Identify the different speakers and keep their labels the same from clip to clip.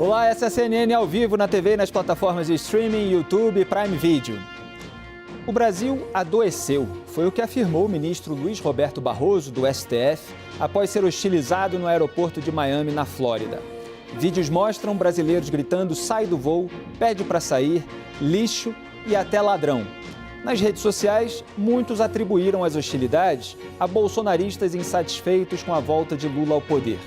Speaker 1: Olá, essa é a CNN ao vivo na TV e nas plataformas de streaming, YouTube e Prime Video. O Brasil adoeceu, foi o que afirmou o ministro Luiz Roberto Barroso, do STF, após ser hostilizado no aeroporto de Miami, na Flórida. Vídeos mostram brasileiros gritando "sai do voo", "pede para sair", "lixo" e até "ladrão". Nas redes sociais, muitos atribuíram as hostilidades a bolsonaristas insatisfeitos com a volta de Lula ao poder.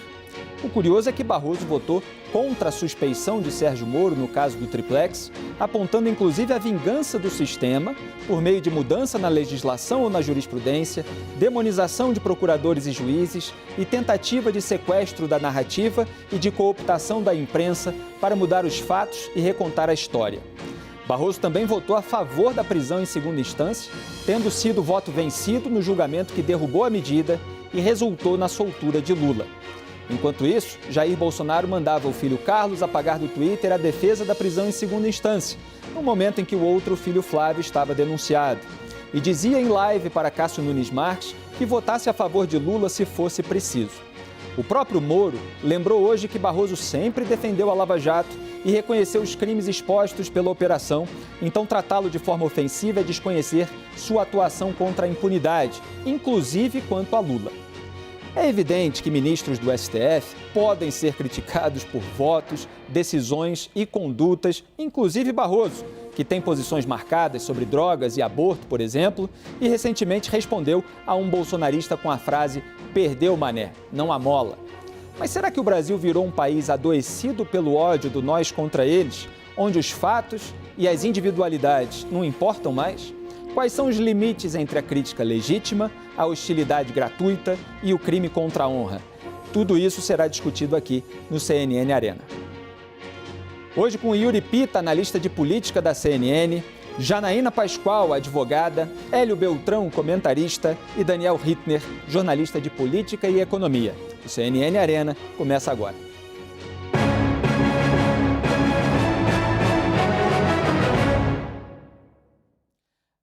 Speaker 1: O curioso é que Barroso votou contra a suspeição de Sérgio Moro no caso do Triplex, apontando inclusive a vingança do sistema por meio de mudança na legislação ou na jurisprudência, demonização de procuradores e juízes e tentativa de sequestro da narrativa e de cooptação da imprensa para mudar os fatos e recontar a história. Barroso também votou a favor da prisão em segunda instância, tendo sido voto vencido no julgamento que derrubou a medida e resultou na soltura de Lula. Enquanto isso, Jair Bolsonaro mandava o filho Carlos apagar do Twitter a defesa da prisão em segunda instância, no momento em que o outro filho Flávio estava denunciado. E dizia em live para Cássio Nunes Marques que votasse a favor de Lula se fosse preciso. O próprio Moro lembrou hoje que Barroso sempre defendeu a Lava Jato e reconheceu os crimes expostos pela operação, então tratá-lo de forma ofensiva é desconhecer sua atuação contra a impunidade, inclusive quanto a Lula. É evidente que ministros do STF podem ser criticados por votos, decisões e condutas, inclusive Barroso, que tem posições marcadas sobre drogas e aborto, por exemplo, e recentemente respondeu a um bolsonarista com a frase "perdeu, mané, não amola". Mas será que o Brasil virou um país adoecido pelo ódio do nós contra eles, onde os fatos e as individualidades não importam mais? Quais são os limites entre a crítica legítima, a hostilidade gratuita e o crime contra a honra? Tudo isso será discutido aqui no CNN Arena. Hoje com Yuri Pita, analista de política da CNN, Janaína Pascoal, advogada, Hélio Beltrão, comentarista e Daniel Hittner, jornalista de política e economia. O CNN Arena começa agora.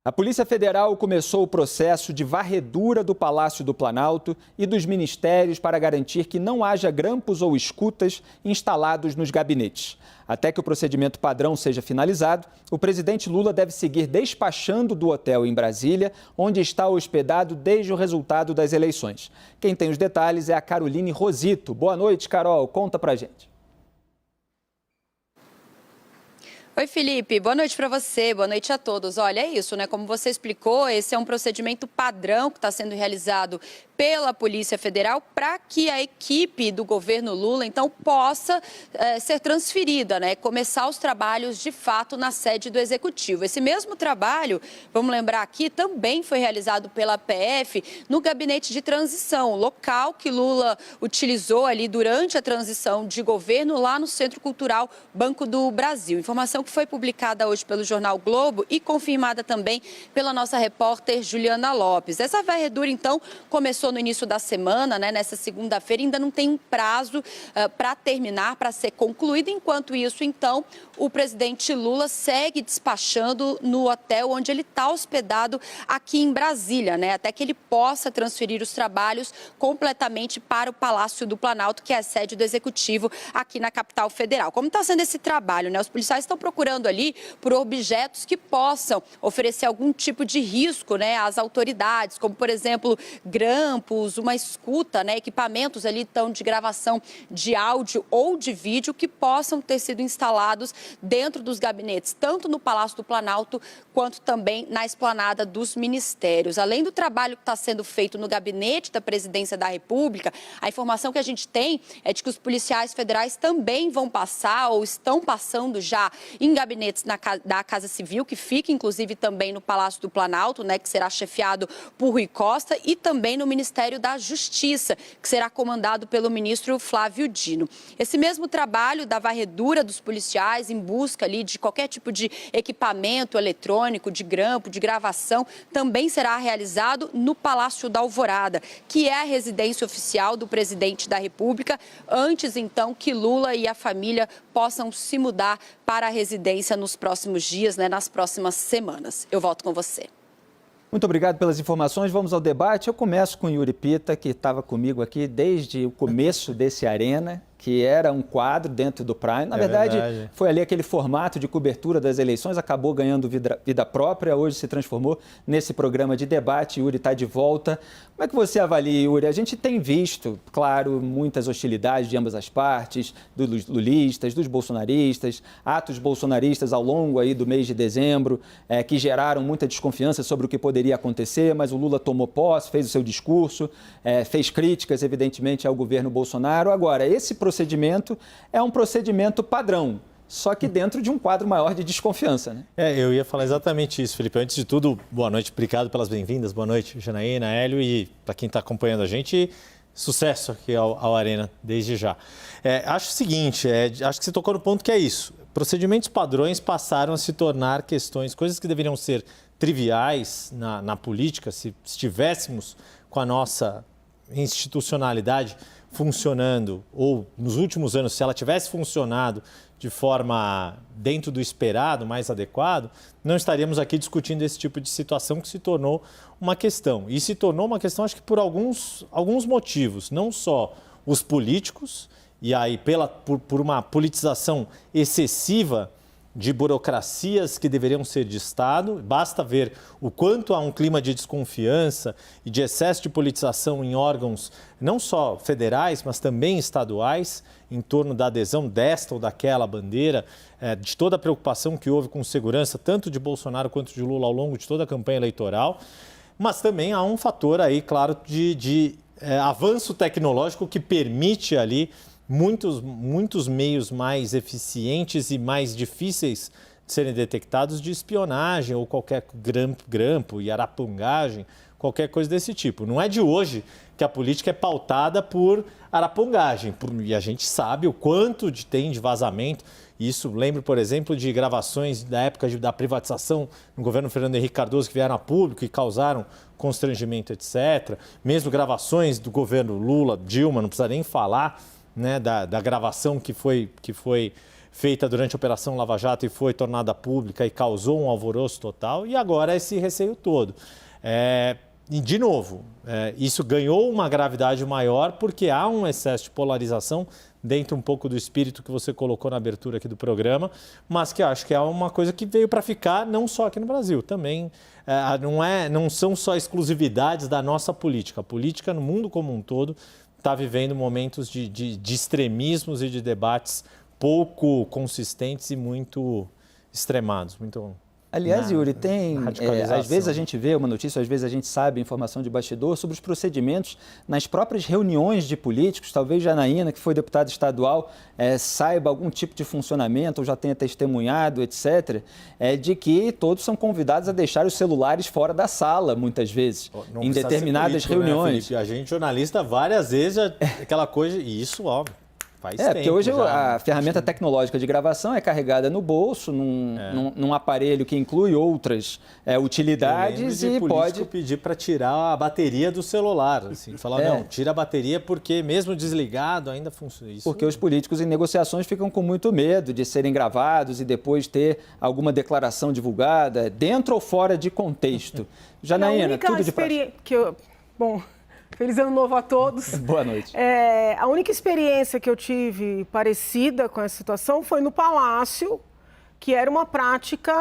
Speaker 1: A Polícia Federal começou o processo de varredura do Palácio do Planalto e dos ministérios para garantir que não haja grampos ou escutas instalados nos gabinetes. Até que o procedimento padrão seja finalizado, o presidente Lula deve seguir despachando do hotel em Brasília, onde está hospedado desde o resultado das eleições. Quem tem os detalhes é a Caroline Rosito. Boa noite, Carol. Conta pra gente.
Speaker 2: Oi, Felipe. Boa noite para você, boa noite a todos. Olha, é isso, né? Como você explicou, esse é um procedimento padrão que está sendo realizado pela Polícia Federal para que a equipe do governo Lula, então, possa ser transferida, né? Começar os trabalhos, de fato, na sede do Executivo. Esse mesmo trabalho, vamos lembrar aqui, também foi realizado pela PF no gabinete de transição, local que Lula utilizou ali durante a transição de governo lá no Centro Cultural Banco do Brasil. Informação que foi publicada hoje pelo Jornal Globo e confirmada também pela nossa repórter Juliana Lopes. Essa varredura, então, começou no início da semana, né? Nessa segunda-feira, ainda não tem um prazo para terminar, para ser concluído. Enquanto isso, então, o presidente Lula segue despachando no hotel onde ele está hospedado aqui em Brasília, né? Até que ele possa transferir os trabalhos completamente para o Palácio do Planalto, que é a sede do Executivo aqui na capital federal. Como está sendo esse trabalho, né? Os policiais estão procurando ali por objetos que possam oferecer algum tipo de risco, né, às autoridades, como, por exemplo, grampos, uma escuta, né, equipamentos ali então de gravação de áudio ou de vídeo que possam ter sido instalados dentro dos gabinetes, tanto no Palácio do Planalto quanto também na esplanada dos ministérios. Além do trabalho que está sendo feito no gabinete da Presidência da República, a informação que a gente tem é de que os policiais federais também vão passar ou estão passando já em gabinetes da Casa Civil, que fica inclusive também no Palácio do Planalto, né, que será chefiado por Rui Costa, e também no Ministério da Justiça, que será comandado pelo ministro Flávio Dino. Esse mesmo trabalho da varredura dos policiais em busca ali de qualquer tipo de equipamento eletrônico, de grampo, de gravação, também será realizado no Palácio da Alvorada, que é a residência oficial do presidente da República, antes então que Lula e a família possam se mudar para a residência nos próximos dias, né, nas próximas semanas. Eu volto com você.
Speaker 1: Muito obrigado pelas informações. Vamos ao debate. Eu começo com Yuri Pita, que estava comigo aqui desde o começo desse Arena, que era um quadro dentro do Prime. Na verdade, foi ali aquele formato de cobertura das eleições, acabou ganhando vida própria, hoje se transformou nesse programa de debate. Yuri está de volta. Como é que você avalia, Yuri? A gente tem visto, claro, muitas hostilidades de ambas as partes, dos lulistas, dos bolsonaristas, atos bolsonaristas ao longo aí do mês de dezembro, que geraram muita desconfiança sobre o que poderia acontecer, mas o Lula tomou posse, fez o seu discurso, fez críticas, evidentemente, ao governo Bolsonaro. Agora, esse procedimento é um procedimento padrão, só que dentro de um quadro maior de desconfiança, né?
Speaker 3: Eu ia falar exatamente isso, Felipe. Antes de tudo, boa noite, obrigado pelas bem-vindas, boa noite, Janaína, Hélio, e para quem está acompanhando a gente, sucesso aqui ao Arena desde já. Acho o seguinte, acho que você tocou no ponto que é isso. Procedimentos padrões passaram a se tornar coisas que deveriam ser triviais na política, se estivéssemos com a nossa institucionalidade funcionando, ou nos últimos anos, se ela tivesse funcionado de forma dentro do esperado, mais adequado, não estaríamos aqui discutindo esse tipo de situação que se tornou uma questão. E se tornou uma questão, acho que por alguns motivos, não só os políticos, e aí por uma politização excessiva de burocracias que deveriam ser de Estado. Basta ver o quanto há um clima de desconfiança e de excesso de politização em órgãos não só federais, mas também estaduais, em torno da adesão desta ou daquela bandeira, de toda a preocupação que houve com segurança, tanto de Bolsonaro quanto de Lula ao longo de toda a campanha eleitoral. Mas também há um fator aí, claro, de avanço tecnológico que permite ali muitos meios mais eficientes e mais difíceis de serem detectados de espionagem ou qualquer grampo e arapongagem, qualquer coisa desse tipo. Não é de hoje que a política é pautada por arapongagem, e a gente sabe o quanto tem de vazamento. Isso lembro, por exemplo, de gravações da época da privatização no governo Fernando Henrique Cardoso que vieram a público e causaram constrangimento, etc. Mesmo gravações do governo Lula, Dilma, não precisa nem falar, né, da gravação que foi feita durante a Operação Lava Jato e foi tornada pública e causou um alvoroço total, e agora esse receio todo. E, de novo, isso ganhou uma gravidade maior porque há um excesso de polarização dentro um pouco do espírito que você colocou na abertura aqui do programa, mas que acho que é uma coisa que veio para ficar não só aqui no Brasil, também não são só exclusividades da nossa política. A política no mundo como um todo está vivendo momentos de extremismos e de debates pouco consistentes e muito extremados.
Speaker 1: Aliás, Yuri, às vezes a gente vê uma notícia, às vezes a gente sabe informação de bastidor sobre os procedimentos nas próprias reuniões de políticos. Talvez Janaína, que foi deputada estadual, saiba algum tipo de funcionamento ou já tenha testemunhado, etc., de que todos são convidados a deixar os celulares fora da sala, muitas vezes, em determinadas reuniões.
Speaker 3: Né, a gente, jornalista, várias vezes, aquela coisa, e isso, óbvio.
Speaker 1: Porque hoje a ferramenta tecnológica de gravação é carregada no bolso, num aparelho que inclui outras utilidades e pode
Speaker 3: pedir para tirar a bateria do celular, assim, falar não, tira a bateria porque mesmo desligado ainda funciona isso.
Speaker 1: Porque os políticos em negociações ficam com muito medo de serem gravados e depois ter alguma declaração divulgada dentro ou fora de contexto. Janaína, tudo de prática.
Speaker 4: Feliz Ano Novo a todos.
Speaker 1: Boa noite.
Speaker 4: A única experiência que eu tive parecida com essa situação foi no Palácio, que era uma prática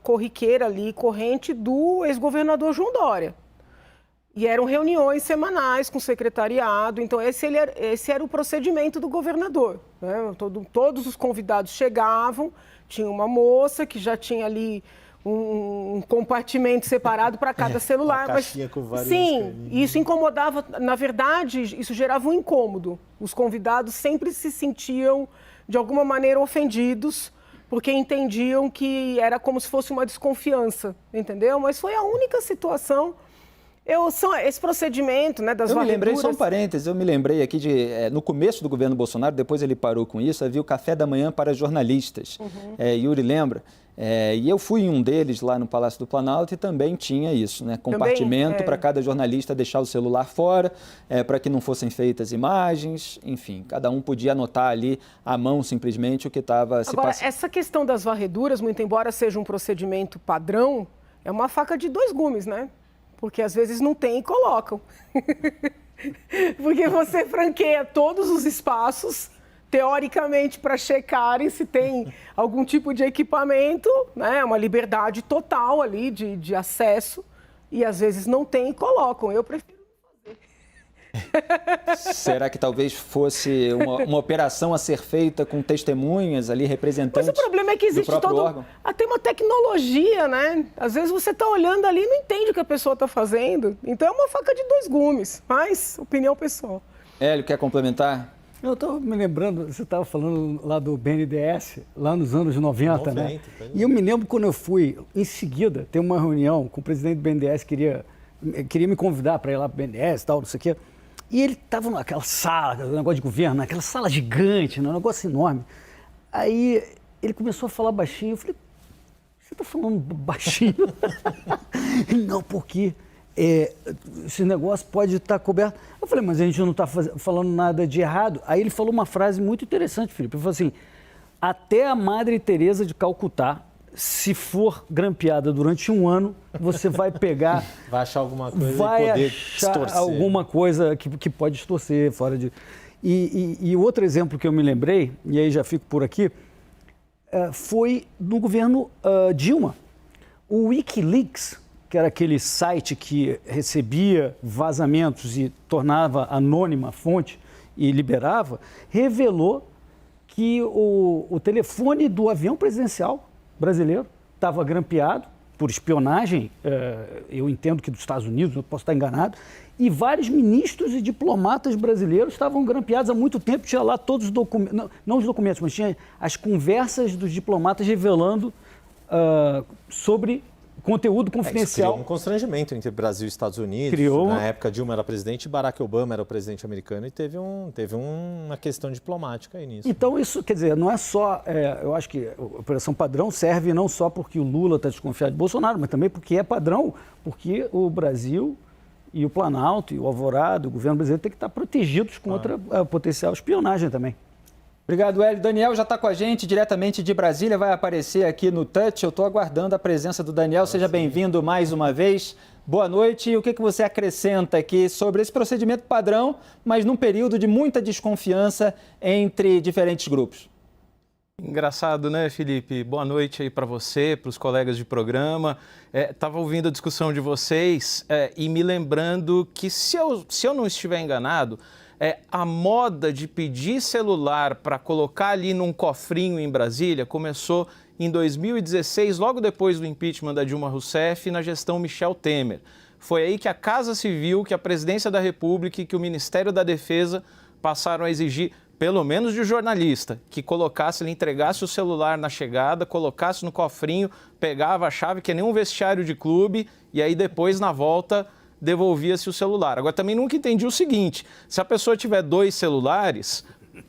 Speaker 4: corriqueira ali, corrente do ex-governador João Dória. E eram reuniões semanais com o secretariado, então esse era o procedimento do governador, né? Todos os convidados chegavam, tinha uma moça que já tinha ali um compartimento separado para cada celular.
Speaker 3: Uma caixinha com vários
Speaker 4: isso incomodava, na verdade, isso gerava um incômodo. Os convidados sempre se sentiam, de alguma maneira, ofendidos, porque entendiam que era como se fosse uma desconfiança, entendeu? Mas foi a única situação. Esse procedimento, né, das varreduras...
Speaker 1: Eu me lembrei, só um parênteses, eu me lembrei aqui no começo do governo Bolsonaro, depois ele parou com isso, havia o café da manhã para jornalistas. Yuri lembra? E eu fui em um deles lá no Palácio do Planalto e também tinha isso, né? Compartimento para cada jornalista deixar o celular fora, para que não fossem feitas imagens, enfim, cada um podia anotar ali à mão simplesmente o que estava se passando.
Speaker 4: Agora, essa questão das varreduras, muito embora seja um procedimento padrão, é uma faca de dois gumes, né? Porque às vezes não tem e colocam. Porque você franqueia todos os espaços teoricamente, para checarem se tem algum tipo de equipamento, né? Uma liberdade total ali de acesso, e às vezes não tem e colocam. Eu prefiro não fazer.
Speaker 1: Será que talvez fosse uma operação a ser feita com testemunhas ali, representantes?
Speaker 4: Mas o problema é que existe até uma tecnologia, né? Às vezes você está olhando ali e não entende o que a pessoa está fazendo. Então é uma faca de dois gumes, mas opinião pessoal.
Speaker 1: Hélio, quer complementar?
Speaker 5: Eu estava me lembrando, você estava falando lá do BNDES, lá nos anos 90, né? E eu me lembro quando eu fui, em seguida, ter uma reunião com o presidente do BNDES, queria me convidar para ir lá para o BNDES e tal, não sei o quê. E ele estava naquela sala, um negócio de governo, naquela sala gigante, um negócio enorme. Aí ele começou a falar baixinho, eu falei, você está falando baixinho? Ele, não, porque esse negócio pode estar coberto. Eu falei, mas a gente não está falando nada de errado. Aí ele falou uma frase muito interessante, Felipe. Ele falou assim, até a Madre Teresa de Calcutá, se for grampeada durante um ano, você vai pegar...
Speaker 3: Vai achar alguma coisa
Speaker 5: vai
Speaker 3: e poder
Speaker 5: achar
Speaker 3: distorcer.
Speaker 5: Alguma coisa que pode distorcer fora de... E outro exemplo que eu me lembrei, e aí já fico por aqui, foi no governo Dilma. O Wikileaks, que era aquele site que recebia vazamentos e tornava anônima a fonte e liberava, revelou que o telefone do avião presidencial brasileiro estava grampeado por espionagem, eu entendo que dos Estados Unidos, eu posso estar enganado, e vários ministros e diplomatas brasileiros estavam grampeados há muito tempo, tinha lá todos os documentos, não os documentos, mas tinha as conversas dos diplomatas revelando sobre conteúdo confidencial.
Speaker 3: Isso criou um constrangimento entre Brasil e Estados Unidos. Na época, Dilma era presidente, Barack Obama era o presidente americano e teve uma questão diplomática aí nisso.
Speaker 5: Então, isso, quer dizer, não é só... eu acho que a Operação Padrão serve não só porque o Lula está desconfiado de Bolsonaro, mas também porque é padrão, porque o Brasil e o Planalto e o Alvorada, o governo brasileiro, tem que estar protegidos contra a potencial espionagem também.
Speaker 1: Obrigado, Hélio. Daniel já está com a gente diretamente de Brasília, vai aparecer aqui no Touch. Eu estou aguardando a presença do Daniel. Seja bem-vindo mais uma vez. Boa noite. E o que você acrescenta aqui sobre esse procedimento padrão, mas num período de muita desconfiança entre diferentes grupos?
Speaker 6: Engraçado, né, Felipe? Boa noite aí para você, para os colegas de programa. Estava ouvindo a discussão de vocês e me lembrando que, se eu não estiver enganado, a moda de pedir celular para colocar ali num cofrinho em Brasília começou em 2016, logo depois do impeachment da Dilma Rousseff, na gestão Michel Temer. Foi aí que a Casa Civil, que a Presidência da República e que o Ministério da Defesa passaram a exigir, pelo menos de jornalista, que colocasse, ele entregasse o celular na chegada, colocasse no cofrinho, pegava a chave, que é nem um vestiário de clube, e aí depois, na volta, devolvia-se o celular. Agora, também nunca entendi o seguinte, se a pessoa tiver 2 celulares,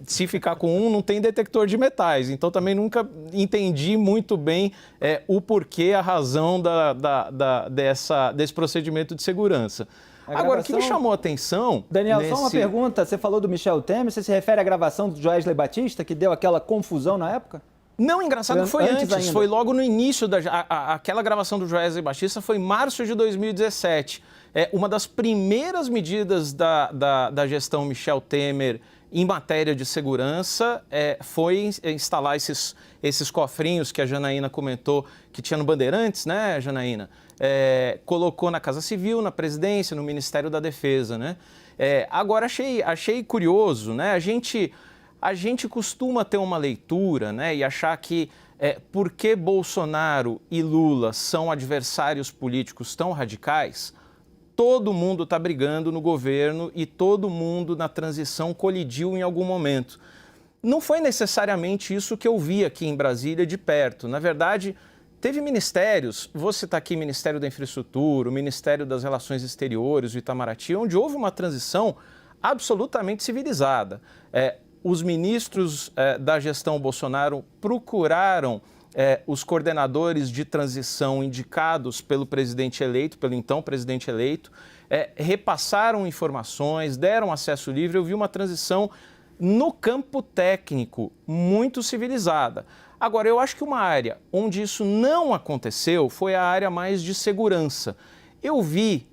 Speaker 6: se ficar com um, não tem detector de metais. Então, também nunca entendi muito bem o porquê, a razão desse procedimento de segurança. Agora, o que me chamou a atenção...
Speaker 1: Daniel, só uma pergunta. Você falou do Michel Temer, você se refere à gravação do Joesley Batista, que deu aquela confusão na época?
Speaker 6: Não, engraçado que foi antes
Speaker 1: ainda.
Speaker 6: Foi logo no início, aquela gravação do Joesley Batista foi em março de 2017. Uma das primeiras medidas da gestão Michel Temer em matéria de segurança foi instalar esses cofrinhos que a Janaína comentou, que tinha no Bandeirantes, né, Janaína? Colocou na Casa Civil, na Presidência, no Ministério da Defesa, né? Agora, achei curioso, né? A gente costuma ter uma leitura, né, e achar que porque Bolsonaro e Lula são adversários políticos tão radicais, todo mundo está brigando no governo e todo mundo na transição colidiu em algum momento. Não foi necessariamente isso que eu vi aqui em Brasília de perto. Na verdade, teve ministérios, vou citar aqui o Ministério da Infraestrutura, o Ministério das Relações Exteriores, o Itamaraty, onde houve uma transição absolutamente civilizada. Os ministros da gestão Bolsonaro procuraram os coordenadores de transição indicados pelo presidente eleito, pelo então presidente eleito, repassaram informações, deram acesso livre. Eu vi uma transição no campo técnico muito civilizada. Agora, eu acho que uma área onde isso não aconteceu foi a área mais de segurança. Eu vi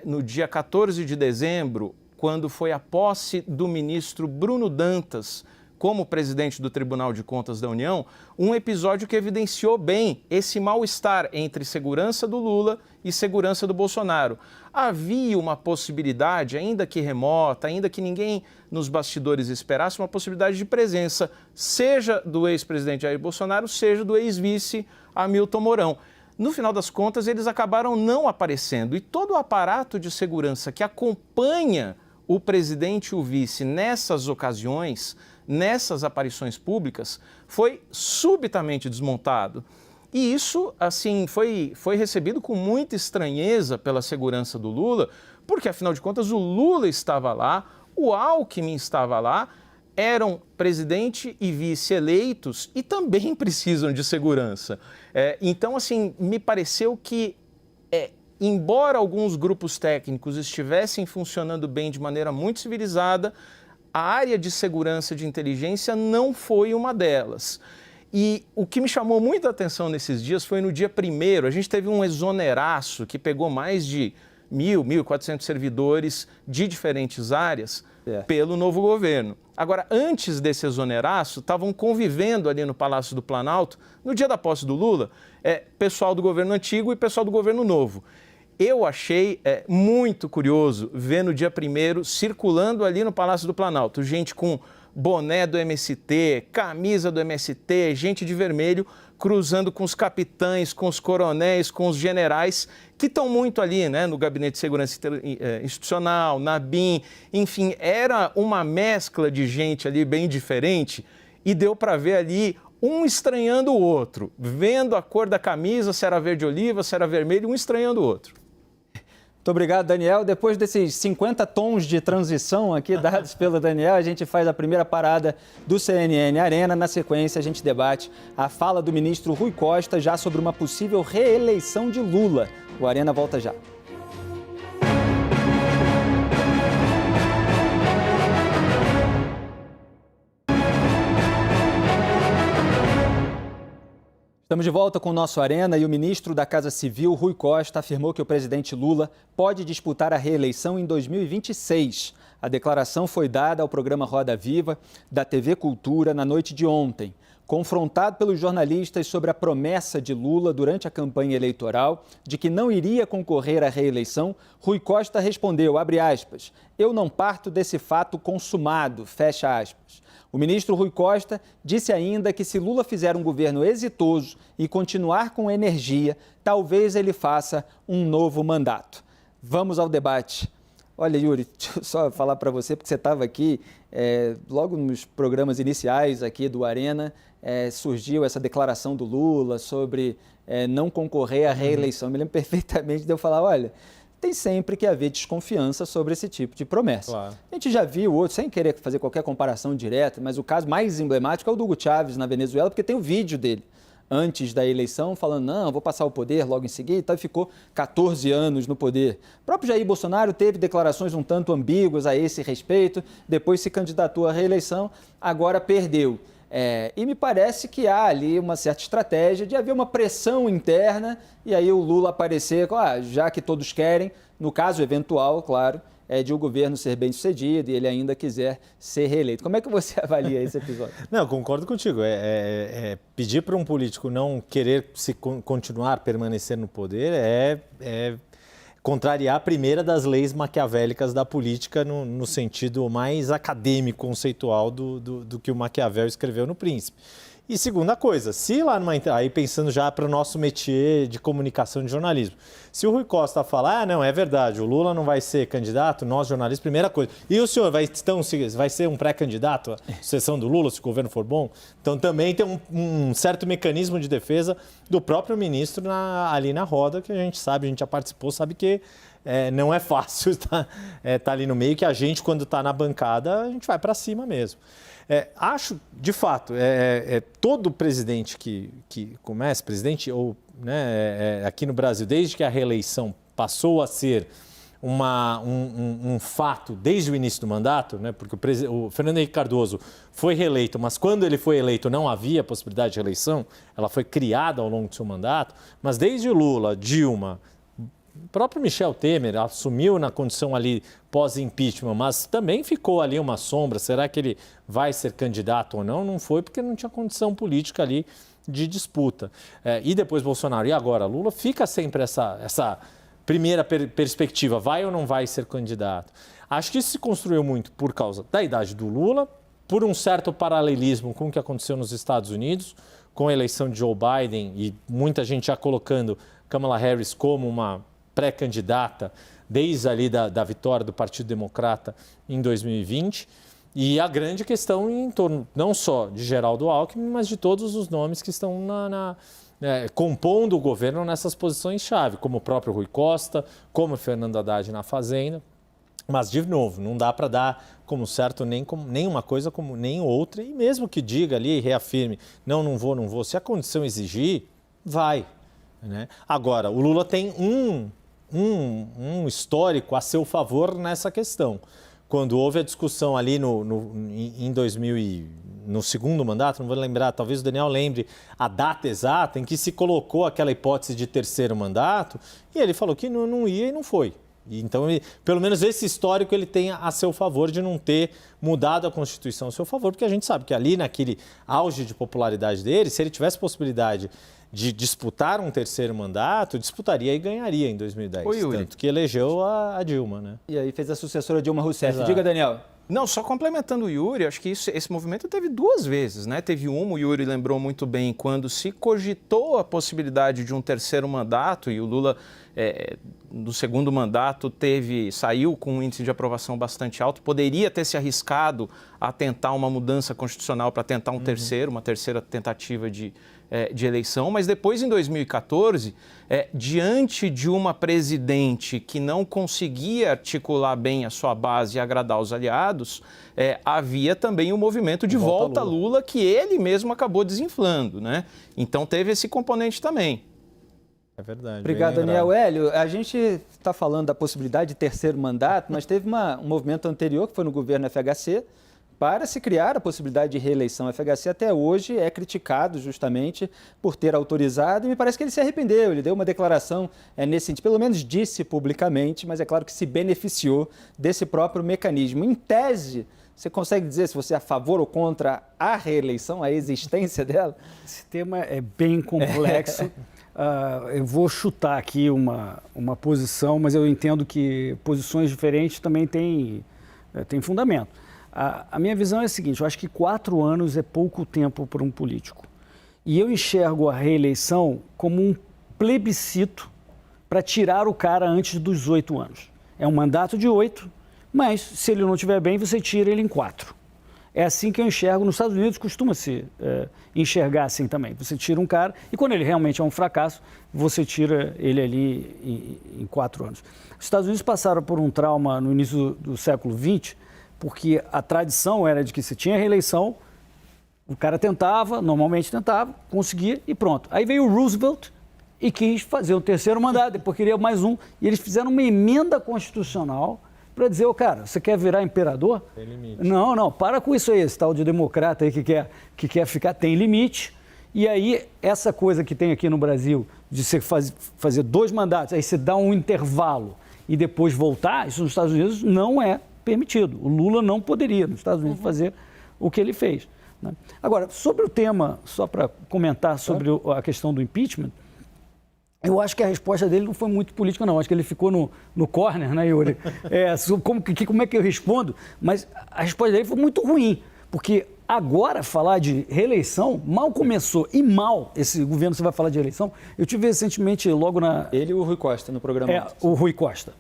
Speaker 6: no dia 14 de dezembro, quando foi a posse do ministro Bruno Dantas como presidente do Tribunal de Contas da União, um episódio que evidenciou bem esse mal-estar entre segurança do Lula e segurança do Bolsonaro. Havia uma possibilidade, ainda que remota, ainda que ninguém nos bastidores esperasse, uma possibilidade de presença, seja do ex-presidente Jair Bolsonaro, seja do ex-vice Hamilton Mourão. No final das contas, eles acabaram não aparecendo e todo o aparato de segurança que acompanha o presidente e o vice nessas ocasiões, nessas aparições públicas, foi subitamente desmontado. E isso, assim, foi recebido com muita estranheza pela segurança do Lula, porque, afinal de contas, o Lula estava lá, o Alckmin estava lá, eram presidente e vice eleitos e também precisam de segurança. Então, assim, me pareceu que, embora alguns grupos técnicos estivessem funcionando bem de maneira muito civilizada, a área de segurança de inteligência não foi uma delas. E o que me chamou muita atenção nesses dias foi no dia 1º, a gente teve um exoneraço que pegou mais de 1.400 servidores de diferentes áreas pelo novo governo. Agora, antes desse exoneraço, estavam convivendo ali no Palácio do Planalto, no dia da posse do Lula, pessoal do governo antigo e pessoal do governo novo. Eu achei muito curioso ver no dia 1º, circulando ali no Palácio do Planalto, gente com boné do MST, camisa do MST, gente de vermelho, cruzando com os capitães, com os coronéis, com os generais, que estão muito ali, né, no Gabinete de Segurança Institucional, na BIM, enfim, era uma mescla de gente ali bem diferente e deu para ver ali um estranhando o outro, vendo a cor da camisa, se era verde oliva, se era vermelho, um estranhando o outro.
Speaker 1: Muito obrigado, Daniel. Depois desses 50 tons de transição aqui dados pelo Daniel, a gente faz a primeira parada do CNN Arena. Na sequência, a gente debate a fala do ministro Rui Costa já sobre uma possível reeleição de Lula. O Arena volta já. Estamos de volta com o nosso Arena e o ministro da Casa Civil, Rui Costa, afirmou que o presidente Lula pode disputar a reeleição em 2026. A declaração foi dada ao programa Roda Viva da TV Cultura na noite de ontem. Confrontado pelos jornalistas sobre a promessa de Lula durante a campanha eleitoral de que não iria concorrer à reeleição, Rui Costa respondeu, abre aspas, eu não parto desse fato consumado, fecha aspas. O ministro Rui Costa disse ainda que se Lula fizer um governo exitoso e continuar com energia, talvez ele faça um novo mandato. Vamos ao debate. Olha, Yuri, deixa eu só falar para você, porque você estava aqui, logo nos programas iniciais aqui do Arena, surgiu essa declaração do Lula sobre não concorrer à reeleição. Me lembro perfeitamente de eu falar, olha, tem sempre que haver desconfiança sobre esse tipo de promessa. Claro. A gente já viu outro, sem querer fazer qualquer comparação direta, mas o caso mais emblemático é o do Hugo Chávez na Venezuela, porque tem o vídeo dele antes da eleição falando, não, vou passar o poder logo em seguida, então ficou 14 anos no poder. O próprio Jair Bolsonaro teve declarações um tanto ambíguas a esse respeito, depois se candidatou à reeleição, agora perdeu. E me parece que há ali uma certa estratégia de haver uma pressão interna e aí o Lula aparecer, já que todos querem, no caso eventual, claro, de o governo ser bem sucedido e ele ainda quiser ser reeleito. Como é que você avalia esse episódio?
Speaker 3: Não, concordo contigo. Pedir para um político não querer continuar, permanecer no poder é contrariar a primeira das leis maquiavélicas da política no sentido mais acadêmico, conceitual do que o Maquiavel escreveu no Príncipe. E segunda coisa, se lá aí pensando já para o nosso métier de comunicação de jornalismo, se o Rui Costa falar, não, é verdade, o Lula não vai ser candidato, nós jornalistas, primeira coisa, e o senhor vai ser um pré-candidato à sucessão do Lula, se o governo for bom? Então também tem um certo mecanismo de defesa do próprio ministro ali na roda, que a gente sabe, a gente já participou, sabe que não é fácil estar ali no meio, que a gente, quando está na bancada, a gente vai para cima mesmo. Acho, de fato, todo presidente que começa, presidente ou aqui no Brasil, desde que a reeleição passou a ser um fato desde o início do mandato, porque o Fernando Henrique Cardoso foi reeleito, mas quando ele foi eleito não havia possibilidade de reeleição, ela foi criada ao longo do seu mandato, mas desde Lula, Dilma, O próprio Michel Temer assumiu na condição ali pós-impeachment, mas também ficou ali uma sombra. Será que ele vai ser candidato ou não? Não foi, porque não tinha condição política ali de disputa. E depois Bolsonaro, e agora? Lula, fica sempre essa primeira perspectiva, vai ou não vai ser candidato? Acho que isso se construiu muito por causa da idade do Lula, por um certo paralelismo com o que aconteceu nos Estados Unidos, com a eleição de Joe Biden e muita gente já colocando Kamala Harris como uma pré-candidata desde ali da vitória do Partido Democrata em 2020. E a grande questão em torno não só de Geraldo Alckmin, mas de todos os nomes que estão compondo o governo nessas posições-chave, como o próprio Rui Costa, como o Fernando Haddad na Fazenda. Mas, de novo, não dá para dar como certo nem uma coisa como nem outra. E mesmo que diga ali e reafirme, não vou, se a condição exigir, vai. Né? Agora, o Lula tem um histórico a seu favor nessa questão. Quando houve a discussão ali em 2000 no segundo mandato, não vou lembrar, talvez o Daniel lembre a data exata em que se colocou aquela hipótese de terceiro mandato, e ele falou que não ia e não foi. Então, pelo menos esse histórico ele tem a seu favor de não ter mudado a Constituição a seu favor, porque a gente sabe que ali naquele auge de popularidade dele, se ele tivesse possibilidade de disputar um terceiro mandato, disputaria e ganharia em 2010. Tanto que elegeu a Dilma, né?
Speaker 1: E aí fez a sucessora Dilma Rousseff.
Speaker 3: Exato.
Speaker 1: Diga, Daniel.
Speaker 6: Não, só complementando o Yuri, acho que esse movimento teve duas vezes, né? Teve uma, o Yuri lembrou muito bem, quando se cogitou a possibilidade de um terceiro mandato, e o Lula, no segundo mandato, saiu com um índice de aprovação bastante alto, poderia ter se arriscado a tentar uma mudança constitucional para tentar uma terceira tentativa de eleição, mas depois, em 2014, diante de uma presidente que não conseguia articular bem a sua base e agradar os aliados, havia também o movimento de volta a Lula, que ele mesmo acabou desinflando, né? Então teve esse componente também.
Speaker 3: É verdade.
Speaker 1: Obrigado, Daniel. Hélio, a gente está falando da possibilidade de terceiro mandato, mas teve um movimento anterior, que foi no governo FHC, para se criar a possibilidade de reeleição. O FHC até hoje é criticado justamente por ter autorizado, e me parece que ele se arrependeu, ele deu uma declaração nesse sentido, pelo menos disse publicamente, mas é claro que se beneficiou desse próprio mecanismo. Em tese, você consegue dizer se você é a favor ou contra a reeleição, a existência dela?
Speaker 5: Esse tema é bem complexo. Eu vou chutar aqui uma posição, mas eu entendo que posições diferentes também têm fundamento. A minha visão é a seguinte, eu acho que 4 anos é pouco tempo para um político. E eu enxergo a reeleição como um plebiscito para tirar o cara antes dos 8 anos. É um mandato de 8, mas se ele não estiver bem, você tira ele em 4. É assim que eu enxergo. Nos Estados Unidos costuma-se enxergar assim também. Você tira um cara e quando ele realmente é um fracasso, você tira ele ali em 4 anos. Os Estados Unidos passaram por um trauma no início do século XX, porque a tradição era de que se tinha reeleição, o cara normalmente tentava, conseguia e pronto. Aí veio o Roosevelt e quis fazer um terceiro mandato, depois queria mais um, e eles fizeram uma emenda constitucional para dizer, cara, você quer virar imperador?
Speaker 3: Tem limite.
Speaker 5: Não, para com isso aí, esse tal de democrata aí que quer ficar, tem limite. E aí, essa coisa que tem aqui no Brasil, de você fazer 2 mandatos, aí você dá um intervalo e depois voltar, isso nos Estados Unidos não é permitido. O Lula não poderia, nos Estados Unidos, fazer o que ele fez. Né? Agora, sobre o tema, só para comentar sobre a questão do impeachment, eu acho que a resposta dele não foi muito política, não. Acho que ele ficou no corner, né, Yuri? Como é que eu respondo? Mas a resposta dele foi muito ruim, porque agora falar de reeleição mal começou. E mal esse governo, você vai falar de eleição. Eu tive recentemente, logo na...
Speaker 1: Ele e o Rui Costa no programa.
Speaker 5: O Rui Costa,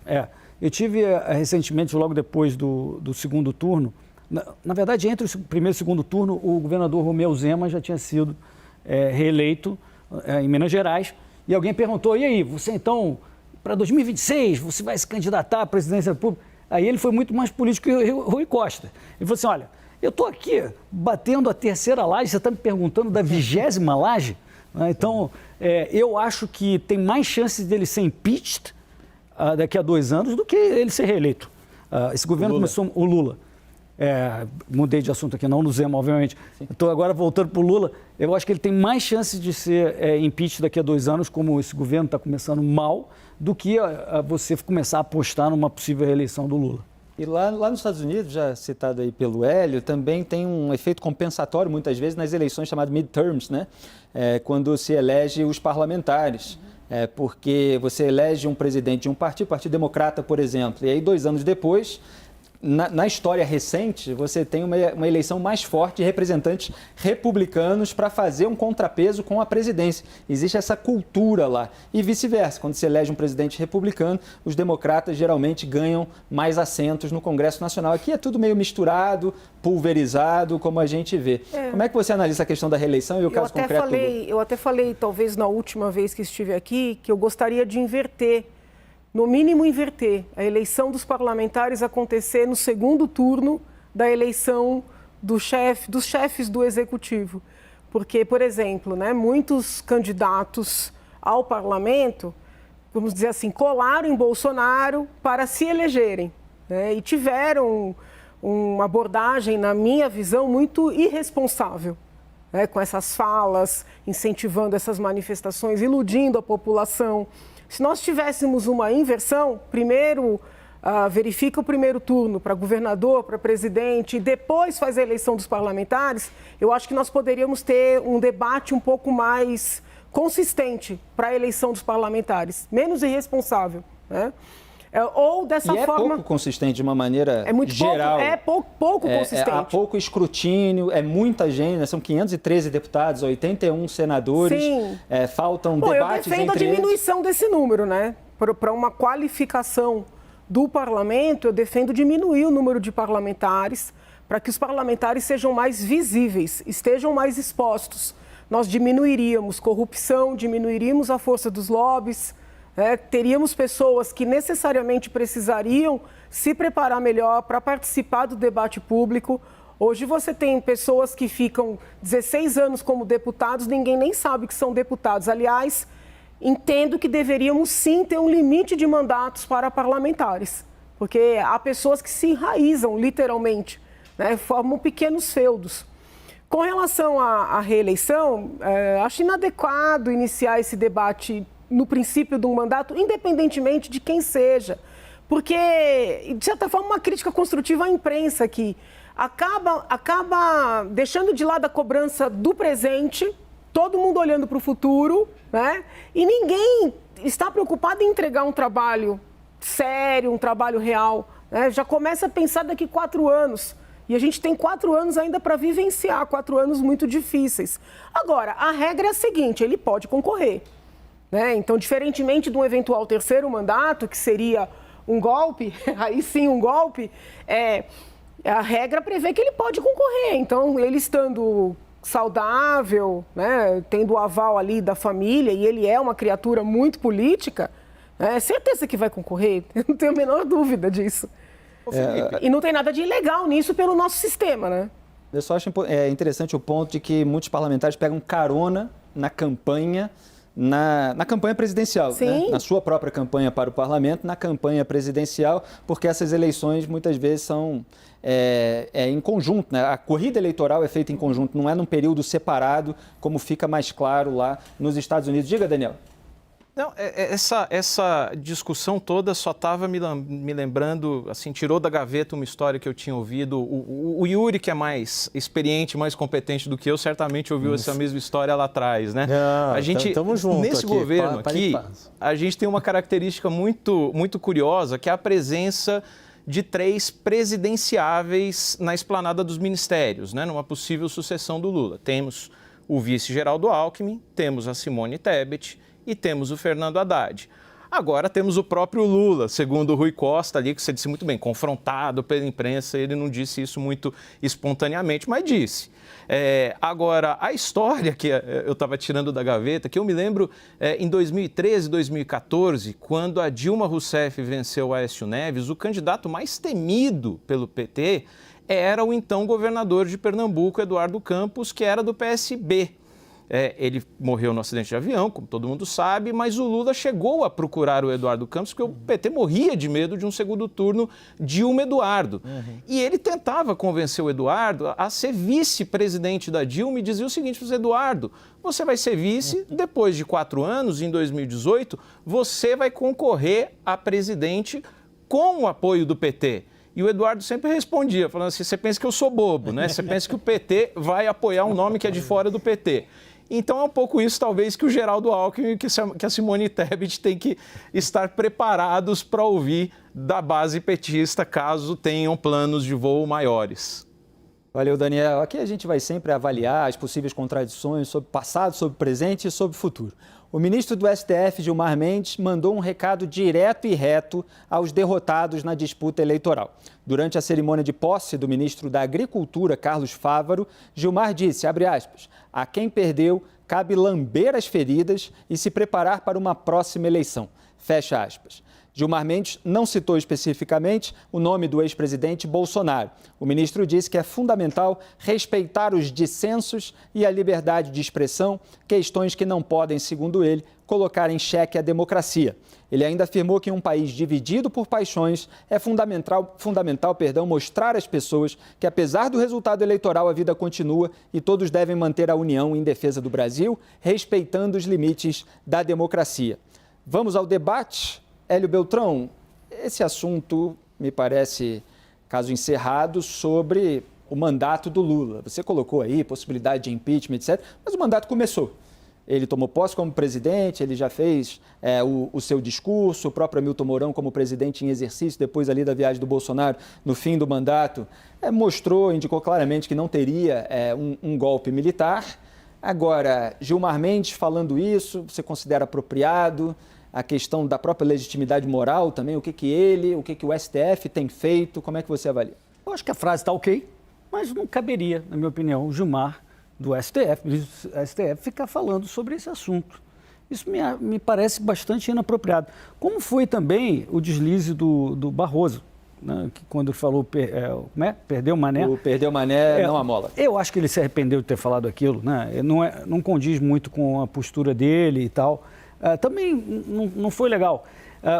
Speaker 5: Eu tive recentemente, logo depois do segundo turno, na verdade, entre o primeiro e o segundo turno, o governador Romeu Zema já tinha sido reeleito em Minas Gerais. E alguém perguntou, e aí, você então, para 2026, você vai se candidatar à presidência da República? Aí ele foi muito mais político que o Rui Costa. Ele falou assim, olha, eu estou aqui batendo a 3ª laje, você está me perguntando da 20ª laje? Então, eu acho que tem mais chances dele ser impeached daqui a 2 anos do que ele ser reeleito. Esse governo começou, o Lula. mudei de assunto aqui, não no Zema, obviamente. Estou agora voltando para o Lula. Eu acho que ele tem mais chances de ser impeachment daqui a 2 anos, como esse governo está começando mal, do que você começar a apostar numa possível reeleição do Lula.
Speaker 1: E lá nos Estados Unidos, já citado aí pelo Hélio, também tem um efeito compensatório, muitas vezes, nas eleições chamadas midterms, né? Quando se elege os parlamentares. Porque você elege um presidente de um partido, o Partido Democrata, por exemplo, e aí 2 anos depois, na história recente, você tem uma eleição mais forte de representantes republicanos para fazer um contrapeso com a presidência. Existe essa cultura lá. E vice-versa, quando se elege um presidente republicano, os democratas geralmente ganham mais assentos no Congresso Nacional. Aqui é tudo meio misturado, pulverizado, como a gente vê. Como é que você analisa a questão da reeleição e o caso concreto?
Speaker 4: Eu até falei, talvez na última vez que estive aqui, que eu gostaria de inverter, no mínimo inverter, a eleição dos parlamentares acontecer no segundo turno da eleição dos chefes do Executivo. Porque, por exemplo, né, muitos candidatos ao parlamento, vamos dizer assim, colaram em Bolsonaro para se elegerem, né, e tiveram uma abordagem, na minha visão, muito irresponsável, né, com essas falas, incentivando essas manifestações, iludindo a população. Se nós tivéssemos uma inversão, primeiro verifica o primeiro turno para governador, para presidente, e depois faz a eleição dos parlamentares, eu acho que nós poderíamos ter um debate um pouco mais consistente para a eleição dos parlamentares, menos irresponsável, né? Ou dessa forma...
Speaker 1: É pouco consistente de uma maneira geral.
Speaker 4: Pouco consistente.
Speaker 1: Há pouco escrutínio, é muita gente, né? São 513 deputados, 81 senadores.
Speaker 4: Sim.
Speaker 1: Faltam debates entre eles.
Speaker 4: Eu defendo a diminuição desse número, né? Para uma qualificação do parlamento, eu defendo diminuir o número de parlamentares para que os parlamentares sejam mais visíveis, estejam mais expostos. Nós diminuiríamos corrupção, diminuiríamos a força dos lobbies, teríamos pessoas que necessariamente precisariam se preparar melhor para participar do debate público. Hoje você tem pessoas que ficam 16 anos como deputados, ninguém nem sabe que são deputados. Aliás, entendo que deveríamos sim ter um limite de mandatos para parlamentares, porque há pessoas que se enraizam literalmente, né, formam pequenos feudos. Com relação à reeleição, acho inadequado iniciar esse debate no princípio de um mandato, independentemente de quem seja. Porque, de certa forma, uma crítica construtiva à imprensa que acaba deixando de lado a cobrança do presente, todo mundo olhando para o futuro, né? E ninguém está preocupado em entregar um trabalho sério, um trabalho real, né? Já começa a pensar daqui 4 anos. E a gente tem 4 anos ainda para vivenciar, 4 anos muito difíceis. Agora, a regra é a seguinte, ele pode concorrer, né? Então, diferentemente de um eventual 3º mandato, que seria um golpe, aí sim um golpe, a regra prevê que ele pode concorrer. Então, ele estando saudável, né, tendo o aval ali da família, e ele é uma criatura muito política, é certeza que vai concorrer, eu não tenho a menor dúvida disso. E não tem nada de ilegal nisso pelo nosso sistema, né?
Speaker 1: Eu só acho interessante o ponto de que muitos parlamentares pegam carona na campanha, na campanha presidencial, né? Na sua própria campanha para o parlamento, na campanha presidencial, porque essas eleições muitas vezes são em conjunto, né? A corrida eleitoral é feita em conjunto, não é num período separado, como fica mais claro lá nos Estados Unidos. Diga, Daniel.
Speaker 6: Não, essa discussão toda só estava me lembrando, assim, tirou da gaveta uma história que eu tinha ouvido. O Yuri, que é mais experiente, mais competente do que eu, certamente ouviu essa mesma história lá atrás, né?
Speaker 3: A gente, estamos juntos
Speaker 6: nesse
Speaker 3: aqui,
Speaker 6: governo aqui, a gente tem uma característica muito, muito curiosa, que é a presença de 3 presidenciáveis na esplanada dos ministérios, né? Numa possível sucessão do Lula. Temos o vice Geraldo Alckmin, temos a Simone Tebet e temos o Fernando Haddad. Agora temos o próprio Lula, segundo o Rui Costa ali, que você disse muito bem, confrontado pela imprensa, ele não disse isso muito espontaneamente, mas disse. Agora, a história que eu estava tirando da gaveta, que eu me lembro em 2013, 2014, quando a Dilma Rousseff venceu o Aécio Neves, o candidato mais temido pelo PT era o então governador de Pernambuco, Eduardo Campos, que era do PSB. Ele morreu no acidente de avião, como todo mundo sabe, mas o Lula chegou a procurar o Eduardo Campos, porque o PT morria de medo de um segundo turno Dilma-Eduardo. E ele tentava convencer o Eduardo a ser vice-presidente da Dilma e dizia o seguinte para o Eduardo: você vai ser vice, depois de 4 anos, em 2018, você vai concorrer a presidente com o apoio do PT. E o Eduardo sempre respondia, falando assim: você pensa que eu sou bobo, né? Você pensa que o PT vai apoiar um nome que é de fora do PT. Então é um pouco isso, talvez, que o Geraldo Alckmin e que a Simone Tebet têm que estar preparados para ouvir da base petista, caso tenham planos de voo maiores.
Speaker 1: Valeu, Daniel. Aqui a gente vai sempre avaliar as possíveis contradições sobre passado, sobre presente e sobre futuro. O ministro do STF, Gilmar Mendes, mandou um recado direto e reto aos derrotados na disputa eleitoral. Durante a cerimônia de posse do ministro da Agricultura, Carlos Fávaro, Gilmar disse, abre aspas, a quem perdeu cabe lamber as feridas e se preparar para uma próxima eleição. Fecha aspas. Gilmar Mendes não citou especificamente o nome do ex-presidente Bolsonaro. O ministro disse que é fundamental respeitar os dissensos e a liberdade de expressão, questões que não podem, segundo ele, colocar em xeque a democracia. Ele ainda afirmou que em um país dividido por paixões é fundamental mostrar às pessoas que, apesar do resultado eleitoral, a vida continua e todos devem manter a união em defesa do Brasil, respeitando os limites da democracia. Vamos ao debate? Hélio Beltrão, esse assunto me parece caso encerrado sobre o mandato do Lula. Você colocou aí possibilidade de impeachment, etc., mas o mandato começou. Ele tomou posse como presidente, ele já fez o seu discurso, o próprio Hamilton Mourão como presidente em exercício, depois ali da viagem do Bolsonaro, no fim do mandato, indicou claramente que não teria um golpe militar. Agora, Gilmar Mendes falando isso, você considera apropriado? A questão da própria legitimidade moral também, o que o STF tem feito, como é que você avalia?
Speaker 5: Eu acho que a frase está ok, mas não caberia, na minha opinião, o Gilmar do STF ficar falando sobre esse assunto. Isso me parece bastante inapropriado. Como foi também o deslize do Barroso, né, que quando falou, perdeu o mané.
Speaker 1: O perdeu o mané, não a mola.
Speaker 5: Eu acho que ele se arrependeu de ter falado aquilo, né? Não condiz muito com a postura dele e tal. Também não foi legal,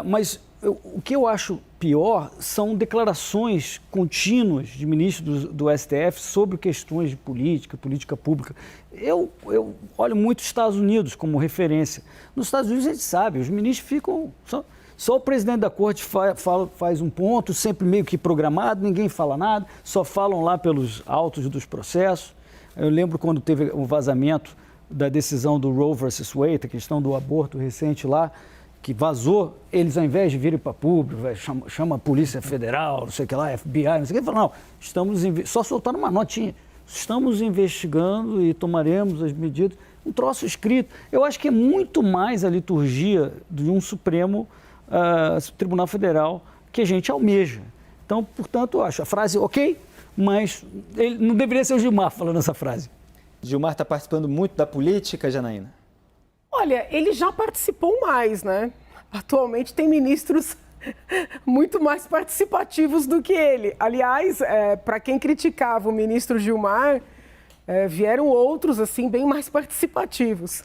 Speaker 5: mas o que eu acho pior são declarações contínuas de ministros do STF sobre questões de política pública. Eu olho muito os Estados Unidos como referência. Nos Estados Unidos a gente sabe, os ministros ficam... Só o presidente da corte faz um ponto, sempre meio que programado, ninguém fala nada, só falam lá pelos autos dos processos. Eu lembro quando teve um vazamento da decisão do Roe versus Wade, a questão do aborto recente lá, que vazou, eles ao invés de virem para público, chama a Polícia Federal, não sei o que lá, FBI, não sei o que, falam, não, só soltaram uma notinha, estamos investigando e tomaremos as medidas, um troço escrito. Eu acho que é muito mais a liturgia de um Supremo Tribunal Federal que a gente almeja. Então, portanto, eu acho a frase ok, mas ele não deveria ser o Gilmar falando essa frase.
Speaker 1: Gilmar está participando muito da política, Janaína?
Speaker 4: Olha, ele já participou mais, né? Atualmente tem ministros muito mais participativos do que ele. Aliás, para quem criticava o ministro Gilmar, vieram outros, assim, bem mais participativos.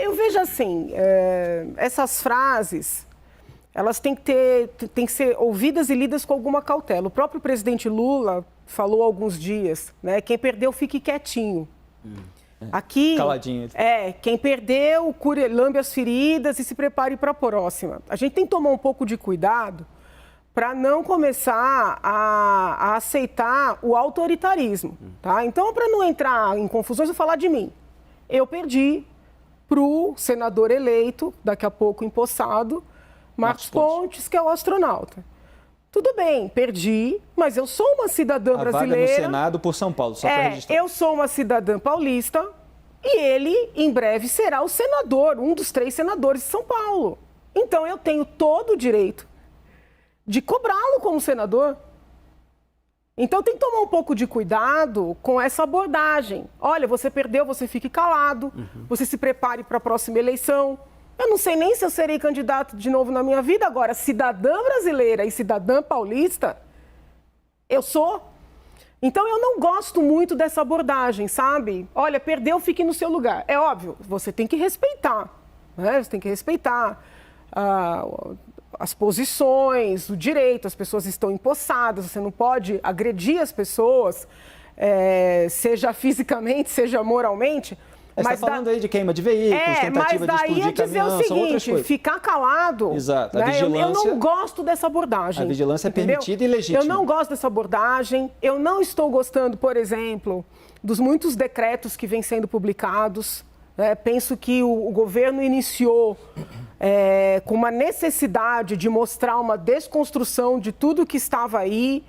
Speaker 4: Eu vejo assim, essas frases, elas têm que ser ouvidas e lidas com alguma cautela. O próprio presidente Lula falou há alguns dias, né? Quem perdeu, fique quietinho. Aqui,
Speaker 1: caladinho.
Speaker 4: Quem perdeu, lambe as feridas e se prepare para a próxima. A gente tem que tomar um pouco de cuidado para não começar a aceitar o autoritarismo, tá? Então, para não entrar em confusões, eu vou falar de mim. Eu perdi para o senador eleito, daqui a pouco empossado, Marcos Pontes, que é o astronauta. Tudo bem, perdi, mas eu sou uma cidadã brasileira.
Speaker 1: A vaga no Senado por São Paulo, só para registrar.
Speaker 4: Eu sou uma cidadã paulista e ele, em breve, será o senador, um dos 3 senadores de São Paulo. Então, eu tenho todo o direito de cobrá-lo como senador. Então, tem que tomar um pouco de cuidado com essa abordagem. Olha, você perdeu, você fique calado, você se prepare para a próxima eleição. Eu não sei nem se eu serei candidato de novo na minha vida. Agora, cidadã brasileira e cidadã paulista, eu sou. Então, eu não gosto muito dessa abordagem, sabe? Olha, perdeu, fique no seu lugar. É óbvio, você tem que respeitar, né? Você tem que respeitar as posições, o direito, as pessoas estão empossadas, você não pode agredir as pessoas, seja fisicamente, seja moralmente.
Speaker 1: Você está falando aí de queima de veículos, tentativa de explodir caminhão, são outras coisas.
Speaker 4: Ficar calado.
Speaker 1: Exato.
Speaker 4: A vigilância, eu não gosto dessa abordagem.
Speaker 1: A vigilância é permitida e legítima.
Speaker 4: Eu não gosto dessa abordagem. Eu não estou gostando, por exemplo, dos muitos decretos que vêm sendo publicados. Penso que o governo iniciou com uma necessidade de mostrar uma desconstrução de tudo que estava aí,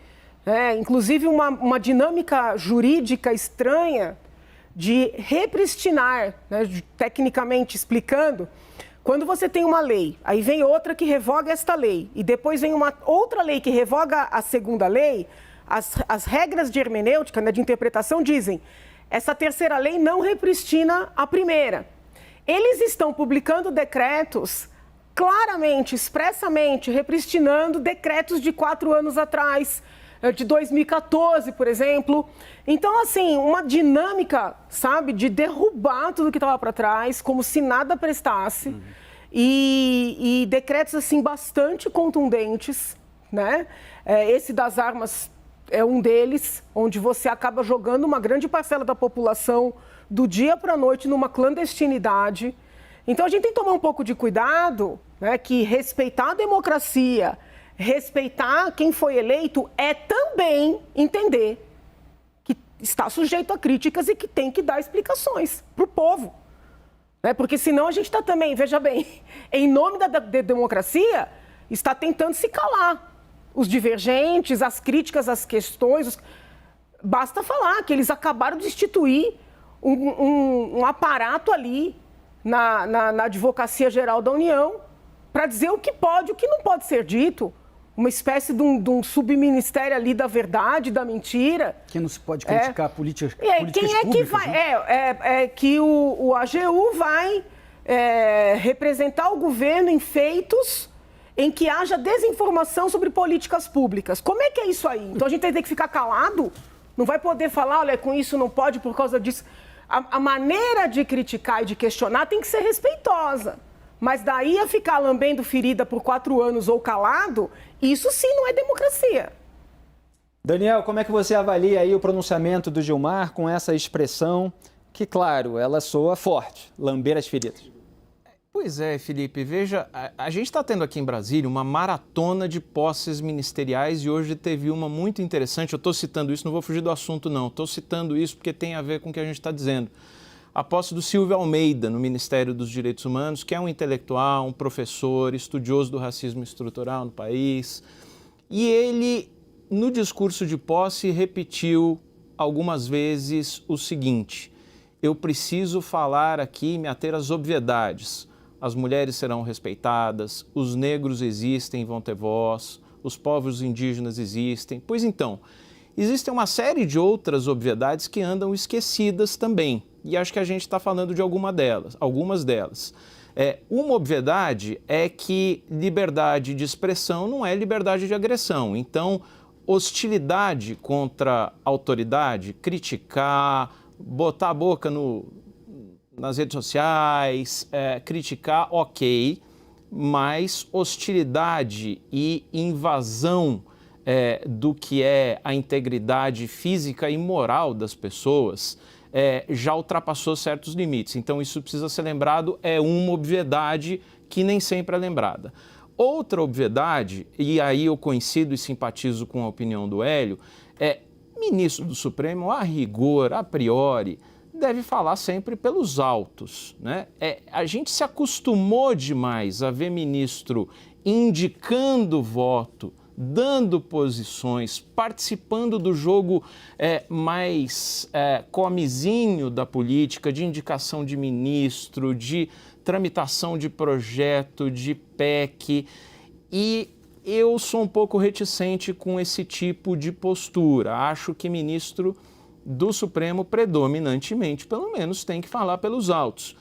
Speaker 4: inclusive uma dinâmica jurídica estranha, de repristinar, né, tecnicamente explicando, quando você tem uma lei, aí vem outra que revoga esta lei, e depois vem uma outra lei que revoga a segunda lei, as regras de hermenêutica, né, de interpretação, dizem, essa terceira lei não repristina a primeira. Eles estão publicando decretos claramente, expressamente, repristinando decretos de 4 anos atrás, de 2014, por exemplo. Então, assim, uma dinâmica, sabe, de derrubar tudo que estava para trás, como se nada prestasse, e decretos, assim, bastante contundentes, né? Esse das armas é um deles, onde você acaba jogando uma grande parcela da população do dia para a noite numa clandestinidade. Então, a gente tem que tomar um pouco de cuidado, né, que respeitar a democracia, respeitar quem foi eleito é também entender que está sujeito a críticas e que tem que dar explicações para o povo. Porque senão a gente está também, veja bem, em nome da democracia, está tentando se calar. Os divergentes, as críticas, as questões. Basta falar que eles acabaram de instituir um aparato ali na Advocacia Geral da União para dizer o que pode e o que não pode ser dito. Uma espécie de um subministério ali da verdade, da mentira.
Speaker 5: Que não se pode criticar políticas
Speaker 4: quem é
Speaker 5: públicas,
Speaker 4: que vai?
Speaker 5: Né?
Speaker 4: Que o AGU vai representar o governo em feitos em que haja desinformação sobre políticas públicas. Como é que é isso aí? Então a gente tem que ficar calado? Não vai poder falar, olha, com isso não pode por causa disso. A maneira de criticar e de questionar tem que ser respeitosa. Mas daí a ficar lambendo ferida por 4 anos ou calado, isso sim não é democracia.
Speaker 1: Daniel, como é que você avalia aí o pronunciamento do Gilmar com essa expressão que, claro, ela soa forte, lamber as feridas?
Speaker 6: Pois é, Felipe, veja, a gente está tendo aqui em Brasília uma maratona de posses ministeriais e hoje teve uma muito interessante. Eu estou citando isso, não vou fugir do assunto não, estou citando isso porque tem a ver com o que a gente está dizendo. A posse do Silvio Almeida no Ministério dos Direitos Humanos, que é um intelectual, um professor, estudioso do racismo estrutural no país. E ele, no discurso de posse, repetiu algumas vezes o seguinte: eu preciso falar aqui e me ater às obviedades. As mulheres serão respeitadas, os negros existem e vão ter voz, os povos indígenas existem. Pois então, existem uma série de outras obviedades que andam esquecidas também. E acho que a gente está falando de algumas delas. Uma obviedade é que liberdade de expressão não é liberdade de agressão. Então, hostilidade contra a autoridade, criticar, botar a boca nas redes sociais, criticar, ok, mas hostilidade e invasão do que é a integridade física e moral das pessoas já ultrapassou certos limites. Então, isso precisa ser lembrado, é uma obviedade que nem sempre é lembrada. Outra obviedade, e aí eu coincido e simpatizo com a opinião do Hélio, ministro do Supremo, a rigor, a priori, deve falar sempre pelos autos, né? A gente se acostumou demais a ver ministro indicando voto, dando posições, participando do jogo mais comezinho da política, de indicação de ministro, de tramitação de projeto, de PEC, e eu sou um pouco reticente com esse tipo de postura. Acho que ministro do Supremo, predominantemente, pelo menos, tem que falar pelos autos.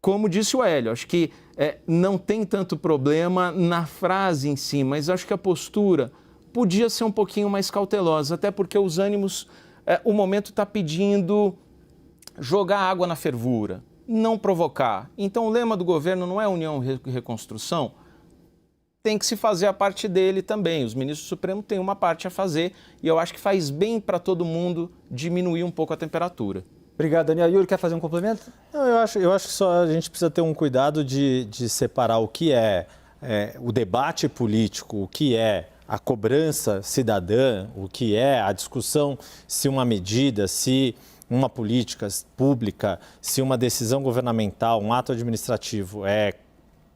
Speaker 6: Como disse o Hélio, acho que não tem tanto problema na frase em si, mas acho que a postura podia ser um pouquinho mais cautelosa, até porque os ânimos, o momento está pedindo jogar água na fervura, não provocar. Então o lema do governo não é união e reconstrução, tem que se fazer a parte dele também. Os ministros do Supremo têm uma parte a fazer e eu acho que faz bem para todo mundo diminuir um pouco a temperatura.
Speaker 1: Obrigado, Daniel. Yuri, quer fazer um complemento?
Speaker 3: Não, eu acho que só a gente precisa ter um cuidado de separar o que é o debate político, o que é a cobrança cidadã, o que é a discussão se uma medida, se uma política pública, se uma decisão governamental, um ato administrativo é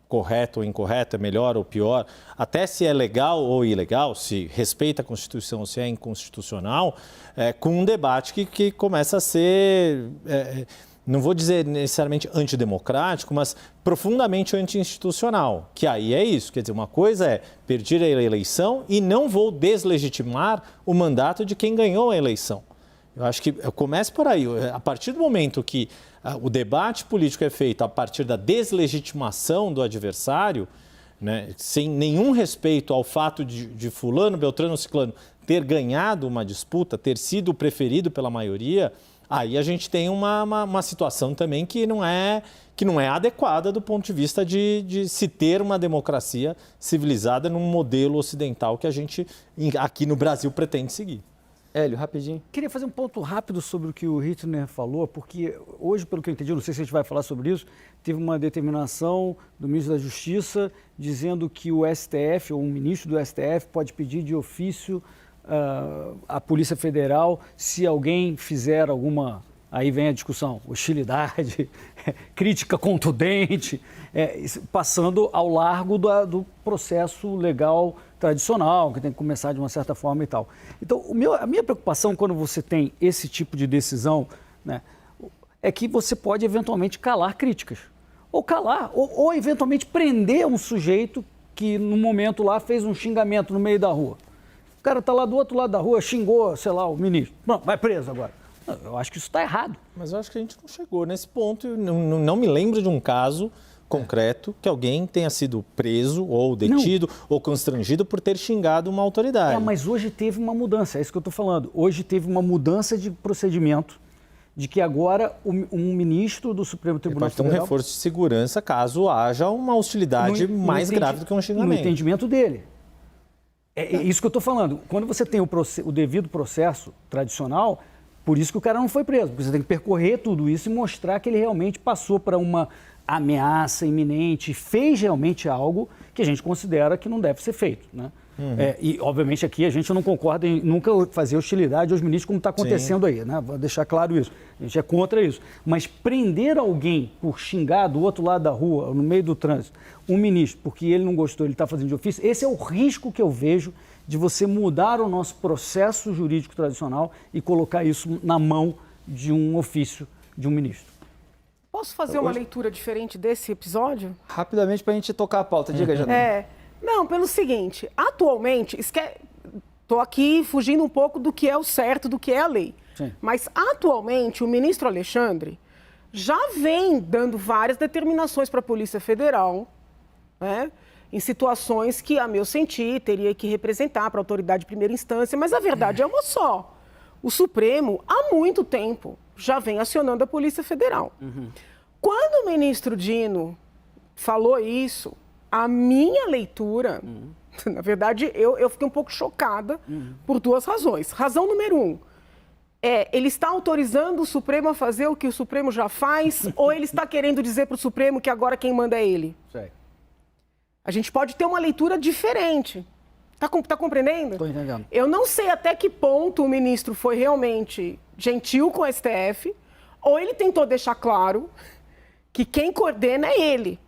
Speaker 3: correto ou incorreto, é melhor ou pior, até se é legal ou ilegal, se respeita a Constituição ou se é inconstitucional, com um debate que começa a ser, não vou dizer necessariamente antidemocrático, mas profundamente anti-institucional, que aí é isso, quer dizer, uma coisa é perder a eleição e não vou deslegitimar o mandato de quem ganhou a eleição. Eu acho que começa por aí, a partir do momento que o debate político é feito a partir da deslegitimação do adversário, né, sem nenhum respeito ao fato de fulano, beltrano, ciclano ter ganhado uma disputa, ter sido preferido pela maioria, aí a gente tem uma situação também que não é adequada do ponto de vista de se ter uma democracia civilizada num modelo ocidental que a gente aqui no Brasil pretende seguir.
Speaker 1: Hélio, rapidinho.
Speaker 5: Queria fazer um ponto rápido sobre o que o Rittner falou, porque hoje, pelo que eu entendi, não sei se a gente vai falar sobre isso, teve uma determinação do ministro da Justiça dizendo que o STF, ou um ministro do STF, pode pedir de ofício à Polícia Federal se alguém fizer alguma, aí vem a discussão, hostilidade, crítica contundente, passando ao largo do processo legal tradicional, que tem que começar de uma certa forma e tal. Então, a minha preocupação quando você tem esse tipo de decisão, né, é que você pode eventualmente calar críticas. Ou calar, ou eventualmente prender um sujeito que no momento lá fez um xingamento no meio da rua. O cara está lá do outro lado da rua, xingou, sei lá, o ministro. Não, vai preso agora. Eu acho que isso está errado.
Speaker 3: Mas eu acho que a gente não chegou nesse ponto. Não me lembro de um caso concreto que alguém tenha sido preso ou detido ou constrangido por ter xingado uma autoridade.
Speaker 5: Mas hoje teve uma mudança, é isso que eu estou falando. Hoje teve uma mudança de procedimento, de que agora um ministro do Supremo Tribunal
Speaker 3: Federal... Pode ter um reforço de segurança caso haja uma hostilidade mais grave do que um xingamento.
Speaker 5: No entendimento dele. É isso que eu estou falando. Quando você tem o devido processo tradicional, por isso que o cara não foi preso, porque você tem que percorrer tudo isso e mostrar que ele realmente passou para uma ameaça iminente, fez realmente algo que a gente considera que não deve ser feito, né? E, obviamente, aqui a gente não concorda em nunca fazer hostilidade aos ministros, como está acontecendo aí, né? Vou deixar claro isso. A gente é contra isso. Mas prender alguém por xingar do outro lado da rua, no meio do trânsito, um ministro, porque ele não gostou, ele está fazendo de ofício, esse é o risco que eu vejo de você mudar o nosso processo jurídico tradicional e colocar isso na mão de um ofício de um ministro.
Speaker 4: Posso fazer uma leitura diferente desse episódio?
Speaker 1: Rapidamente, para a gente tocar a pauta. Diga, Janaína.
Speaker 4: Não, pelo seguinte, atualmente, estou aqui fugindo um pouco do que é o certo, do que é a lei.
Speaker 5: Sim.
Speaker 4: Mas, atualmente, o ministro Alexandre já vem dando várias determinações para a Polícia Federal, né, em situações que, a meu sentir, teria que representar para a autoridade de primeira instância, mas a verdade é uma só. O Supremo, há muito tempo, já vem acionando a Polícia Federal. Quando o ministro Dino falou isso, a minha leitura, na verdade, eu fiquei um pouco chocada por duas razões. Razão número 1, ele está autorizando o Supremo a fazer o que o Supremo já faz, ou ele está querendo dizer para o Supremo que agora quem manda é ele?
Speaker 5: Sei.
Speaker 4: A gente pode ter uma leitura diferente. Tá compreendendo?
Speaker 5: Estou entendendo.
Speaker 4: Eu não sei até que ponto o ministro foi realmente gentil com o STF, ou ele tentou deixar claro que quem coordena é ele.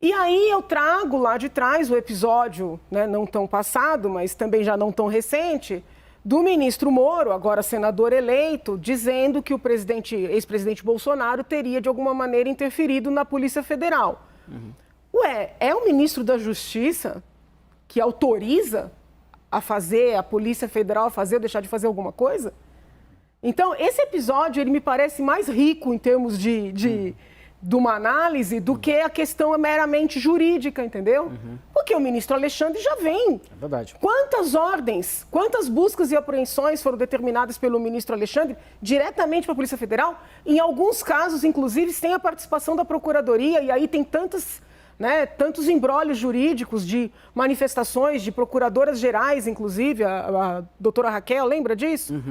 Speaker 4: E aí eu trago lá de trás o episódio, né, não tão passado, mas também já não tão recente, do ministro Moro, agora senador eleito, dizendo que o ex-presidente Bolsonaro teria de alguma maneira interferido na Polícia Federal. É o ministro da Justiça que autoriza a Polícia Federal a fazer ou deixar de fazer alguma coisa? Então, esse episódio, ele me parece mais rico em termos de de uma análise do que a questão meramente jurídica, entendeu? Porque o ministro Alexandre já vem.
Speaker 5: É verdade.
Speaker 4: Quantas ordens, quantas buscas e apreensões foram determinadas pelo ministro Alexandre diretamente para a Polícia Federal? Em alguns casos, inclusive, tem a participação da Procuradoria e aí tem tantos embrólios jurídicos de manifestações de procuradoras gerais, inclusive, a doutora Raquel, lembra disso?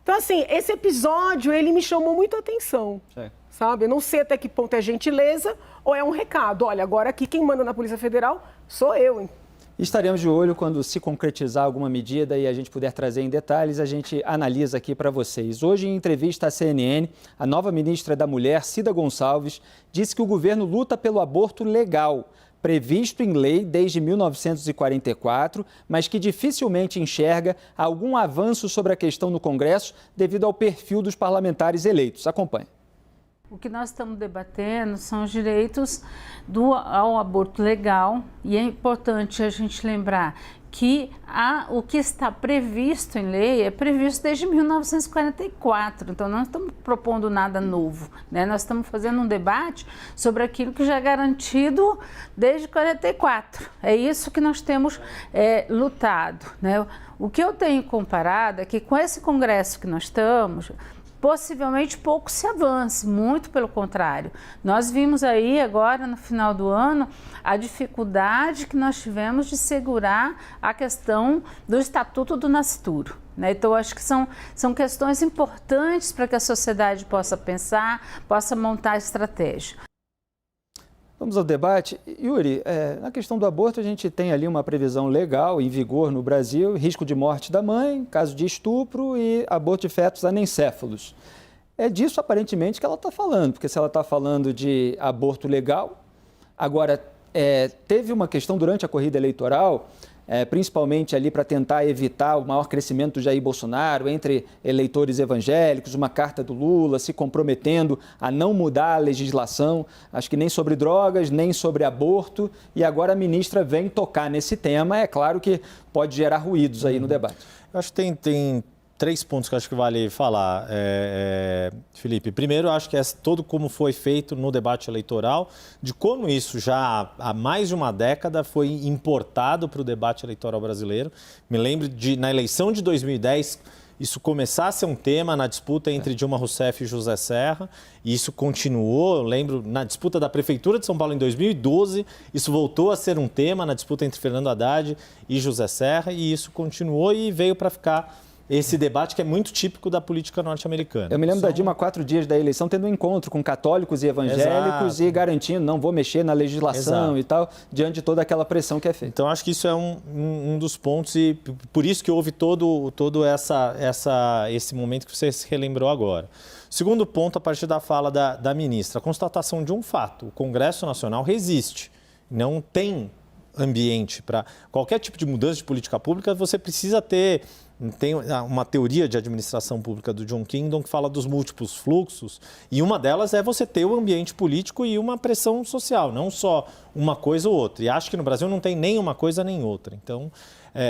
Speaker 4: Então, assim, esse episódio, ele me chamou muito a atenção.
Speaker 5: Certo.
Speaker 4: Sabe? Eu não sei até que ponto é gentileza ou é um recado. Olha, agora aqui quem manda na Polícia Federal sou eu, hein?
Speaker 1: Estaremos de olho quando se concretizar alguma medida e a gente puder trazer em detalhes, a gente analisa aqui para vocês. Hoje, em entrevista à CNN, a nova ministra da Mulher, Cida Gonçalves, disse que o governo luta pelo aborto legal, previsto em lei desde 1944, mas que dificilmente enxerga algum avanço sobre a questão no Congresso devido ao perfil dos parlamentares eleitos. Acompanhe.
Speaker 7: O que nós estamos debatendo são os direitos ao aborto legal e é importante a gente lembrar que o que está previsto em lei é previsto desde 1944, então não estamos propondo nada novo, né? Nós estamos fazendo um debate sobre aquilo que já é garantido desde 44, é isso que nós temos lutado, né? O que eu tenho comparado é que com esse congresso que nós estamos, possivelmente pouco se avance, muito pelo contrário. Nós vimos aí agora no final do ano a dificuldade que nós tivemos de segurar a questão do Estatuto do Nascituro, né? Então acho que são questões importantes para que a sociedade possa pensar, possa montar estratégia.
Speaker 1: Vamos ao debate. Yuri, na questão do aborto, a gente tem ali uma previsão legal em vigor no Brasil, risco de morte da mãe, caso de estupro e aborto de fetos anencéfalos. É disso, aparentemente, que ela está falando, porque se ela está falando de aborto legal, agora, teve uma questão durante a corrida eleitoral, principalmente ali para tentar evitar o maior crescimento do Jair Bolsonaro entre eleitores evangélicos, uma carta do Lula se comprometendo a não mudar a legislação, acho que nem sobre drogas, nem sobre aborto, e agora a ministra vem tocar nesse tema, é claro que pode gerar ruídos aí no debate.
Speaker 3: Eu acho que tem 3 pontos que eu acho que vale falar, Felipe. Primeiro, eu acho que é todo como foi feito no debate eleitoral, de como isso já há mais de uma década foi importado para o debate eleitoral brasileiro. Me lembro na eleição de 2010, isso começar a ser um tema na disputa entre Dilma Rousseff e José Serra, e isso continuou, eu lembro, na disputa da Prefeitura de São Paulo em 2012, isso voltou a ser um tema na disputa entre Fernando Haddad e José Serra, e isso continuou e veio para ficar esse debate que é muito típico da política norte-americana.
Speaker 1: Eu me lembro da Dilma, 4 dias da eleição, tendo um encontro com católicos e evangélicos. Exato. E garantindo, não vou mexer na legislação. Exato. E tal, diante de toda aquela pressão que é feita.
Speaker 3: Então, acho que isso é um dos pontos e por isso que houve todo esse momento que você se relembrou agora. Segundo ponto, a partir da fala da ministra, a constatação de um fato. O Congresso Nacional resiste, não tem ambiente para qualquer tipo de mudança de política pública, você precisa ter... Tem uma teoria de administração pública do John Kingdon que fala dos múltiplos fluxos e uma delas é você ter o ambiente político e uma pressão social, não só uma coisa ou outra. E acho que no Brasil não tem nem uma coisa nem outra. Então,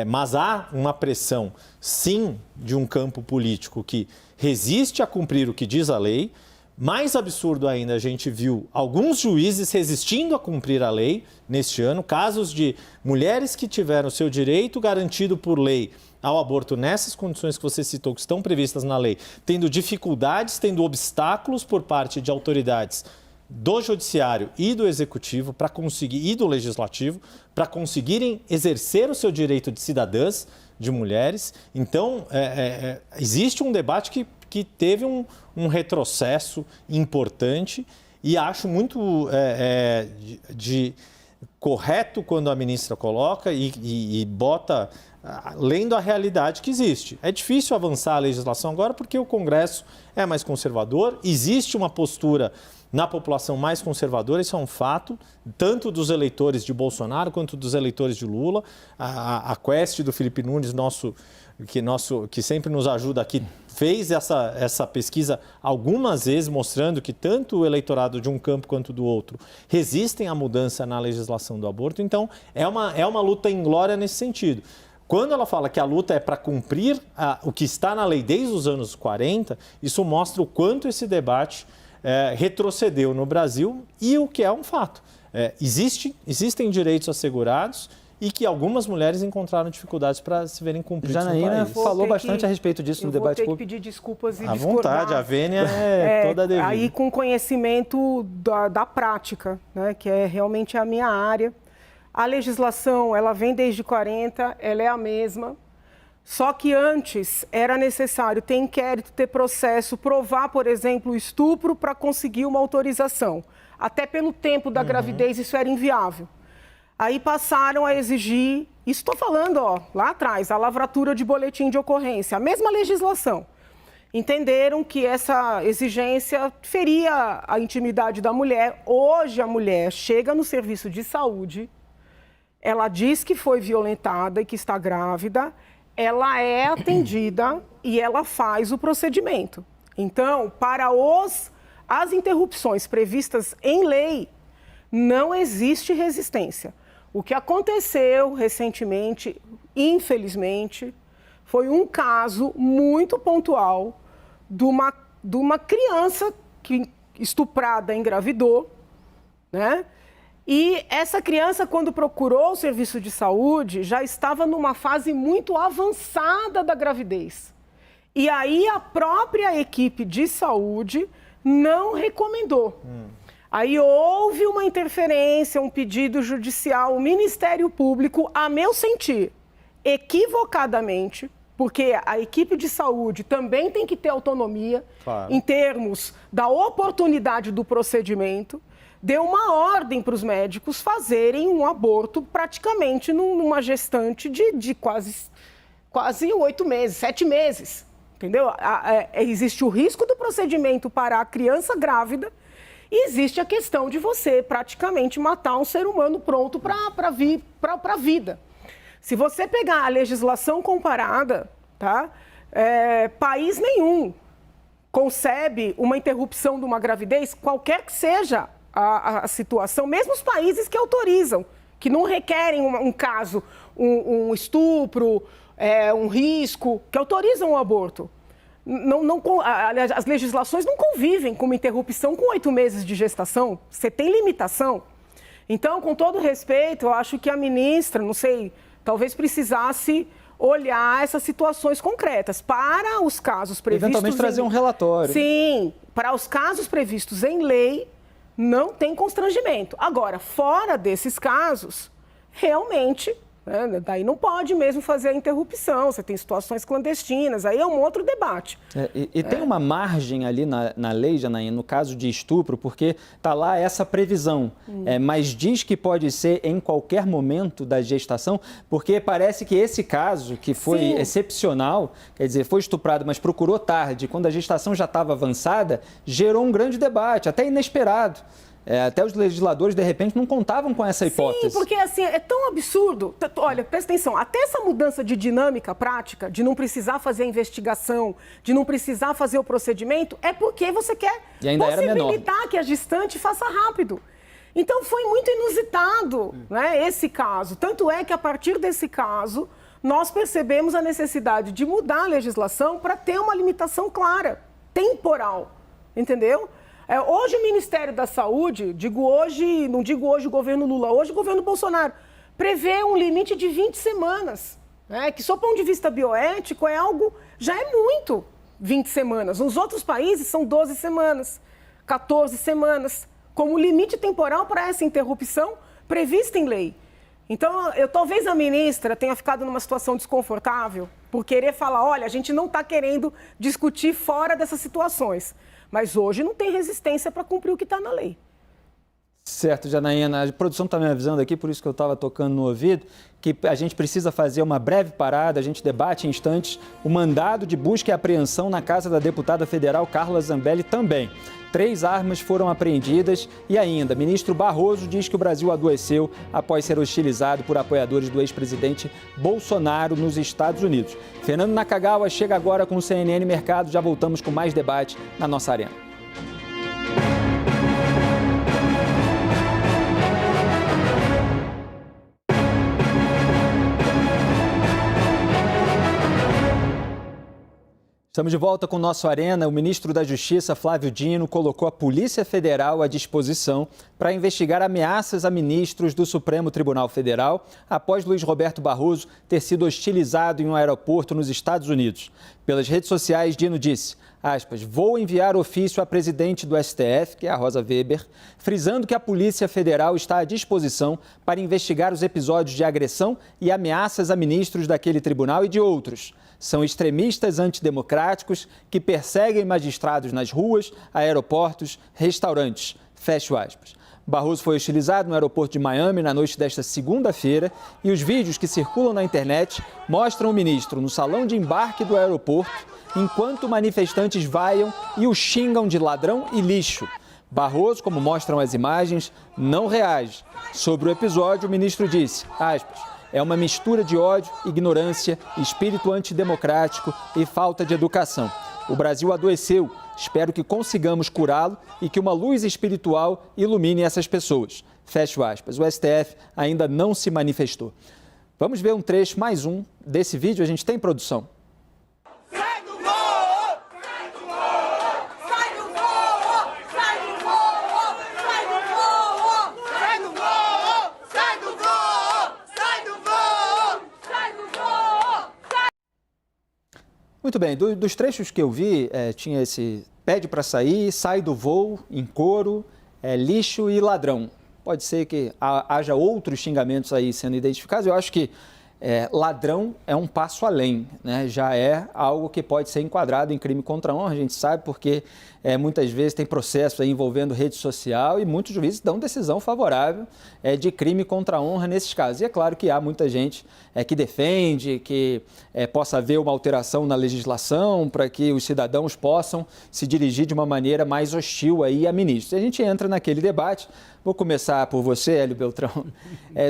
Speaker 3: mas há uma pressão, sim, de um campo político que resiste a cumprir o que diz a lei. Mais absurdo ainda, a gente viu alguns juízes resistindo a cumprir a lei neste ano, casos de mulheres que tiveram seu direito garantido por lei ao aborto nessas condições que você citou, que estão previstas na lei, tendo dificuldades, tendo obstáculos por parte de autoridades do judiciário e do executivo para conseguir, e do legislativo, para conseguirem exercer o seu direito de cidadãs, de mulheres. Então, existe um debate que teve um retrocesso importante e acho muito correto quando a ministra coloca e bota lendo a realidade que existe. É difícil avançar a legislação agora porque o Congresso é mais conservador, existe uma postura na população mais conservadora, isso é um fato, tanto dos eleitores de Bolsonaro quanto dos eleitores de Lula. A Quest do Felipe Nunes, que sempre nos ajuda aqui, fez essa pesquisa algumas vezes, mostrando que tanto o eleitorado de um campo quanto do outro resistem à mudança na legislação do aborto. Então, é uma luta inglória nesse sentido. Quando ela fala que a luta é para cumprir o que está na lei desde os anos 40, isso mostra o quanto esse debate retrocedeu no Brasil e o que é um fato. Existem direitos assegurados e que algumas mulheres encontraram dificuldades para se verem cumpridos no
Speaker 1: Janaína
Speaker 3: país.
Speaker 1: falou bastante a respeito disso no debate público.
Speaker 4: Eu vou ter que pedir desculpas e
Speaker 3: À
Speaker 4: discordar.
Speaker 3: vontade, a vênia é toda devida.
Speaker 4: Aí com conhecimento da prática, né, que é realmente a minha área. A legislação, ela vem desde 40, ela é a mesma. Só que antes era necessário ter inquérito, ter processo, provar, por exemplo, o estupro para conseguir uma autorização. Até pelo tempo da gravidez isso era inviável. Aí passaram a exigir, isso estou falando lá atrás, a lavratura de boletim de ocorrência, a mesma legislação. Entenderam que essa exigência feria a intimidade da mulher. Hoje a mulher chega no serviço de saúde, ela diz que foi violentada e que está grávida, ela é atendida e ela faz o procedimento. Então, para as interrupções previstas em lei, não existe resistência. O que aconteceu recentemente, infelizmente, foi um caso muito pontual de uma criança que estuprada engravidou, né? E essa criança, quando procurou o serviço de saúde, já estava numa fase muito avançada da gravidez. E aí a própria equipe de saúde não recomendou. Aí houve uma interferência, um pedido judicial, o Ministério Público, a meu sentir, equivocadamente, porque a equipe de saúde também tem que ter autonomia, claro, em termos da oportunidade do procedimento, deu uma ordem para os médicos fazerem um aborto praticamente numa gestante de quase 8 meses, 7 meses, entendeu? Existe o risco do procedimento para a criança grávida, e existe a questão de você praticamente matar um ser humano pronto para a vida. Se você pegar a legislação comparada, tá? País nenhum concebe uma interrupção de uma gravidez, qualquer que seja a situação, mesmo os países que autorizam, que não requerem um caso, um estupro, um risco, que autorizam o aborto. As legislações não convivem com uma interrupção com 8 meses de gestação. Você tem limitação. Então, com todo respeito, eu acho que a ministra, não sei, talvez precisasse olhar essas situações concretas. Para os casos previstos...
Speaker 1: Eventualmente trazer um relatório.
Speaker 4: Sim, para os casos previstos em lei, não tem constrangimento. Agora, fora desses casos, realmente... Daí não pode mesmo fazer a interrupção, você tem situações clandestinas, aí é um outro debate.
Speaker 1: Tem uma margem ali na lei, Janaína, no caso de estupro, porque está lá essa previsão, mas diz que pode ser em qualquer momento da gestação, porque parece que esse caso, que foi excepcional, quer dizer, foi estuprado, mas procurou tarde, quando a gestação já estava avançada, gerou um grande debate, até inesperado. Até os legisladores, de repente, não contavam com essa hipótese.
Speaker 4: Sim, porque assim, é tão absurdo. Olha, presta atenção, até essa mudança de dinâmica prática, de não precisar fazer a investigação, de não precisar fazer o procedimento, é porque você quer possibilitar que a gestante faça rápido. Então, foi muito inusitado, né, esse caso. Tanto é que, a partir desse caso, nós percebemos a necessidade de mudar a legislação para ter uma limitação clara, temporal, entendeu? Hoje o Ministério da Saúde, não digo hoje o governo Lula, hoje o governo Bolsonaro, prevê um limite de 20 semanas, né? Que, sob ponto de vista bioético, já é muito 20 semanas. Nos outros países são 12 semanas, 14 semanas, como limite temporal para essa interrupção prevista em lei. Então, talvez a ministra tenha ficado numa situação desconfortável por querer falar, olha, a gente não está querendo discutir fora dessas situações. Mas hoje não tem resistência para cumprir o que está na lei.
Speaker 1: Certo, Janaína. A produção está me avisando aqui, por isso que eu estava tocando no ouvido, que a gente precisa fazer uma breve parada, a gente debate em instantes o mandado de busca e apreensão na casa da deputada federal Carla Zambelli também. 3 armas foram apreendidas e ainda, ministro Barroso diz que o Brasil adoeceu após ser hostilizado por apoiadores do ex-presidente Bolsonaro nos Estados Unidos. Fernando Nakagawa chega agora com o CNN Mercado. Já voltamos com mais debate na nossa arena. Estamos de volta com o nosso Arena. O ministro da Justiça, Flávio Dino, colocou a Polícia Federal à disposição para investigar ameaças a ministros do Supremo Tribunal Federal após Luiz Roberto Barroso ter sido hostilizado em um aeroporto nos Estados Unidos. Pelas redes sociais, Dino disse, aspas, vou enviar ofício à presidente do STF, que é a Rosa Weber, frisando que a Polícia Federal está à disposição para investigar os episódios de agressão e ameaças a ministros daquele tribunal e de outros. São extremistas antidemocráticos que perseguem magistrados nas ruas, aeroportos, restaurantes. Fecho aspas. Barroso foi hostilizado no aeroporto de Miami na noite desta segunda-feira e os vídeos que circulam na internet mostram o ministro no salão de embarque do aeroporto enquanto manifestantes vaiam e o xingam de ladrão e lixo. Barroso, como mostram as imagens, não reage. Sobre o episódio, o ministro disse, aspas, é uma mistura de ódio, ignorância, espírito antidemocrático e falta de educação. O Brasil adoeceu. Espero que consigamos curá-lo e que uma luz espiritual ilumine essas pessoas. Fecho aspas. O STF ainda não se manifestou. Vamos ver um trecho, mais um, desse vídeo. A gente tem produção. Muito bem, dos trechos que eu vi, tinha esse pede para sair, sai do voo, em coro, lixo e ladrão. Pode ser que haja outros xingamentos aí sendo identificados. Eu acho que ladrão é um passo além, né? Já é algo que pode ser enquadrado em crime contra a honra, a gente sabe, porque muitas vezes tem processos aí envolvendo rede social e muitos juízes dão decisão favorável de crime contra a honra nesses casos. E é claro que há muita gente que defende que possa haver uma alteração na legislação para que os cidadãos possam se dirigir de uma maneira mais hostil aí a ministros. E a gente entra naquele debate, vou começar por você, Hélio Beltrão,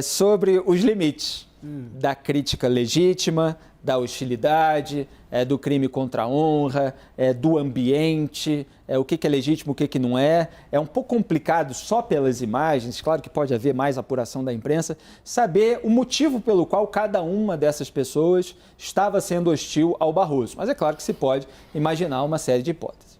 Speaker 1: sobre os limites da crítica legítima, da hostilidade, do crime contra a honra, do ambiente, o que é legítimo, o que não é. É um pouco complicado só pelas imagens, claro que pode haver mais apuração da imprensa, saber o motivo pelo qual cada uma dessas pessoas estava sendo hostil ao Barroso. Mas é claro que se pode imaginar uma série de hipóteses.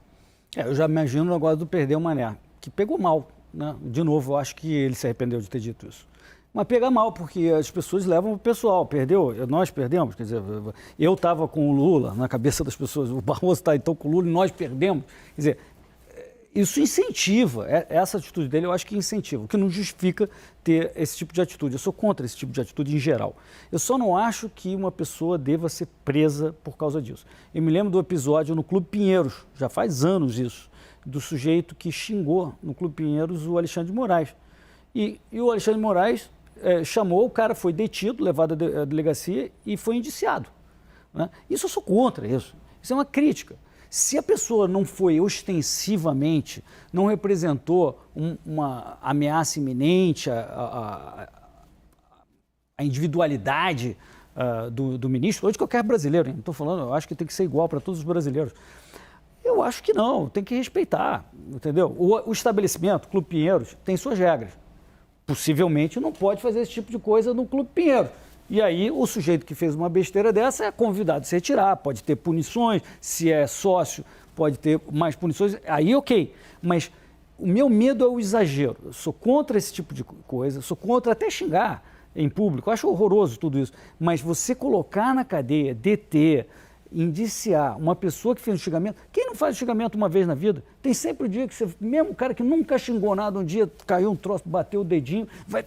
Speaker 5: Eu já imagino o negócio do perder o Mané, que pegou mal, né? De novo, eu acho que ele se arrependeu de ter dito isso. Mas pega mal, porque as pessoas levam o pessoal, perdeu, nós perdemos, quer dizer, eu estava com o Lula na cabeça das pessoas, o Barroso está então com o Lula e nós perdemos. Quer dizer, isso incentiva, essa atitude dele eu acho que incentiva, o que não justifica ter esse tipo de atitude. Eu sou contra esse tipo de atitude em geral. Eu só não acho que uma pessoa deva ser presa por causa disso. Eu me lembro do episódio no Clube Pinheiros, já faz anos isso, do sujeito que xingou no Clube Pinheiros o Alexandre de Moraes. E o Alexandre de Moraes chamou, o cara foi detido, levado à delegacia e foi indiciado, né? Isso eu sou contra isso. Isso é uma crítica. Se a pessoa não foi ostensivamente, não representou uma ameaça iminente à individualidade do ministro, ou de qualquer brasileiro, hein? Não estou falando, eu acho que tem que ser igual para todos os brasileiros. Eu acho que não, tem que respeitar, entendeu? O estabelecimento, o Clube Pinheiros, tem suas regras. Possivelmente não pode fazer esse tipo de coisa no Clube Pinheiro. E aí o sujeito que fez uma besteira dessa é convidado a se retirar, pode ter punições, se é sócio pode ter mais punições, aí ok. Mas o meu medo é o exagero. Eu sou contra esse tipo de coisa, sou contra até xingar em público, eu acho horroroso tudo isso. Mas você colocar na cadeia, deter, indiciar uma pessoa que fez um xingamento, quem não faz xingamento uma vez na vida? Tem sempre o dia que você, mesmo o cara que nunca xingou nada, um dia caiu um troço, bateu o dedinho, vai,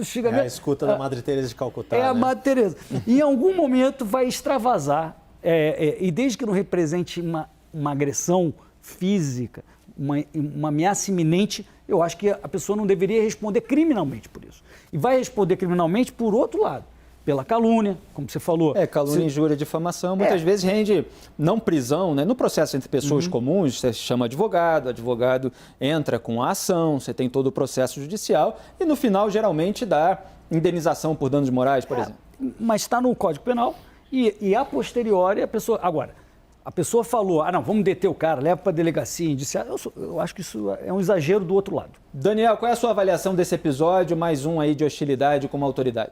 Speaker 5: xingamento.
Speaker 3: É a escuta da Madre Teresa de Calcutá.
Speaker 5: A Madre Teresa. Em algum momento vai extravasar, e desde que não represente uma agressão física, uma ameaça iminente, eu acho que a pessoa não deveria responder criminalmente por isso. E vai responder criminalmente por outro lado. Pela calúnia, como você falou.
Speaker 1: Calúnia, injúria, difamação, muitas vezes rende não prisão, né? No processo entre pessoas comuns, você chama advogado, advogado entra com a ação, você tem todo o processo judicial e no final geralmente dá indenização por danos morais, por exemplo.
Speaker 5: Mas está no Código Penal e a posteriori a pessoa... Agora, a pessoa falou, não, vamos deter o cara, leva para a delegacia, indiciar. Eu acho que isso é um exagero do outro lado.
Speaker 1: Daniel, qual é a sua avaliação desse episódio, mais um aí de hostilidade com uma autoridade?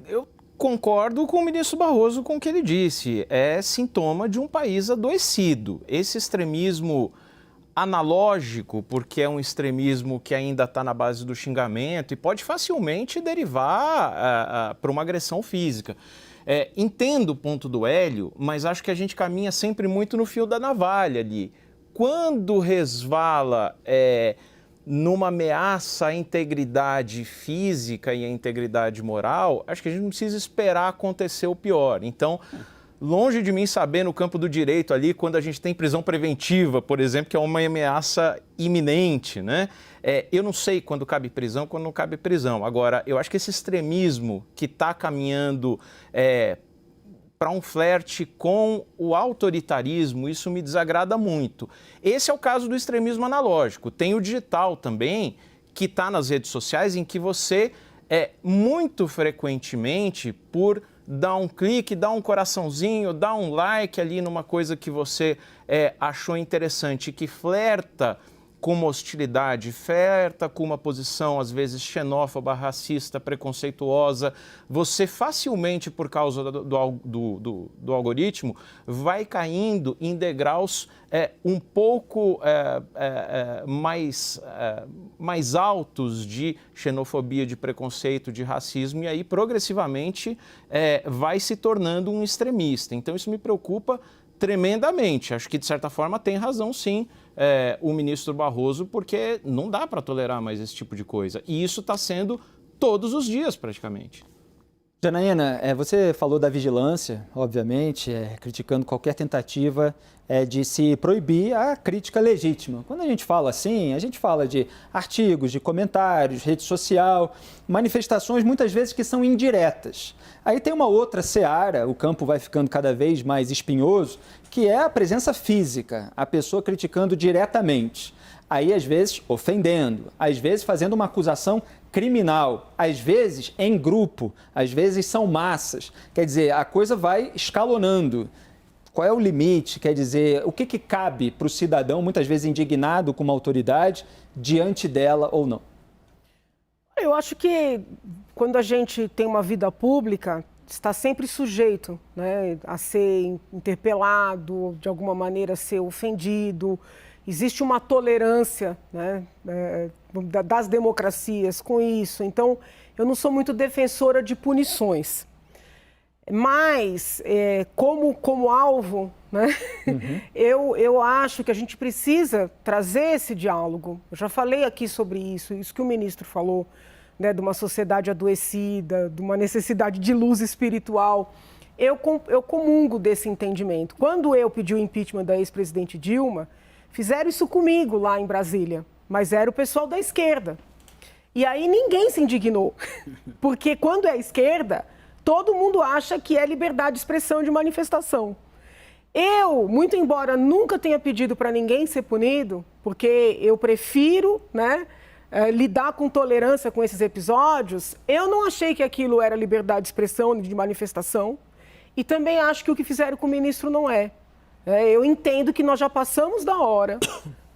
Speaker 6: Eu Concordo com o ministro Barroso com o que ele disse. É sintoma de um país adoecido. Esse extremismo analógico, porque é um extremismo que ainda está na base do xingamento e pode facilmente derivar para uma agressão física. Entendo o ponto do Hélio, mas acho que a gente caminha sempre muito no fio da navalha ali. Quando resvala numa ameaça à integridade física e à integridade moral, acho que a gente não precisa esperar acontecer o pior. Então, longe de mim saber no campo do direito ali, quando a gente tem prisão preventiva, por exemplo, que é uma ameaça iminente, né? Eu não sei quando cabe prisão, quando não cabe prisão. Agora, eu acho que esse extremismo que está caminhando para um flerte com o autoritarismo, isso me desagrada muito. Esse é o caso do extremismo analógico. Tem o digital também, que está nas redes sociais, em que você, muito frequentemente, por dar um clique, dar um coraçãozinho, dar um like ali numa coisa que você achou interessante, que flerta com uma hostilidade, flerta com uma posição, às vezes, xenófoba, racista, preconceituosa, você facilmente, por causa do algoritmo, vai caindo em degraus um pouco mais altos de xenofobia, de preconceito, de racismo, e aí, progressivamente, vai se tornando um extremista. Então, isso me preocupa tremendamente. Acho que, de certa forma, tem razão, sim, o ministro Barroso, porque não dá para tolerar mais esse tipo de coisa. E isso está sendo todos os dias, praticamente.
Speaker 1: Janaína, você falou da vigilância, obviamente, criticando qualquer tentativa de se proibir a crítica legítima. Quando a gente fala assim, a gente fala de artigos, de comentários, rede social, manifestações muitas vezes que são indiretas. Aí tem uma outra seara, o campo vai ficando cada vez mais espinhoso, que é a presença física, a pessoa criticando diretamente. Aí, às vezes, ofendendo, às vezes fazendo uma acusação criminal, às vezes em grupo, às vezes são massas. Quer dizer, a coisa vai escalonando. Qual é o limite? Quer dizer, o que cabe para o cidadão, muitas vezes indignado com uma autoridade, diante dela ou não?
Speaker 4: Eu acho que quando a gente tem uma vida pública, está sempre sujeito, né, a ser interpelado, de alguma maneira ser ofendido. Existe uma tolerância, né, das democracias com isso. Então, eu não sou muito defensora de punições. Mas, como alvo, né, eu acho que a gente precisa trazer esse diálogo. Eu já falei aqui sobre isso que o ministro falou, né, de uma sociedade adoecida, de uma necessidade de luz espiritual. Eu comungo desse entendimento. Quando eu pedi o impeachment da ex-presidente Dilma, fizeram isso comigo lá em Brasília, mas era o pessoal da esquerda. E aí ninguém se indignou, porque quando é a esquerda, todo mundo acha que é liberdade de expressão e de manifestação. Eu, muito embora nunca tenha pedido para ninguém ser punido, porque eu prefiro, né, lidar com tolerância com esses episódios, eu não achei que aquilo era liberdade de expressão e de manifestação, e também acho que o que fizeram com o ministro não é. Eu entendo que nós já passamos da hora,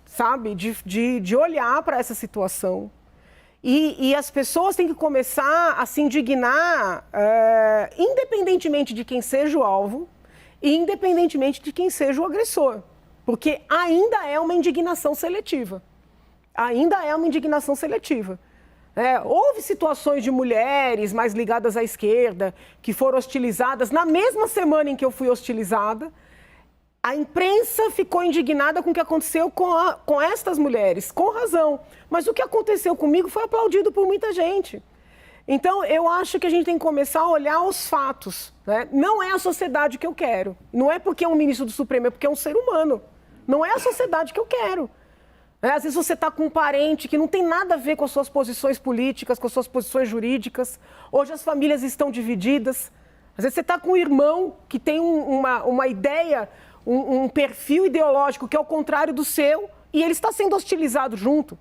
Speaker 4: sabe, de olhar para essa situação. E as pessoas têm que começar a se indignar, independentemente de quem seja o alvo e independentemente de quem seja o agressor. Porque ainda é uma indignação seletiva. Ainda é uma indignação seletiva. Houve situações de mulheres mais ligadas à esquerda que foram hostilizadas na mesma semana em que eu fui hostilizada. A imprensa ficou indignada com o que aconteceu com estas mulheres, com razão. Mas o que aconteceu comigo foi aplaudido por muita gente. Então, eu acho que a gente tem que começar a olhar os fatos, né? Não é a sociedade que eu quero. Não é porque é um ministro do Supremo, é porque é um ser humano. Não é a sociedade que eu quero. Às vezes você está com um parente que não tem nada a ver com as suas posições políticas, com as suas posições jurídicas. Hoje as famílias estão divididas. Às vezes você está com um irmão que tem uma ideia, um perfil ideológico que é o contrário do seu e ele está sendo hostilizado junto.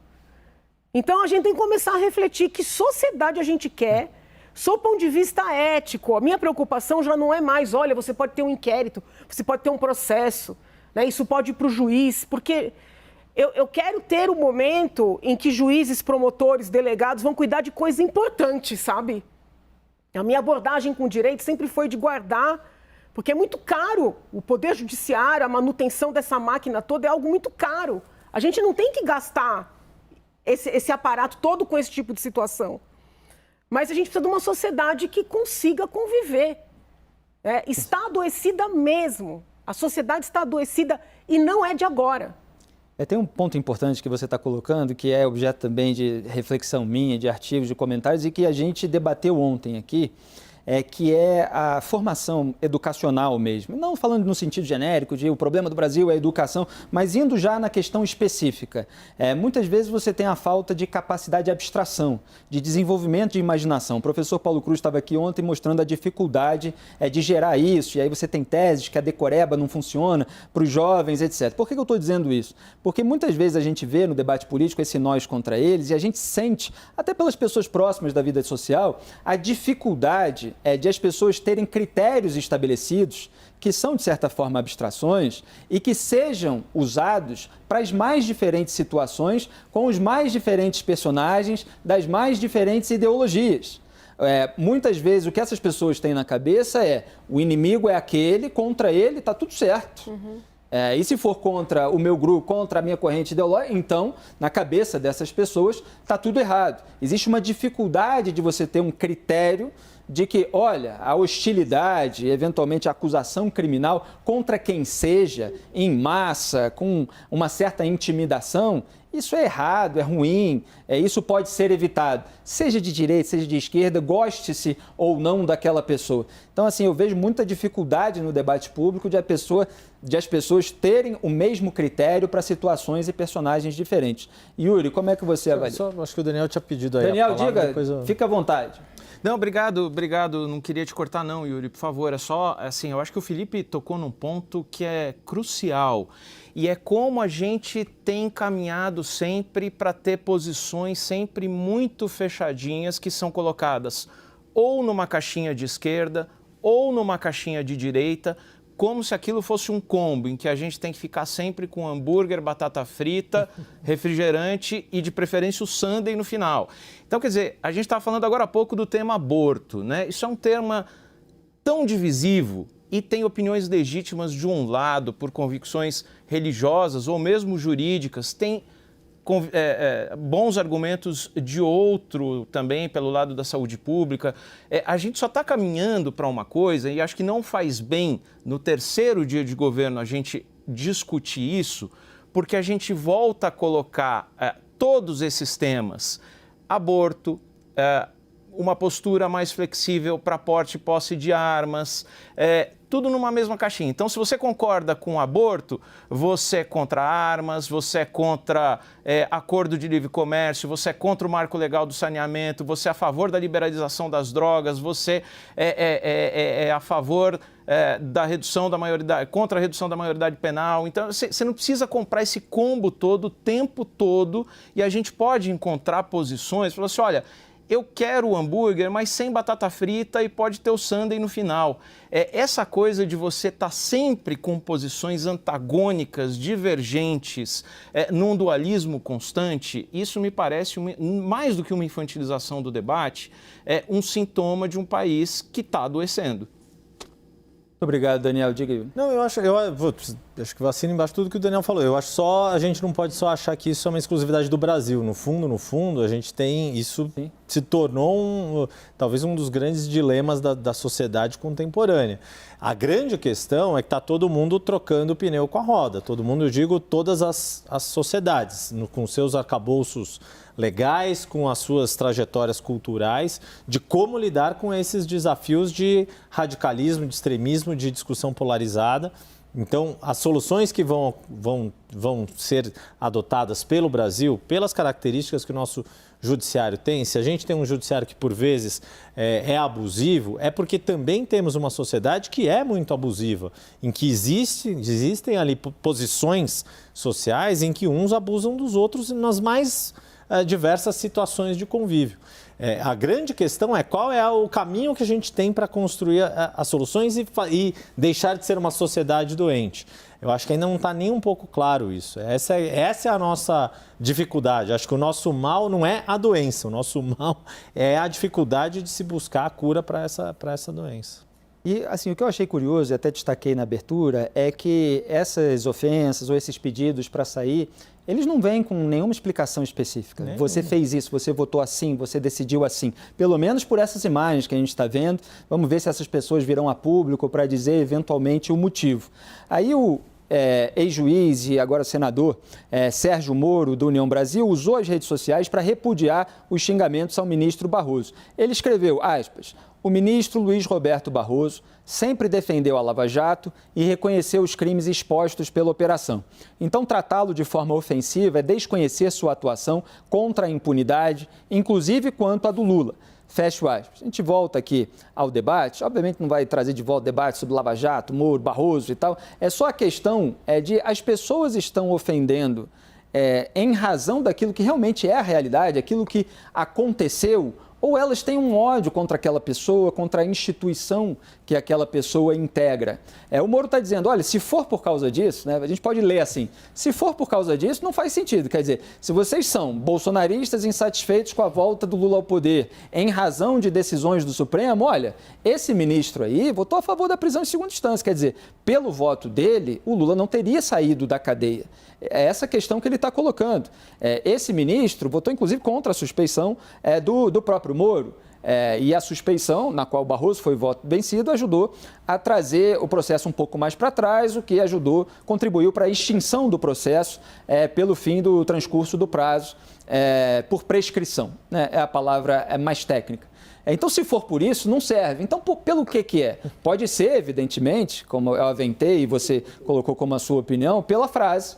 Speaker 4: Então a gente tem que começar a refletir que sociedade a gente quer, sob o ponto de vista ético. A minha preocupação já não é mais, olha, você pode ter um inquérito, você pode ter um processo, né? Isso pode ir para o juiz, porque eu quero ter um momento em que juízes, promotores, delegados vão cuidar de coisas importantes, sabe? A minha abordagem com o direito sempre foi de guardar, porque é muito caro. O poder judiciário, a manutenção dessa máquina toda é algo muito caro. A gente não tem que gastar esse aparato todo com esse tipo de situação. Mas a gente precisa de uma sociedade que consiga conviver. Está adoecida mesmo. A sociedade está adoecida e não é de agora.
Speaker 1: Tem um ponto importante que você está colocando, que é objeto também de reflexão minha, de artigos, de comentários, e que a gente debateu ontem aqui, que é a formação educacional mesmo. Não falando no sentido genérico de o problema do Brasil é a educação, mas indo já na questão específica. Muitas vezes você tem a falta de capacidade de abstração, de desenvolvimento de imaginação. O professor Paulo Cruz estava aqui ontem mostrando a dificuldade de gerar isso, e aí você tem teses que a decoreba não funciona para os jovens, etc. Por que eu estou dizendo isso? Porque muitas vezes a gente vê no debate político esse nós contra eles, e a gente sente, até pelas pessoas próximas da vida social, a dificuldade de as pessoas terem critérios estabelecidos, que são, de certa forma, abstrações, e que sejam usados para as mais diferentes situações, com os mais diferentes personagens, das mais diferentes ideologias. Muitas vezes o que essas pessoas têm na cabeça o inimigo é aquele, contra ele está tudo certo. E se for contra o meu grupo, contra a minha corrente ideológica, então, na cabeça dessas pessoas, está tudo errado. Existe uma dificuldade de você ter um critério de que, olha, a hostilidade, eventualmente a acusação criminal contra quem seja, em massa, com uma certa intimidação, isso é errado, é ruim, isso pode ser evitado. Seja de direita, seja de esquerda, goste-se ou não daquela pessoa. Então, assim, eu vejo muita dificuldade no debate público de as pessoas terem o mesmo critério para situações e personagens diferentes. Yuri, como é que você avalia?
Speaker 3: Acho que o Daniel tinha pedido aí
Speaker 1: Daniel,
Speaker 3: a palavra,
Speaker 1: diga, fica à vontade.
Speaker 6: Não, obrigado. Não queria te cortar não, Yuri, por favor. É só, assim, eu acho que o Felipe tocou num ponto que é crucial. E é como a gente tem caminhado sempre para ter posições sempre muito fechadinhas que são colocadas ou numa caixinha de esquerda ou numa caixinha de direita, como se aquilo fosse um combo em que a gente tem que ficar sempre com hambúrguer, batata frita, refrigerante e, de preferência, o sundae no final. Então, quer dizer, a gente estava falando agora há pouco do tema aborto, né? Isso é um tema tão divisivo e tem opiniões legítimas de um lado por convicções religiosas ou mesmo jurídicas, tem bons argumentos de outro também pelo lado da saúde pública. A gente só está caminhando para uma coisa e acho que não faz bem no terceiro dia de governo a gente discutir isso, porque a gente volta a colocar todos esses temas, aborto, uma postura mais flexível para porte e posse de armas, tudo numa mesma caixinha. Então, se você concorda com o aborto, você é contra armas, você é contra acordo de livre comércio, você é contra o marco legal do saneamento, você é a favor da liberalização das drogas, você é a favor da redução da maioridade, contra a redução da maioridade penal. Então, você não precisa comprar esse combo todo o tempo todo e a gente pode encontrar posições, falar assim, olha, eu quero o hambúrguer, mas sem batata frita e pode ter o sundae no final. Essa coisa de você estar sempre com posições antagônicas, divergentes, num dualismo constante, isso me parece, mais do que uma infantilização do debate, um sintoma de um país que está adoecendo.
Speaker 1: Muito obrigado, Daniel. Diga aí.
Speaker 3: Não, eu acho que vou assinar embaixo tudo que o Daniel falou. Eu acho a gente não pode só achar que isso é uma exclusividade do Brasil. No fundo, a gente tem isso. Sim. Se tornou talvez um dos grandes dilemas da sociedade contemporânea. A grande questão é que está todo mundo trocando o pneu com a roda. Todo mundo, eu digo, todas as sociedades, com seus arcabouços legais, com as suas trajetórias culturais, de como lidar com esses desafios de radicalismo, de extremismo, de discussão polarizada. Então, as soluções que vão ser adotadas pelo Brasil, pelas características que o nosso judiciário tem, se a gente tem um judiciário que, por vezes, é abusivo, é porque também temos uma sociedade que é muito abusiva, em que existem ali posições sociais em que uns abusam dos outros nas mais diversas situações de convívio. A grande questão é qual é o caminho que a gente tem para construir as soluções e deixar de ser uma sociedade doente. Eu acho que ainda não está nem um pouco claro isso. Essa é a nossa dificuldade. Acho que o nosso mal não é a doença, o nosso mal é a dificuldade de se buscar a cura para essa doença.
Speaker 1: E, assim, o que eu achei curioso, e até destaquei na abertura, é que essas ofensas ou esses pedidos para sair, eles não vêm com nenhuma explicação específica. Você fez isso, você votou assim, você decidiu assim. Pelo menos por essas imagens que a gente está vendo. Vamos ver se essas pessoas virão a público para dizer, eventualmente, o motivo. Aí o ex-juiz e agora senador Sérgio Moro, do União Brasil, usou as redes sociais para repudiar os xingamentos ao ministro Barroso. Ele escreveu, aspas, o ministro Luiz Roberto Barroso sempre defendeu a Lava Jato e reconheceu os crimes expostos pela operação. Então, tratá-lo de forma ofensiva é desconhecer sua atuação contra a impunidade, inclusive quanto a do Lula. Fecho aspas. A gente volta aqui ao debate, obviamente não vai trazer de volta o debate sobre Lava Jato, Moro, Barroso e tal, é só a questão de as pessoas estão ofendendo em razão daquilo que realmente é a realidade, aquilo que aconteceu, ou elas têm um ódio contra aquela pessoa, contra a instituição que aquela pessoa integra. O Moro está dizendo, olha, se for por causa disso, né, a gente pode ler assim, se for por causa disso, não faz sentido. Quer dizer, se vocês são bolsonaristas insatisfeitos com a volta do Lula ao poder em razão de decisões do Supremo, olha, esse ministro aí votou a favor da prisão em segunda instância. Quer dizer, pelo voto dele, o Lula não teria saído da cadeia. É essa questão que ele está colocando. Esse ministro votou, inclusive, contra a suspeição do próprio Moro. E a suspeição, na qual o Barroso foi voto vencido, ajudou a trazer o processo um pouco mais para trás, o que contribuiu para a extinção do processo pelo fim do transcurso do prazo por prescrição, né? É a palavra mais técnica. Então, se for por isso, não serve. Então, pelo que é? Pode ser, evidentemente, como eu aventei e você colocou como a sua opinião, pela frase,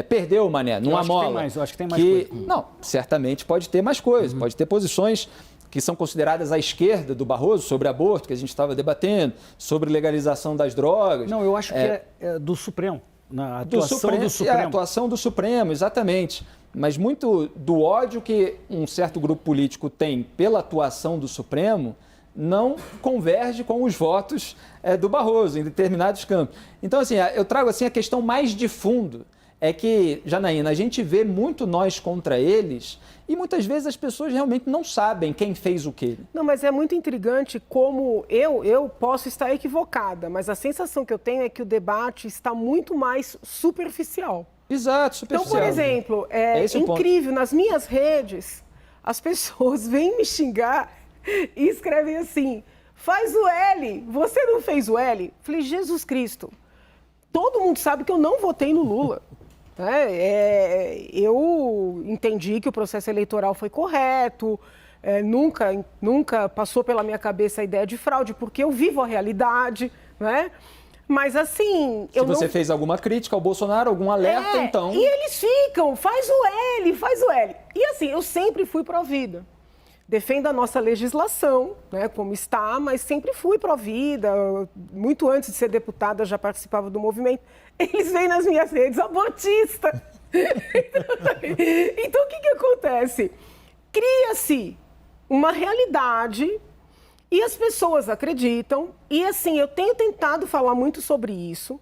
Speaker 1: perdeu o Mané, numa mola.
Speaker 5: Eu acho que tem mais coisa.
Speaker 1: Não, certamente pode ter mais coisas, pode ter posições que são consideradas à esquerda do Barroso, sobre aborto, que a gente estava debatendo, sobre legalização das drogas.
Speaker 5: Não, eu acho que é do Supremo, na atuação do Supremo.
Speaker 1: A atuação do Supremo, exatamente. Mas muito do ódio que um certo grupo político tem pela atuação do Supremo não converge com os votos do Barroso em determinados campos. Então, assim, eu trago assim, a questão mais de fundo. É que, Janaína, a gente vê muito nós contra eles e muitas vezes as pessoas realmente não sabem quem fez o quê.
Speaker 4: Não, mas é muito intrigante como eu posso estar equivocada, mas a sensação que eu tenho é que o debate está muito mais superficial.
Speaker 1: Exato, superficial.
Speaker 4: Então, por exemplo, é incrível, nas minhas redes, as pessoas vêm me xingar e escrevem assim, faz o L, você não fez o L? Falei, Jesus Cristo, todo mundo sabe que eu não votei no Lula. Eu entendi que o processo eleitoral foi correto, nunca passou pela minha cabeça a ideia de fraude, porque eu vivo a realidade, né? Mas assim...
Speaker 1: Se você fez alguma crítica ao Bolsonaro, algum alerta, então...
Speaker 4: E eles ficam, faz o L, faz o L. E assim, eu sempre fui pró-vida. Defendo a nossa legislação, né, como está, mas sempre fui pró-vida. Muito antes de ser deputada, já participava do movimento. Eles vêm nas minhas redes, abortista. Então, o que acontece? Cria-se uma realidade e as pessoas acreditam. E, assim, eu tenho tentado falar muito sobre isso.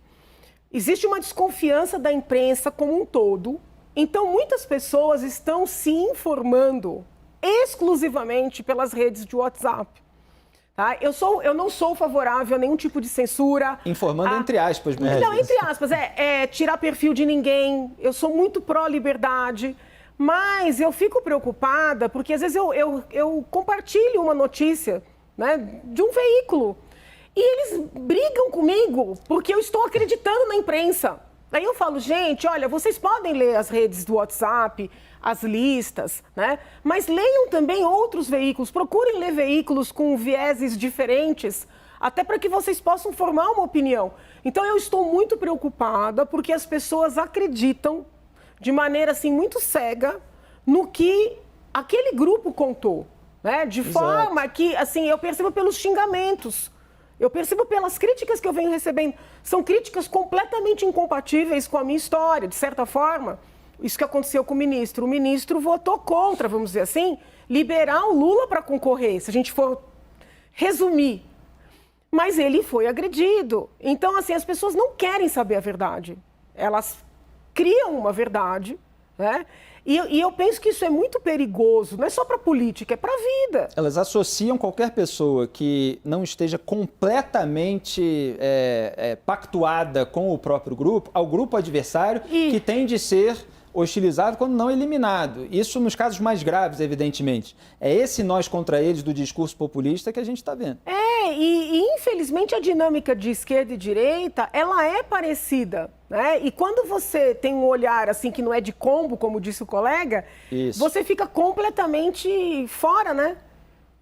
Speaker 4: Existe uma desconfiança da imprensa como um todo. Então, muitas pessoas estão se informando exclusivamente pelas redes de WhatsApp. Tá? Eu não sou favorável a nenhum tipo de censura.
Speaker 1: Informando entre aspas. Mesmo.
Speaker 4: Não, entre aspas. Tirar perfil de ninguém. Eu sou muito pró-liberdade. Mas eu fico preocupada porque, às vezes, eu compartilho uma notícia, né, de um veículo e eles brigam comigo porque eu estou acreditando na imprensa. Aí eu falo, gente, olha, vocês podem ler as redes do WhatsApp, as listas, né? Mas leiam também outros veículos, procurem ler veículos com vieses diferentes, até para que vocês possam formar uma opinião. Então eu estou muito preocupada porque as pessoas acreditam de maneira assim muito cega no que aquele grupo contou, né? De forma que, assim, eu percebo pelos xingamentos. Eu percebo pelas críticas que eu venho recebendo. São críticas completamente incompatíveis com a minha história, de certa forma. Isso que aconteceu com o ministro. O ministro votou contra, vamos dizer assim, liberar o Lula para concorrer, se a gente for resumir. Mas ele foi agredido. Então, assim, as pessoas não querem saber a verdade. Elas criam uma verdade, né? E eu penso que isso é muito perigoso, não é só para a política, é para a vida.
Speaker 1: Elas associam qualquer pessoa que não esteja completamente pactuada com o próprio grupo ao grupo adversário, que tem de ser hostilizado quando não eliminado. Isso nos casos mais graves, evidentemente. É esse nós contra eles do discurso populista que a gente está vendo.
Speaker 4: E infelizmente a dinâmica de esquerda e direita, ela é parecida, né? E quando você tem um olhar assim que não é de combo, como disse o colega, você fica completamente fora, né?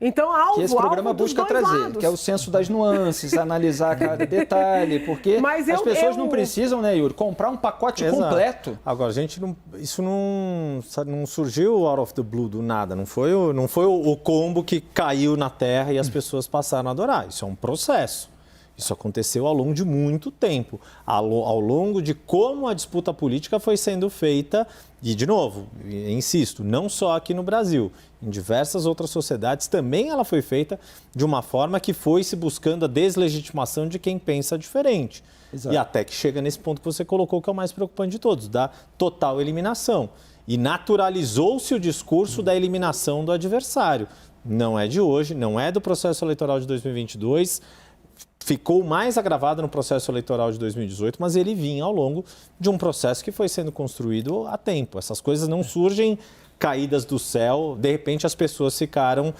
Speaker 4: Então, alvo,
Speaker 1: que esse programa
Speaker 4: alvo
Speaker 1: busca trazer,
Speaker 4: lados.
Speaker 1: que é o senso das nuances, analisar cada detalhe, porque as pessoas não precisam, né, Yuri, comprar um pacote completo.
Speaker 3: Agora, isso não surgiu out of the blue, do nada, não foi o combo que caiu na terra e as pessoas passaram a adorar. Isso é um processo. Isso aconteceu ao longo de muito tempo, ao longo de como a disputa política foi sendo feita, e de novo, insisto, não só aqui no Brasil, em diversas outras sociedades também ela foi feita de uma forma que foi se buscando a deslegitimação de quem pensa diferente. Exato. E até que chega nesse ponto que você colocou, que é o mais preocupante de todos, da total eliminação. E naturalizou-se o discurso da eliminação do adversário. Não é de hoje, não é do processo eleitoral de 2022, ficou mais agravado no processo eleitoral de 2018, mas ele vinha ao longo de um processo que foi sendo construído há tempo. Essas coisas não surgem caídas do céu, de repente as pessoas ficaram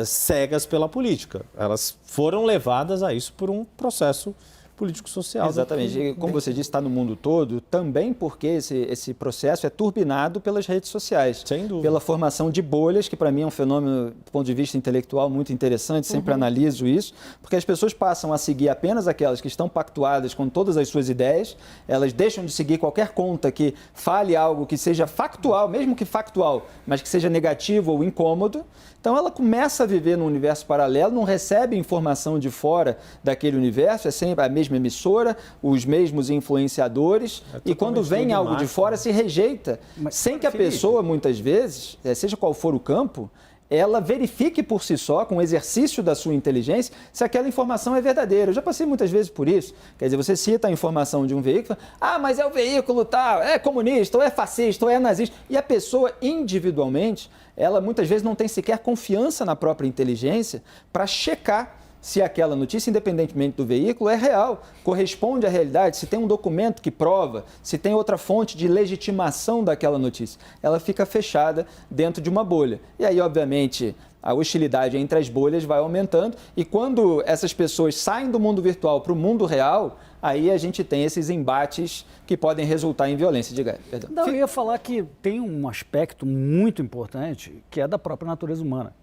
Speaker 3: cegas pela política. Elas foram levadas a isso por um processo político-social.
Speaker 1: Exatamente. E, como você disse, está no mundo todo, também porque esse processo é turbinado pelas redes sociais.
Speaker 3: Sem dúvida.
Speaker 1: Pela formação de bolhas, que para mim é um fenômeno, do ponto de vista intelectual, muito interessante, sempre analiso isso, porque as pessoas passam a seguir apenas aquelas que estão pactuadas com todas as suas ideias, elas deixam de seguir qualquer conta que fale algo que seja factual, mesmo que factual, mas que seja negativo ou incômodo. Então ela começa a viver num universo paralelo, não recebe informação de fora daquele universo, é sempre a mesma emissora, os mesmos influenciadores, e quando vem algo de fora se rejeita, sem que a pessoa, muitas vezes, seja qual for o campo, ela verifique por si só, com o exercício da sua inteligência, se aquela informação é verdadeira. Eu já passei muitas vezes por isso. Quer dizer, você cita a informação de um veículo, mas é o veículo tal, é comunista, ou é fascista, ou é nazista. E a pessoa, individualmente, ela muitas vezes não tem sequer confiança na própria inteligência para checar se aquela notícia, independentemente do veículo, é real, corresponde à realidade, se tem um documento que prova, se tem outra fonte de legitimação daquela notícia. Ela fica fechada dentro de uma bolha. E aí, obviamente, a hostilidade entre as bolhas vai aumentando e quando essas pessoas saem do mundo virtual para o mundo real, aí a gente tem esses embates que podem resultar em violência. Diga, perdão.
Speaker 5: Não, eu ia falar que tem um aspecto muito importante que é da própria natureza humana.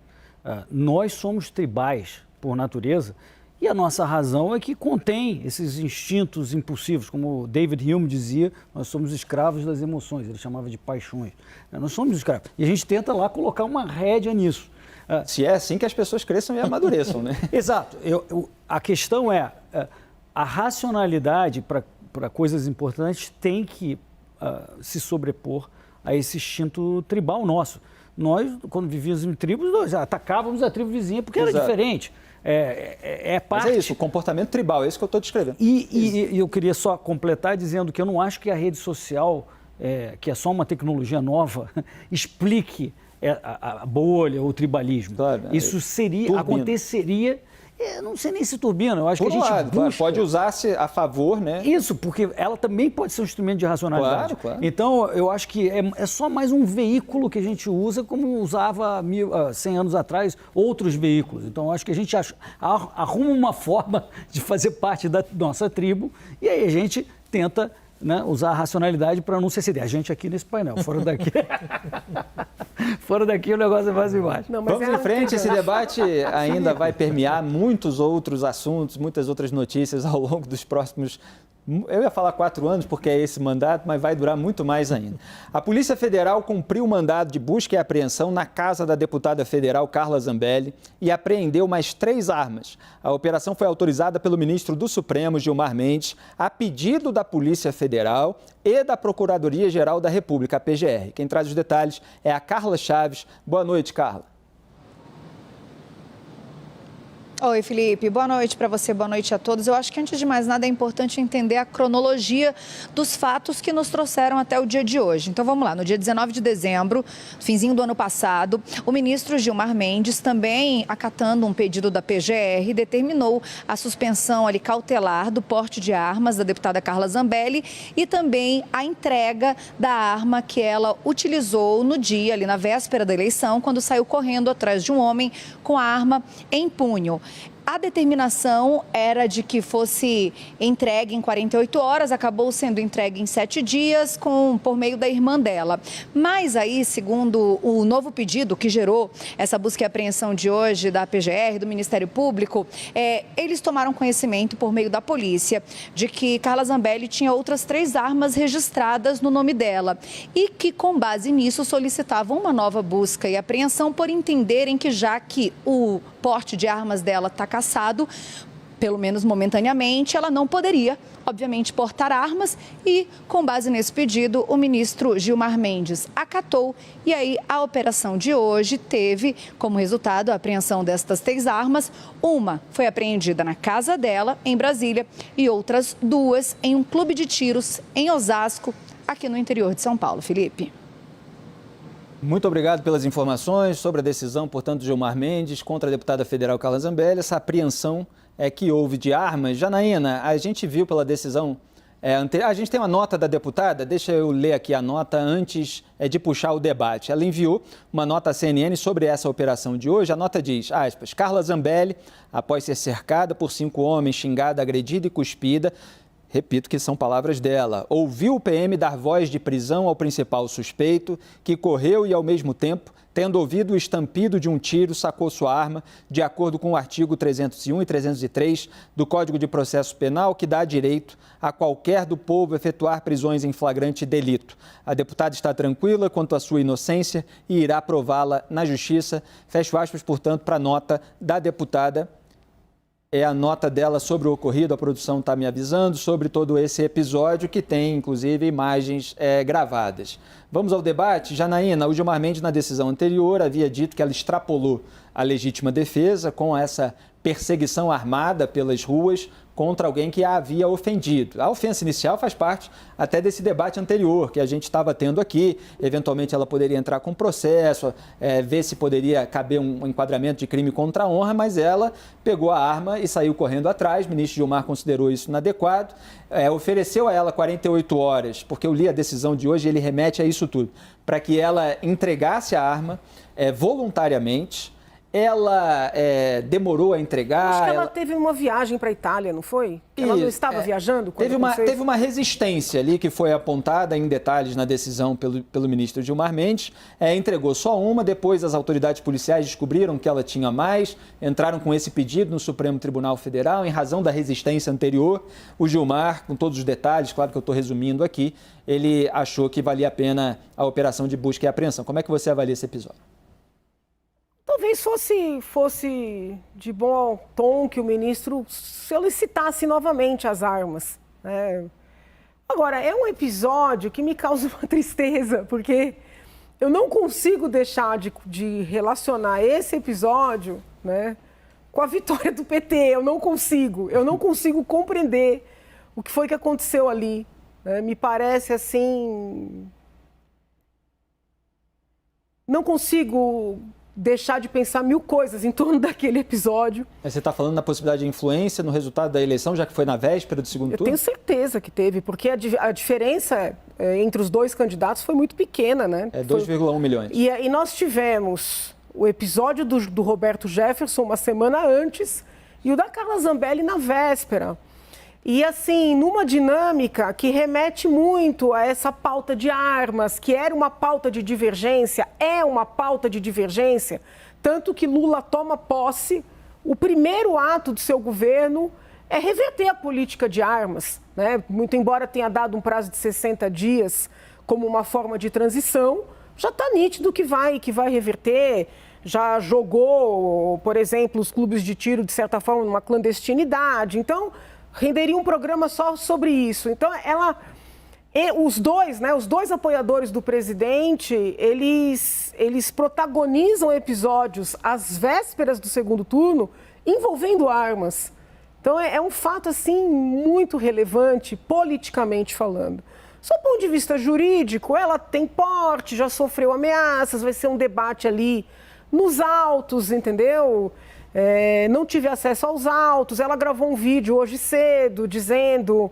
Speaker 5: Nós somos tribais por natureza, e a nossa razão é que contém esses instintos impulsivos, como David Hume dizia, nós somos escravos das emoções, ele chamava de paixões. Nós somos escravos. E a gente tenta lá colocar uma rédea nisso.
Speaker 1: Se é assim que as pessoas cresçam e amadureçam, né?
Speaker 5: Exato. A questão é, a racionalidade para coisas importantes tem que se sobrepor a esse instinto tribal nosso. Nós, quando vivíamos em tribos, nós atacávamos a tribo vizinha porque era diferente. Parte...
Speaker 1: Mas é isso, o comportamento tribal, é isso que eu estou descrevendo.
Speaker 5: E eu queria só completar dizendo que eu não acho que a rede social, que é só uma tecnologia nova, explique a bolha ou o tribalismo. Claro, isso aconteceria... não sei nem se turbina, eu acho que a gente busca...
Speaker 1: Pode usar-se a favor, né?
Speaker 5: Isso, porque ela também pode ser um instrumento de racionalidade.
Speaker 1: Claro.
Speaker 5: Então, eu acho que é só mais um veículo que a gente usa como usava 100 anos atrás outros veículos. Então, eu acho que a gente arruma uma forma de fazer parte da nossa tribo e aí a gente tenta... usar a racionalidade para não ser ceder. A gente aqui nesse painel, fora daqui. Fora daqui o negócio é mais embaixo.
Speaker 1: Vamos em frente, esse debate ainda vai permear muitos outros assuntos, muitas outras notícias ao longo dos próximos... Eu ia falar 4 anos, porque é esse mandato, mas vai durar muito mais ainda. A Polícia Federal cumpriu o mandado de busca e apreensão na casa da deputada federal Carla Zambelli e apreendeu mais 3 armas. A operação foi autorizada pelo ministro do Supremo, Gilmar Mendes, a pedido da Polícia Federal e da Procuradoria-Geral da República, a PGR. Quem traz os detalhes é a Carla Chaves. Boa noite, Carla.
Speaker 8: Oi, Felipe. Boa noite para você, boa noite a todos. Eu acho que, antes de mais nada, é importante entender a cronologia dos fatos que nos trouxeram até o dia de hoje. Então, vamos lá. No dia 19 de dezembro, finzinho do ano passado, o ministro Gilmar Mendes, também acatando um pedido da PGR, determinou a suspensão ali cautelar do porte de armas da deputada Carla Zambelli e também a entrega da arma que ela utilizou no dia, ali na véspera da eleição, quando saiu correndo atrás de um homem com a arma em punho. A determinação era de que fosse entregue em 48 horas, acabou sendo entregue em 7 dias por meio da irmã dela. Mas aí, segundo o novo pedido que gerou essa busca e apreensão de hoje da PGR, do Ministério Público, eles tomaram conhecimento por meio da polícia de que Carla Zambelli tinha outras 3 armas registradas no nome dela e que, com base nisso, solicitavam uma nova busca e apreensão por entenderem que, já que o porte de armas dela está cassado, pelo menos momentaneamente, ela não poderia, obviamente, portar armas e, com base nesse pedido, o ministro Gilmar Mendes acatou e aí a operação de hoje teve como resultado a apreensão destas 3 armas. Uma foi apreendida na casa dela, em Brasília, e outras 2 em um clube de tiros em Osasco, aqui no interior de São Paulo. Felipe.
Speaker 1: Muito obrigado pelas informações sobre a decisão, portanto, de Gilmar Mendes contra a deputada federal Carla Zambelli, essa apreensão que houve de armas. Janaína, a gente viu pela decisão anterior, a gente tem uma nota da deputada, deixa eu ler aqui a nota antes de puxar o debate. Ela enviou uma nota à CNN sobre essa operação de hoje. A nota diz, aspas, Carla Zambelli, após ser cercada por 5 homens, xingada, agredida e cuspida, repito que são palavras dela, ouviu o PM dar voz de prisão ao principal suspeito, que correu e, ao mesmo tempo, tendo ouvido o estampido de um tiro, sacou sua arma, de acordo com o artigo 301 e 303 do Código de Processo Penal, que dá direito a qualquer do povo efetuar prisões em flagrante delito. A deputada está tranquila quanto à sua inocência e irá prová-la na Justiça. Fecho aspas, portanto, para a nota da deputada. É a nota dela sobre o ocorrido, a produção está me avisando, sobre todo esse episódio que tem, inclusive, imagens gravadas. Vamos ao debate? Janaína, o Gilmar Mendes, na decisão anterior, havia dito que ela extrapolou a legítima defesa com essa perseguição armada pelas ruas contra alguém que a havia ofendido. A ofensa inicial faz parte até desse debate anterior que a gente estava tendo aqui. Eventualmente ela poderia entrar com processo, ver se poderia caber um enquadramento de crime contra a honra, mas ela pegou a arma e saiu correndo atrás. O ministro Gilmar considerou isso inadequado, ofereceu a ela 48 horas, porque eu li a decisão de hoje e ele remete a isso tudo, para que ela entregasse a arma voluntariamente. Ela demorou a entregar.
Speaker 4: Acho que ela teve uma viagem para a Itália, não foi? Ela não estava viajando?
Speaker 1: Teve uma resistência ali que foi apontada em detalhes na decisão pelo ministro Gilmar Mendes. Entregou só uma, depois as autoridades policiais descobriram que ela tinha mais, entraram com esse pedido no Supremo Tribunal Federal, em razão da resistência anterior. O Gilmar, com todos os detalhes, claro que eu estou resumindo aqui, ele achou que valia a pena a operação de busca e apreensão. Como é que você avalia esse episódio?
Speaker 4: Talvez fosse de bom tom que o ministro solicitasse novamente as armas. Agora, é um episódio que me causa uma tristeza, porque eu não consigo deixar de relacionar esse episódio, com a vitória do PT. Eu não consigo compreender o que foi que aconteceu ali. Me parece assim... Não consigo deixar de pensar 1000 coisas em torno daquele episódio.
Speaker 1: Você está falando da possibilidade de influência no resultado da eleição, já que foi na véspera do segundo turno?
Speaker 4: Eu tenho certeza que teve, porque a diferença entre os 2 candidatos foi muito pequena, né?
Speaker 1: 2,1 milhões.
Speaker 4: E nós tivemos o episódio do Roberto Jefferson uma semana antes e o da Carla Zambelli na véspera. E assim, numa dinâmica que remete muito a essa pauta de armas, que era uma pauta de divergência, é uma pauta de divergência, tanto que Lula toma posse, o primeiro ato do seu governo é reverter a política de armas, Muito embora tenha dado um prazo de 60 dias como uma forma de transição, já está nítido que vai reverter, já jogou, por exemplo, os clubes de tiro, de certa forma, numa clandestinidade. Então, renderia um programa só sobre isso. Então, os dois apoiadores do presidente, eles protagonizam episódios às vésperas do segundo turno envolvendo armas. Então, é um fato, assim, muito relevante, politicamente falando. Só do ponto de vista jurídico, ela tem porte, já sofreu ameaças, vai ser um debate ali nos autos, entendeu? Não tive acesso aos autos, ela gravou um vídeo hoje cedo dizendo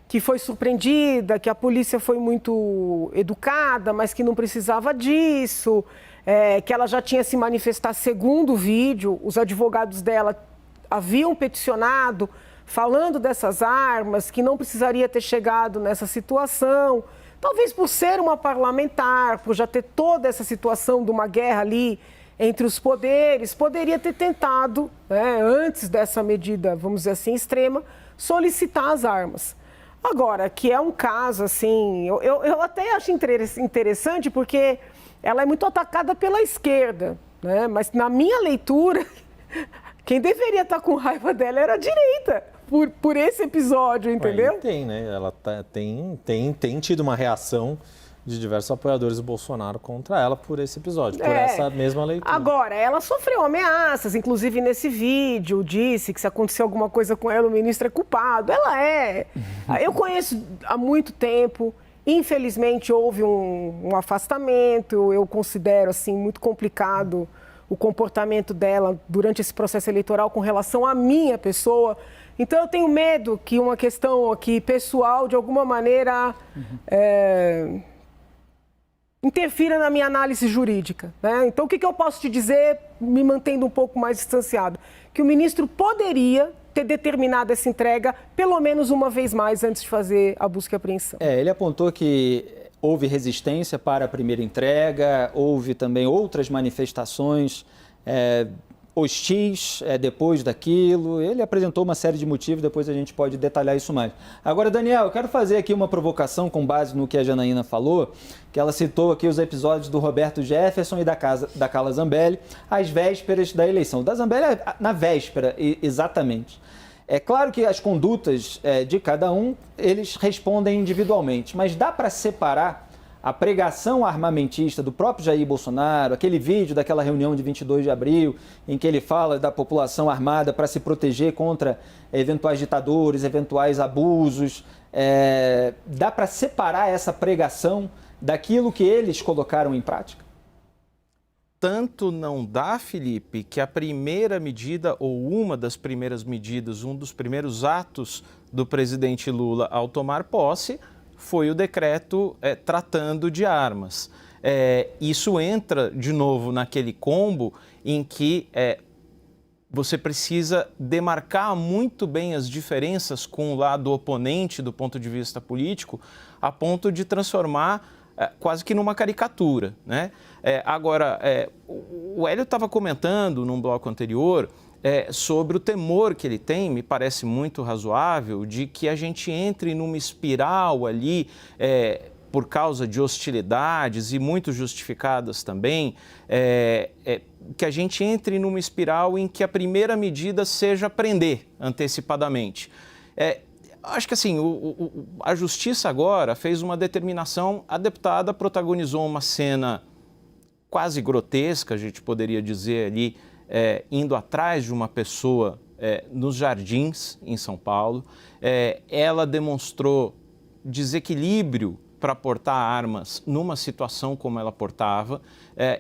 Speaker 4: que foi surpreendida, que a polícia foi muito educada, mas que não precisava disso, que ela já tinha se manifestado segundo o vídeo, os advogados dela haviam peticionado falando dessas armas, que não precisaria ter chegado nessa situação, talvez por ser uma parlamentar, por já ter toda essa situação de uma guerra ali entre os poderes, poderia ter tentado, antes dessa medida, vamos dizer assim, extrema, solicitar as armas. Agora, que é um caso, assim, eu até acho interessante porque ela é muito atacada pela esquerda, né? Mas na minha leitura, quem deveria estar com raiva dela era a direita, por esse episódio, entendeu?
Speaker 3: Tem, né? Ela tem tido uma reação de diversos apoiadores do Bolsonaro contra ela por esse episódio, por essa mesma leitura.
Speaker 4: Agora, ela sofreu ameaças, inclusive nesse vídeo, disse que se acontecer alguma coisa com ela, o ministro é culpado. Ela é. Eu conheço há muito tempo, infelizmente houve um afastamento, eu considero assim muito complicado o comportamento dela durante esse processo eleitoral com relação à minha pessoa. Então, eu tenho medo que uma questão aqui pessoal, de alguma maneira, interfira na minha análise jurídica, né? Então, o que eu posso te dizer, me mantendo um pouco mais distanciado? Que o ministro poderia ter determinado essa entrega pelo menos uma vez mais antes de fazer a busca e apreensão.
Speaker 1: Ele apontou que houve resistência para a primeira entrega, houve também outras manifestações hostis depois daquilo. Ele apresentou uma série de motivos, depois a gente pode detalhar isso mais. Agora, Daniel, eu quero fazer aqui uma provocação com base no que a Janaína falou, que ela citou aqui os episódios do Roberto Jefferson e da Carla Zambelli às vésperas da eleição. Da Zambelli na véspera, exatamente. É claro que as condutas de cada um, eles respondem individualmente, mas dá para separar a pregação armamentista do próprio Jair Bolsonaro, aquele vídeo daquela reunião de 22 de abril, em que ele fala da população armada para se proteger contra eventuais ditadores, eventuais abusos. Dá para separar essa pregação daquilo que eles colocaram em prática?
Speaker 6: Tanto não dá, Felipe, que a primeira medida ou uma das primeiras medidas, um dos primeiros atos do presidente Lula ao tomar posse foi o decreto tratando de armas. Isso entra, de novo, naquele combo em que você precisa demarcar muito bem as diferenças com o lado oponente do ponto de vista político, a ponto de transformar quase que numa caricatura, né? Agora, o Hélio estava comentando num bloco anterior sobre o temor que ele tem, me parece muito razoável, de que a gente entre numa espiral ali por causa de hostilidades e muito justificadas também, que a gente entre numa espiral em que a primeira medida seja prender antecipadamente. Acho que assim, a Justiça agora fez uma determinação, a deputada protagonizou uma cena quase grotesca, a gente poderia dizer ali, indo atrás de uma pessoa nos Jardins, em São Paulo. Ela demonstrou desequilíbrio para portar armas numa situação como ela portava,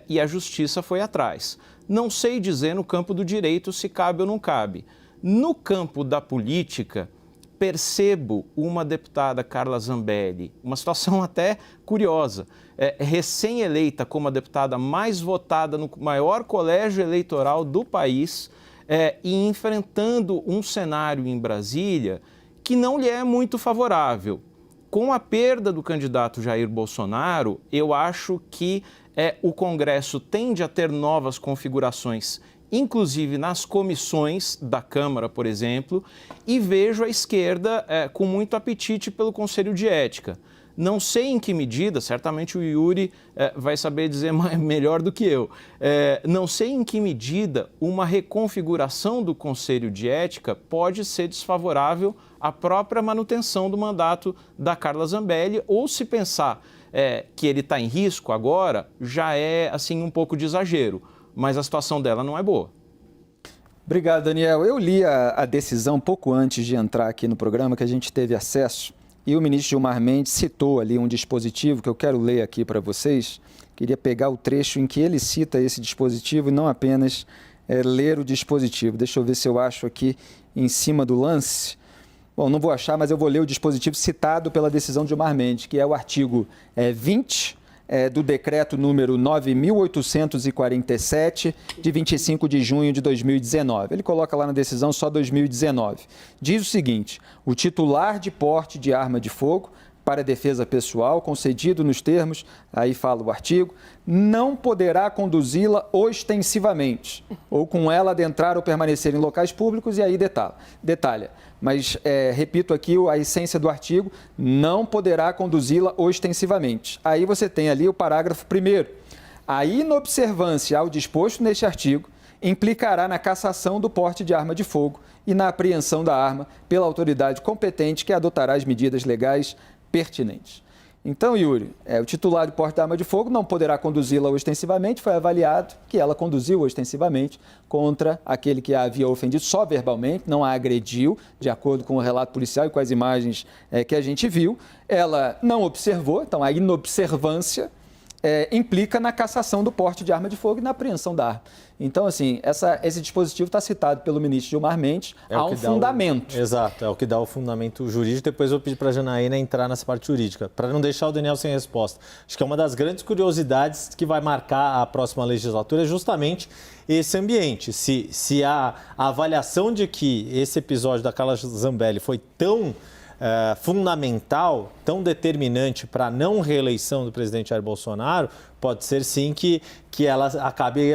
Speaker 6: e a Justiça foi atrás. Não sei dizer no campo do direito se cabe ou não cabe. No campo da política, percebo uma deputada, Carla Zambelli, uma situação até curiosa, recém-eleita como a deputada mais votada no maior colégio eleitoral do país e enfrentando um cenário em Brasília que não lhe é muito favorável. Com a perda do candidato Jair Bolsonaro, eu acho que o Congresso tende a ter novas configurações, inclusive nas comissões da Câmara, por exemplo, e vejo a esquerda com muito apetite pelo Conselho de Ética. Não sei em que medida, certamente o Yuri vai saber dizer melhor do que eu, não sei em que medida uma reconfiguração do Conselho de Ética pode ser desfavorável à própria manutenção do mandato da Carla Zambelli, ou se pensar que ele está em risco agora, já é assim um pouco de exagero. Mas a situação dela não é boa.
Speaker 1: Obrigado, Daniel. Eu li a decisão pouco antes de entrar aqui no programa, que a gente teve acesso, e o ministro Gilmar Mendes citou ali um dispositivo que eu quero ler aqui para vocês. Queria pegar o trecho em que ele cita esse dispositivo e não apenas ler o dispositivo. Deixa eu ver se eu acho aqui em cima do lance. Bom, não vou achar, mas eu vou ler o dispositivo citado pela decisão de Gilmar Mendes, que é o artigo 20 do decreto número 9.847, de 25 de junho de 2019. Ele coloca lá na decisão só 2019. Diz o seguinte: o titular de porte de arma de fogo para defesa pessoal, concedido nos termos, aí fala o artigo, não poderá conduzi-la ostensivamente, ou com ela adentrar ou permanecer em locais públicos, e aí detalha. Mas, repito aqui a essência do artigo, não poderá conduzi-la ostensivamente. Aí você tem ali o parágrafo 1º. A inobservância ao disposto neste artigo implicará na cassação do porte de arma de fogo e na apreensão da arma pela autoridade competente que adotará as medidas legais pertinentes. Então, Yuri, o titular de porte de arma de fogo não poderá conduzi-la ostensivamente, foi avaliado que ela conduziu ostensivamente contra aquele que a havia ofendido só verbalmente, não a agrediu, de acordo com o relato policial e com as imagens que a gente viu. Ela não observou, então a inobservância implica na cassação do porte de arma de fogo e na apreensão da arma. Então, assim, esse dispositivo está citado pelo ministro Gilmar Mendes, há um fundamento.
Speaker 3: Exato, é o que dá o fundamento jurídico. Depois eu vou pedir para a Janaína entrar nessa parte jurídica, para não deixar o Daniel sem resposta. Acho que é uma das grandes curiosidades que vai marcar a próxima legislatura, é justamente esse ambiente. Se a avaliação de que esse episódio da Carla Zambelli foi tão fundamental, tão determinante para a não reeleição do presidente Jair Bolsonaro, pode ser sim que ela acabe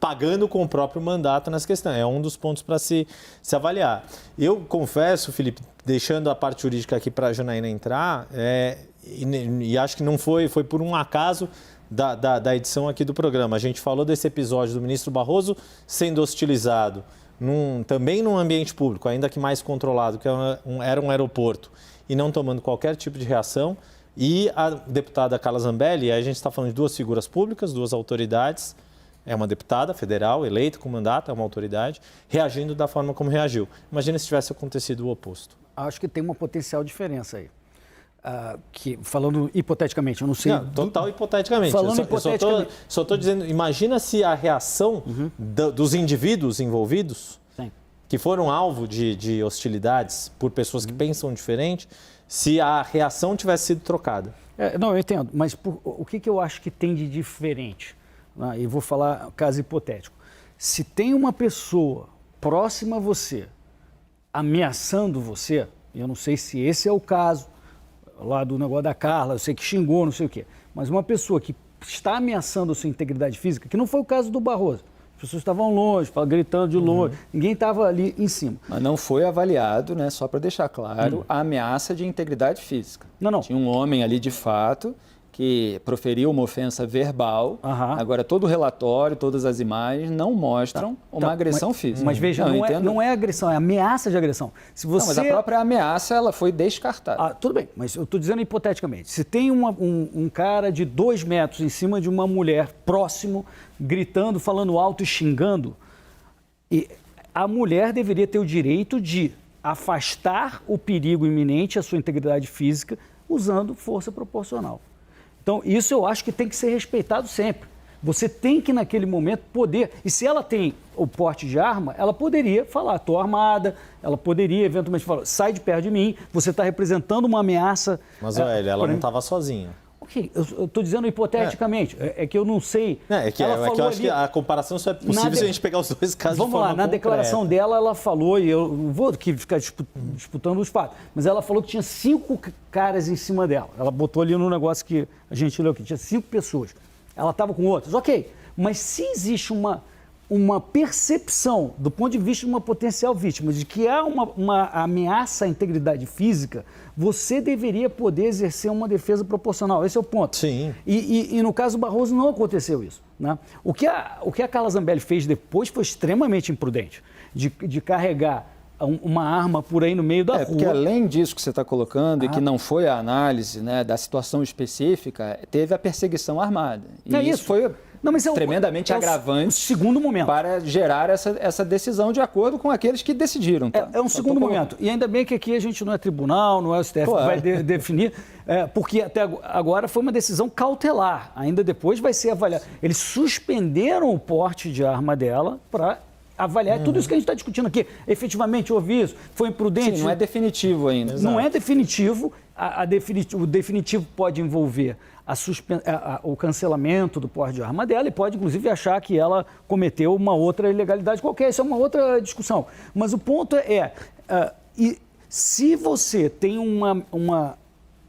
Speaker 3: pagando com o próprio mandato nessa questão. É um dos pontos para se avaliar. Eu confesso, Felipe, deixando a parte jurídica aqui para a Janaína entrar, e acho que não foi por um acaso da edição aqui do programa. A gente falou desse episódio do ministro Barroso sendo hostilizado também num ambiente público, ainda que mais controlado, que era um aeroporto, e não tomando qualquer tipo de reação. E a deputada Carla Zambelli, aí a gente está falando de duas figuras públicas, duas autoridades, é uma deputada federal, eleita com mandato, é uma autoridade, reagindo da forma como reagiu. Imagina se tivesse acontecido o oposto.
Speaker 5: Acho que tem uma potencial diferença aí. Que, falando hipoteticamente, eu não sei...
Speaker 3: Não, total hipoteticamente.
Speaker 5: Falando hipoteticamente...
Speaker 3: Só estou dizendo, imagina se a reação dos indivíduos envolvidos,
Speaker 5: sim,
Speaker 3: que foram alvo de hostilidades por pessoas que pensam diferente, se a reação tivesse sido trocada.
Speaker 5: Não, eu entendo, mas o que eu acho que tem de diferente? E vou falar caso hipotético. Se tem uma pessoa próxima a você ameaçando você, eu não sei se esse é o caso, lá do negócio da Carla, eu sei que xingou, não sei o quê, mas uma pessoa que está ameaçando a sua integridade física, que não foi o caso do Barroso, as pessoas estavam longe, gritando de longe, ninguém estava ali em cima.
Speaker 1: Mas não foi avaliado, né, só para deixar claro, a ameaça de integridade física.
Speaker 5: Não.
Speaker 1: Tinha um homem ali, de fato, que proferiu uma ofensa verbal. Agora, todo o relatório, todas as imagens não mostram uma agressão física.
Speaker 5: Mas veja, não é agressão, é ameaça de agressão. Se você...
Speaker 1: Não, mas a própria ameaça ela foi descartada.
Speaker 5: Tudo bem, mas eu estou dizendo hipoteticamente. Se tem um cara de 2 metros em cima de uma mulher próximo, gritando, falando alto e xingando, a mulher deveria ter o direito de afastar o perigo iminente à sua integridade física usando força proporcional. Então, isso eu acho que tem que ser respeitado sempre. Você tem que, naquele momento, poder... E se ela tem o porte de arma, ela poderia falar, estou armada, ela poderia, eventualmente, falar, sai de perto de mim, você está representando uma ameaça...
Speaker 3: Mas, ela não estava sozinha.
Speaker 5: Ok, eu estou dizendo hipoteticamente, é que eu não sei...
Speaker 3: É que eu acho que a comparação só é possível se a gente pegar os dois casos de forma
Speaker 5: Vamos lá, na declaração dela, ela falou, e eu não vou aqui ficar disputando os fatos, mas ela falou que tinha 5 caras em cima dela. Ela botou ali no negócio que a gente leu aqui, tinha 5 pessoas. Ela estava com outras, ok, mas se existe uma percepção, do ponto de vista de uma potencial vítima, de que há uma ameaça à integridade física, você deveria poder exercer uma defesa proporcional. Esse é o ponto.
Speaker 3: Sim.
Speaker 5: E no caso do Barroso não aconteceu isso, né? O que a Carla Zambelli fez depois foi extremamente imprudente, de carregar uma arma por aí no meio da rua.
Speaker 1: Porque além disso que você está colocando, e que não foi a análise, né, da situação específica, teve a perseguição armada. E isso foi
Speaker 5: Não, mas
Speaker 1: tremendamente agravante
Speaker 5: o segundo momento.
Speaker 1: para gerar essa decisão de acordo com aqueles que decidiram. Tá?
Speaker 5: É um segundo momento. E ainda bem que aqui a gente não é tribunal, não é o STF que vai definir, porque até agora foi uma decisão cautelar. Ainda depois vai ser avaliado. Eles suspenderam o porte de arma dela para avaliar tudo isso que a gente está discutindo aqui. Efetivamente houve isso, foi imprudente.
Speaker 1: Sim, não é definitivo ainda.
Speaker 5: Não é definitivo. O definitivo pode envolver o cancelamento do porte de arma dela e pode, inclusive, achar que ela cometeu uma outra ilegalidade qualquer. Isso é uma outra discussão. Mas o ponto se você tem um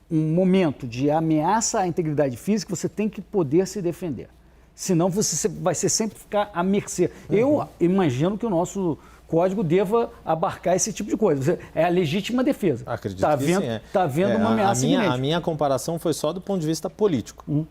Speaker 5: momento de ameaça à integridade física, você tem que poder se defender. Senão você vai sempre ficar à mercê. Eu imagino que o nosso código deva abarcar esse tipo de coisa. É a legítima defesa.
Speaker 3: Acredito que sim.
Speaker 5: Está havendo uma ameaça iminente.
Speaker 3: A minha comparação foi só do ponto de vista político.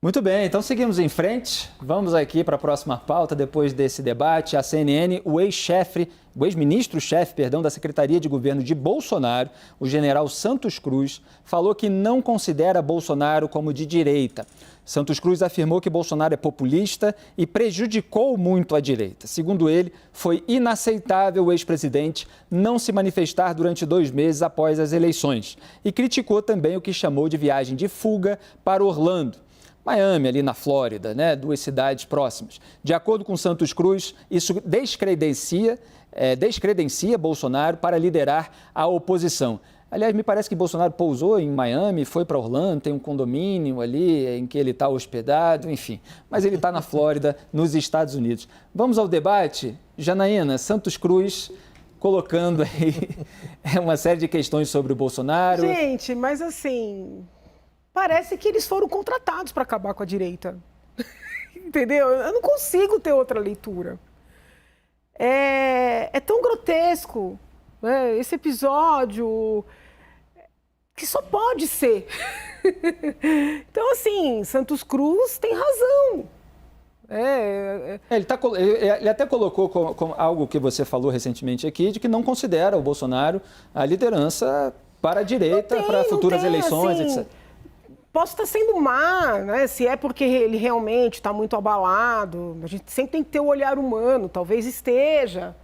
Speaker 1: Muito bem, então seguimos em frente. Vamos aqui para a próxima pauta. Depois desse debate, a CNN, o ex-ministro-chefe da Secretaria de Governo de Bolsonaro, o general Santos Cruz, falou que não considera Bolsonaro como de direita. Santos Cruz afirmou que Bolsonaro é populista e prejudicou muito a direita. Segundo ele, foi inaceitável o ex-presidente não se manifestar durante 2 meses após as eleições. E criticou também o que chamou de viagem de fuga para Orlando, Miami, ali na Flórida, 2 cidades próximas. De acordo com Santos Cruz, isso descredencia Bolsonaro para liderar a oposição. Aliás, me parece que Bolsonaro pousou em Miami, foi para Orlando, tem um condomínio ali em que ele está hospedado, enfim. Mas ele está na Flórida, nos Estados Unidos. Vamos ao debate? Janaína, Santos Cruz colocando aí uma série de questões sobre o Bolsonaro.
Speaker 4: Gente, mas assim, parece que eles foram contratados para acabar com a direita. Entendeu? Eu não consigo ter outra leitura. É tão grotesco, né? Esse episódio que só pode ser. Então, assim, Santos Cruz tem razão.
Speaker 1: Ele até colocou como algo que você falou recentemente aqui, de que não considera o Bolsonaro a liderança para a direita, para futuras eleições,
Speaker 4: assim,
Speaker 1: etc.
Speaker 4: Posso estar sendo má, né? Se é porque ele realmente está muito abalado, a gente sempre tem que ter o olhar humano, talvez esteja.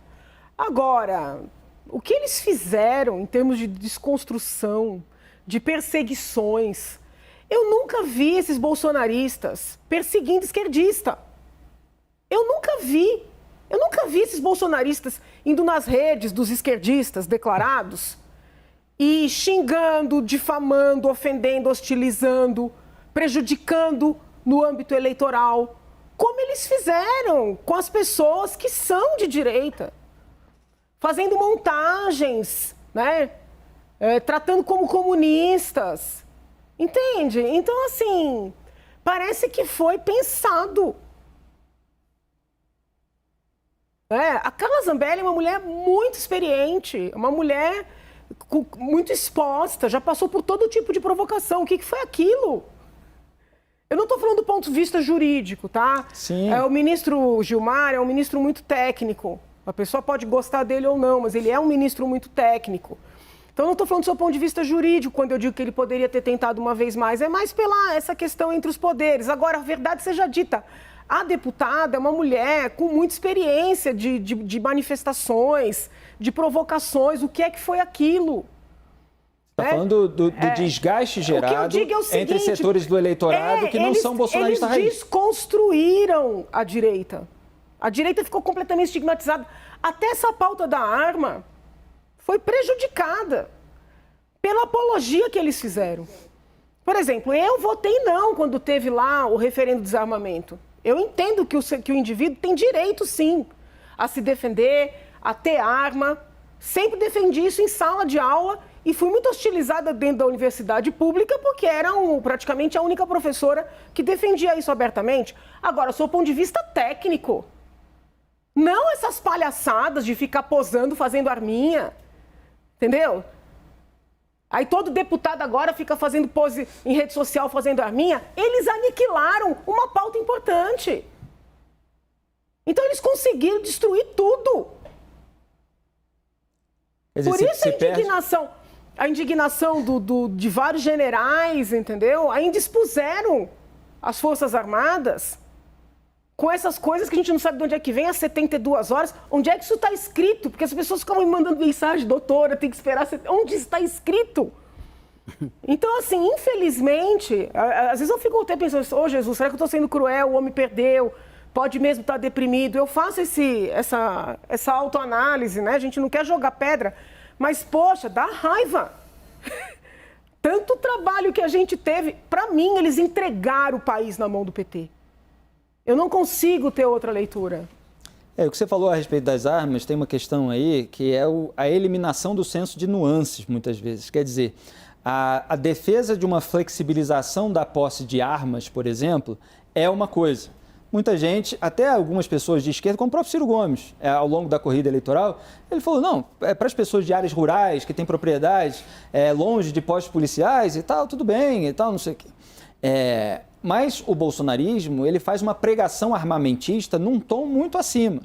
Speaker 4: Agora, o que eles fizeram em termos de desconstrução, de perseguições, eu nunca vi esses bolsonaristas perseguindo esquerdista. Eu nunca vi esses bolsonaristas indo nas redes dos esquerdistas declarados e xingando, difamando, ofendendo, hostilizando, prejudicando no âmbito eleitoral, como eles fizeram com as pessoas que são de direita, fazendo montagens, né? Tratando como comunistas, entende? Então, assim, parece que foi pensado. A Carla Zambelli é uma mulher muito experiente, uma mulher muito exposta, já passou por todo tipo de provocação. O que foi aquilo? Eu não estou falando do ponto de vista jurídico, tá?
Speaker 1: Sim.
Speaker 4: O ministro Gilmar é um ministro muito técnico. A pessoa pode gostar dele ou não, mas ele é um ministro muito técnico. Então, eu não estou falando do seu ponto de vista jurídico, quando eu digo que ele poderia ter tentado uma vez mais. É mais pela essa questão entre os poderes. Agora, a verdade seja dita, a deputada é uma mulher com muita experiência de manifestações, de provocações. O que é que foi aquilo?
Speaker 1: Está falando do desgaste gerado entre setores do eleitorado que não são bolsonaristas raiz.
Speaker 4: Eles desconstruíram a direita. A direita ficou completamente estigmatizada. Até essa pauta da arma foi prejudicada pela apologia que eles fizeram. Por exemplo, eu votei não quando teve lá o referendo do desarmamento. Eu entendo que o indivíduo tem direito, sim, a se defender, a ter arma. Sempre defendi isso em sala de aula e fui muito hostilizada dentro da universidade pública porque era praticamente a única professora que defendia isso abertamente. Agora, sob o ponto de vista técnico, não essas palhaçadas de ficar posando, fazendo arminha, entendeu? Aí todo deputado agora fica fazendo pose em rede social, fazendo arminha. Eles aniquilaram uma pauta importante. Então eles conseguiram destruir tudo.
Speaker 1: Quer dizer,
Speaker 4: por isso a indignação de vários generais, entendeu? Ainda expuseram as Forças Armadas com essas coisas que a gente não sabe de onde é que vem, as 72 horas, onde é que isso está escrito? Porque as pessoas ficam me mandando mensagem, doutora, tem que esperar, onde está escrito? Então, assim, infelizmente, às vezes eu fico até pensando, ô Jesus, será que eu estou sendo cruel, o homem perdeu, pode mesmo estar deprimido? Eu faço essa autoanálise, né? A gente não quer jogar pedra, mas, poxa, dá raiva. Tanto trabalho que a gente teve, para mim, eles entregaram o país na mão do PT. Eu não consigo ter outra leitura.
Speaker 1: O que você falou a respeito das armas, tem uma questão aí que é a eliminação do senso de nuances, muitas vezes. Quer dizer, a defesa de uma flexibilização da posse de armas, por exemplo, é uma coisa. Muita gente, até algumas pessoas de esquerda, como o próprio Ciro Gomes, ao longo da corrida eleitoral, ele falou, não, para as pessoas de áreas rurais, que têm propriedades longe de postos policiais e tal, tudo bem e tal, não sei o quê. Mas o bolsonarismo, ele faz uma pregação armamentista num tom muito acima.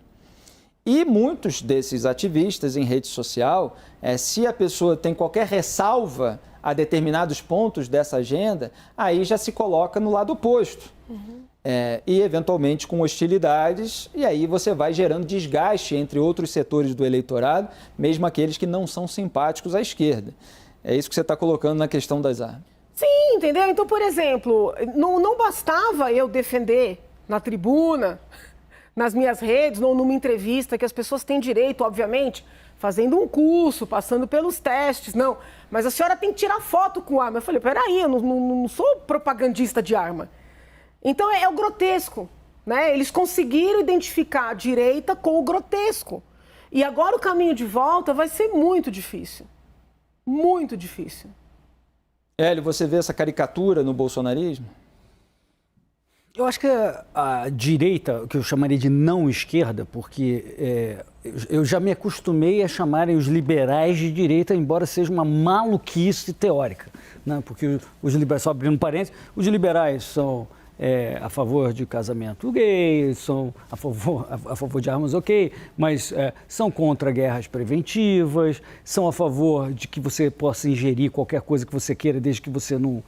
Speaker 1: E muitos desses ativistas em rede social, se a pessoa tem qualquer ressalva a determinados pontos dessa agenda, aí já se coloca no lado oposto. E, eventualmente, com hostilidades, e aí você vai gerando desgaste entre outros setores do eleitorado, mesmo aqueles que não são simpáticos à esquerda. É isso que você está colocando na questão das armas.
Speaker 4: Sim, entendeu? Então, por exemplo, não bastava eu defender na tribuna, nas minhas redes, ou numa entrevista, que as pessoas têm direito, obviamente, fazendo um curso, passando pelos testes, não. Mas a senhora tem que tirar foto com arma. Eu falei, peraí, eu não sou propagandista de arma. Então, é o grotesco, né? Eles conseguiram identificar a direita com o grotesco. E agora o caminho de volta vai ser muito difícil. Muito difícil.
Speaker 1: Hélio, você vê essa caricatura no bolsonarismo?
Speaker 5: Eu acho que a direita, que eu chamaria de não esquerda, porque eu já me acostumei a chamarem os liberais de direita, embora seja uma maluquice teórica, né? Porque os liberais, só abrindo parênteses, os liberais são a favor de casamento gay, são a favor de armas, ok, mas são contra guerras preventivas, são a favor de que você possa ingerir qualquer coisa que você queira, desde que você não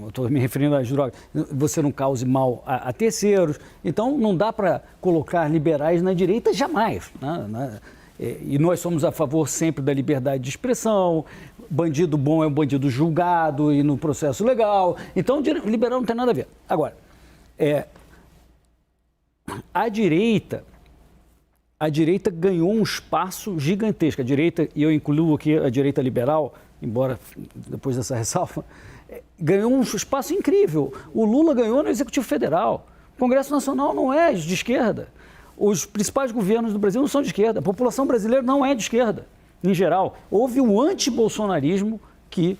Speaker 5: estou me referindo às drogas, você não cause mal a terceiros. Então, não dá para colocar liberais na direita jamais, né? E nós somos a favor sempre da liberdade de expressão, bandido bom é um bandido julgado e no processo legal. Então, liberal não tem nada a ver. Agora, a direita ganhou um espaço gigantesco. A direita, e eu incluo aqui a direita liberal, embora depois dessa ressalva, ganhou um espaço incrível. O Lula ganhou no Executivo Federal. O Congresso Nacional não é de esquerda. Os principais governos do Brasil não são de esquerda. A população brasileira não é de esquerda, em geral. Houve um antibolsonarismo que,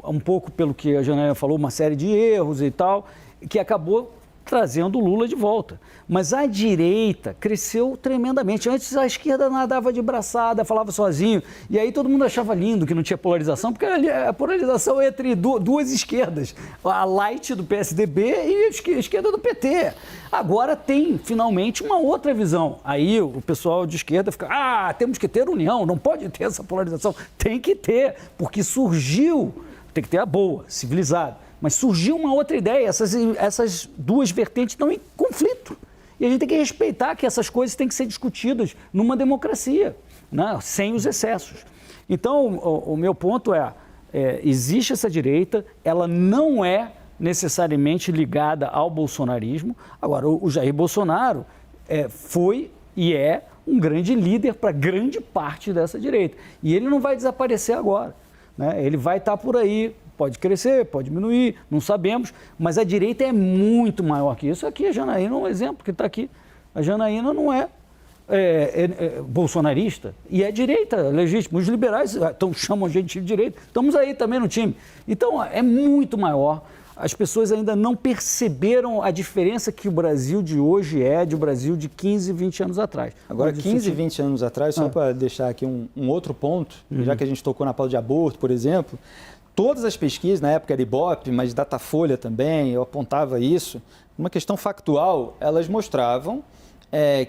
Speaker 5: um pouco pelo que a Janaína falou, uma série de erros e tal, que acabou trazendo o Lula de volta. Mas a direita cresceu tremendamente. Antes a esquerda nadava de braçada, falava sozinho, e aí todo mundo achava lindo que não tinha polarização, porque a polarização é entre duas esquerdas, a light do PSDB e a esquerda do PT. Agora tem, finalmente, uma outra visão. Aí o pessoal de esquerda fica, temos que ter união, não pode ter essa polarização. Tem que ter, porque surgiu, tem que ter a boa, civilizada. Mas surgiu uma outra ideia, essas duas vertentes estão em conflito. E a gente tem que respeitar que essas coisas têm que ser discutidas numa democracia, né? Sem os excessos. Então, o meu ponto existe essa direita, ela não é necessariamente ligada ao bolsonarismo. Agora, o Jair Bolsonaro foi e é um grande líder para grande parte dessa direita. E ele não vai desaparecer agora, né? Ele vai estar por aí. Pode crescer, pode diminuir, não sabemos, mas a direita é muito maior que isso. Aqui a Janaína é um exemplo que está aqui. A Janaína não é bolsonarista e é direita, legítimo. Os liberais chamam a gente de direita, estamos aí também no time. Então é muito maior. As pessoas ainda não perceberam a diferença que o Brasil de hoje é do Brasil de 15, 20 anos atrás.
Speaker 1: Agora, 15, 20 anos atrás, só para deixar aqui um outro ponto, já que a gente tocou na pauta de aborto, por exemplo, todas as pesquisas, na época era Ibope, mas Datafolha também, eu apontava isso, uma questão factual, elas mostravam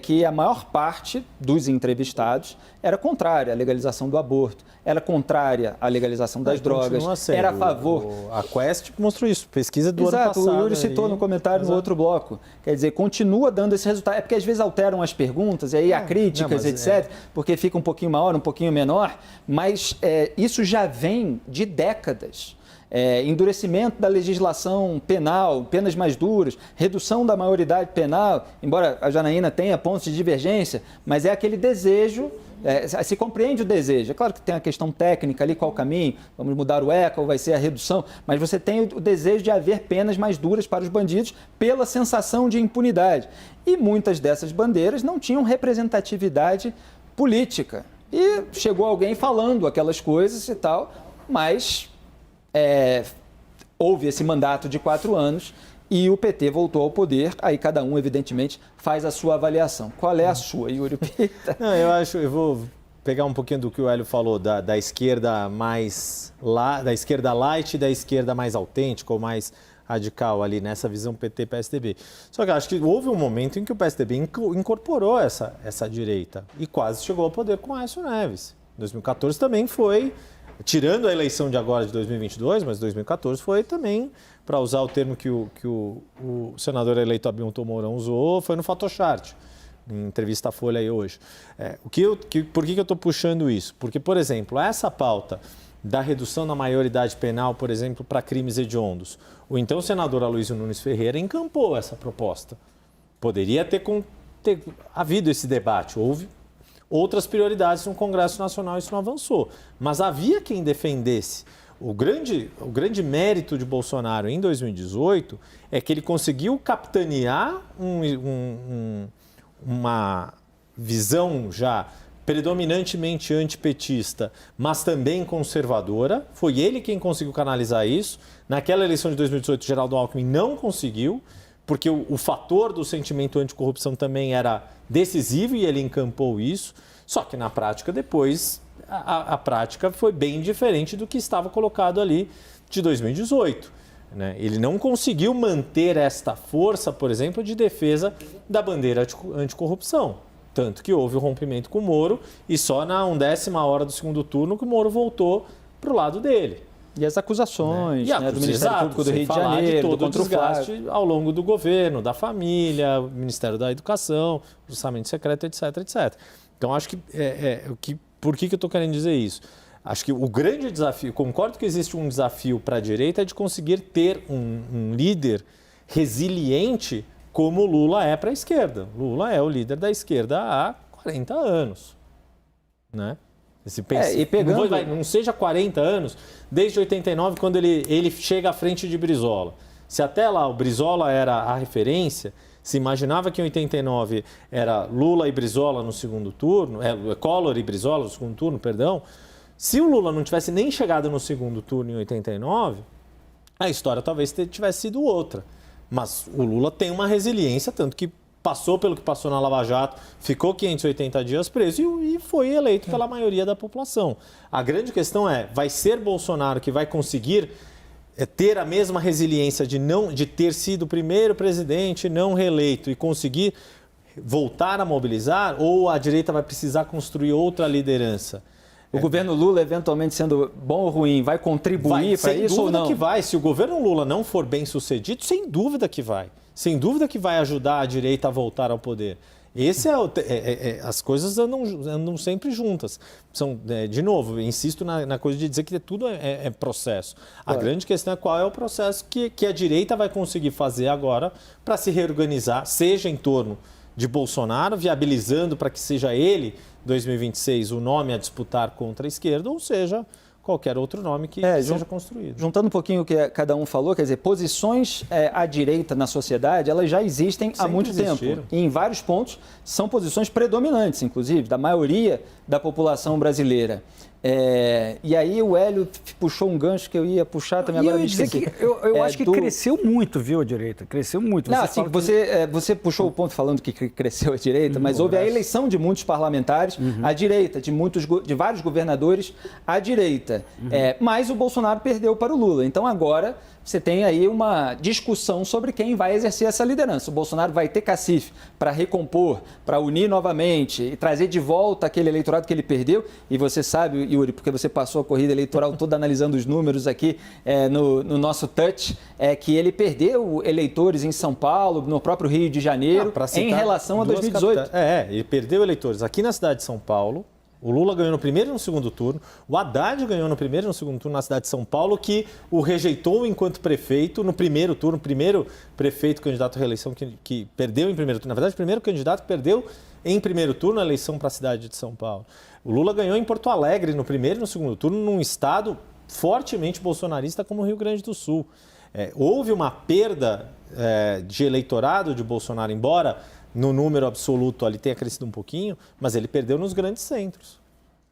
Speaker 1: que a maior parte dos entrevistados era contrária à legalização do aborto, era contrária à legalização das drogas, era a favor.
Speaker 3: A Quest mostrou isso, pesquisa do ano passado.
Speaker 1: Exato, o Yuri citou no comentário no outro bloco. Quer dizer, continua dando esse resultado. É porque às vezes alteram as perguntas, e aí há críticas, etc., porque fica um pouquinho maior, um pouquinho menor, mas isso já vem de décadas. Endurecimento da legislação penal, penas mais duras, redução da maioridade penal, embora a Janaína tenha pontos de divergência, mas é aquele desejo, se compreende o desejo. É claro que tem a questão técnica ali, qual o caminho, vamos mudar o ECA ou vai ser a redução, mas você tem o desejo de haver penas mais duras para os bandidos pela sensação de impunidade. E muitas dessas bandeiras não tinham representatividade política. E chegou alguém falando aquelas coisas e tal, mas... houve esse mandato de 4 anos e o PT voltou ao poder, aí cada um, evidentemente, faz a sua avaliação. Qual é a sua, Yuri Pita?
Speaker 3: Não, eu vou pegar um pouquinho do que o Hélio falou, da esquerda da esquerda light e da esquerda mais autêntica ou mais radical ali, nessa visão PT-PSDB. Só que eu acho que houve um momento em que o PSDB incorporou essa direita e quase chegou ao poder com Aécio Neves. 2014 também foi... Tirando a eleição de agora de 2022, mas 2014 foi também, para usar o termo que o senador eleito Hamilton Mourão usou, foi no Photoshop, em entrevista à Folha aí hoje. Por que eu estou puxando isso? Porque, por exemplo, essa pauta da redução da maioridade penal, por exemplo, para crimes hediondos, o então senador Aloysio Nunes Ferreira encampou essa proposta. Poderia ter havido esse debate, houve outras prioridades no Congresso Nacional, isso não avançou. Mas havia quem defendesse. O grande mérito de Bolsonaro em 2018 é que ele conseguiu capitanear uma visão já predominantemente antipetista, mas também conservadora. Foi ele quem conseguiu canalizar isso. Naquela eleição de 2018, Geraldo Alckmin não conseguiu, porque o fator do sentimento anticorrupção também era decisivo e ele encampou isso, só que na prática depois a prática foi bem diferente do que estava colocado ali de 2018. Né? Ele não conseguiu manter esta força, por exemplo, de defesa da bandeira anticorrupção, tanto que houve o rompimento com o Moro e só na 1ª hora do segundo turno que o Moro voltou para o lado dele.
Speaker 1: E as acusações do Ministério Público do Rio de
Speaker 3: Janeiro,
Speaker 1: Janeiro,
Speaker 3: de todo o desgaste ao longo do governo, da família, Ministério da Educação, orçamento secreto, etc, etc. Então, acho que, por que eu estou querendo dizer isso? Acho que o grande desafio, concordo que existe um desafio para a direita, é de conseguir ter um líder resiliente como o Lula é para a esquerda. Lula é o líder da esquerda há 40 anos, né?
Speaker 1: E pegando...
Speaker 3: não seja 40 anos, desde 89, quando ele chega à frente de Brizola. Se até lá o Brizola era a referência, se imaginava que em 89 era Lula e Brizola no segundo turno, Collor e Brizola no segundo turno, perdão. Se o Lula não tivesse nem chegado no segundo turno em 89, a história talvez tivesse sido outra. Mas o Lula tem uma resiliência, tanto que passou pelo que passou na Lava Jato, ficou 580 dias preso e foi eleito pela maioria da população. A grande questão vai ser Bolsonaro que vai conseguir ter a mesma resiliência de ter sido o primeiro presidente não reeleito e conseguir voltar a mobilizar, ou a direita vai precisar construir outra liderança?
Speaker 1: O governo Lula, eventualmente sendo bom ou ruim, vai contribuir para isso ou não?
Speaker 3: Sem dúvida que vai. Se o governo Lula não for bem sucedido, sem dúvida que vai. Sem dúvida que vai ajudar a direita a voltar ao poder. As coisas andam sempre juntas. De novo, insisto na coisa de dizer que tudo é processo. A grande questão é qual é o processo que a direita vai conseguir fazer agora para se reorganizar, seja em torno de Bolsonaro, viabilizando para que seja ele, 2026, o nome a disputar contra a esquerda, ou seja, qualquer outro nome que seja construído.
Speaker 1: Juntando um pouquinho o que cada um falou, quer dizer, posições à direita na sociedade, elas já existem há muito tempo. E em vários pontos são posições predominantes, inclusive, da maioria da população brasileira. E aí o Hélio puxou um gancho que eu ia puxar também, agora me esqueci.
Speaker 5: Eu acho que cresceu muito, viu, a direita? Cresceu muito.
Speaker 1: Não, assim, você puxou o ponto falando que cresceu a direita, mas houve a eleição de muitos parlamentares à direita, de vários governadores à direita. Mas o Bolsonaro perdeu para o Lula. Então agora você tem aí uma discussão sobre quem vai exercer essa liderança. O Bolsonaro vai ter cacife para recompor, para unir novamente e trazer de volta aquele eleitorado que ele perdeu. E você sabe, Yuri, porque você passou a corrida eleitoral toda analisando os números aqui no nosso touch, que ele perdeu eleitores em São Paulo, no próprio Rio de Janeiro, em relação a 2018.
Speaker 3: Ele perdeu eleitores aqui na cidade de São Paulo. O Lula ganhou no primeiro e no segundo turno. O Haddad ganhou no primeiro e no segundo turno na cidade de São Paulo, que o rejeitou enquanto prefeito no primeiro turno. Primeiro prefeito candidato à reeleição que perdeu em primeiro turno. Na verdade, o primeiro candidato que perdeu em primeiro turno a eleição para a cidade de São Paulo. O Lula ganhou em Porto Alegre no primeiro e no segundo turno, num estado fortemente bolsonarista como o Rio Grande do Sul. Houve uma perda de eleitorado de Bolsonaro, embora no número absoluto ali tenha crescido um pouquinho, mas ele perdeu nos grandes centros.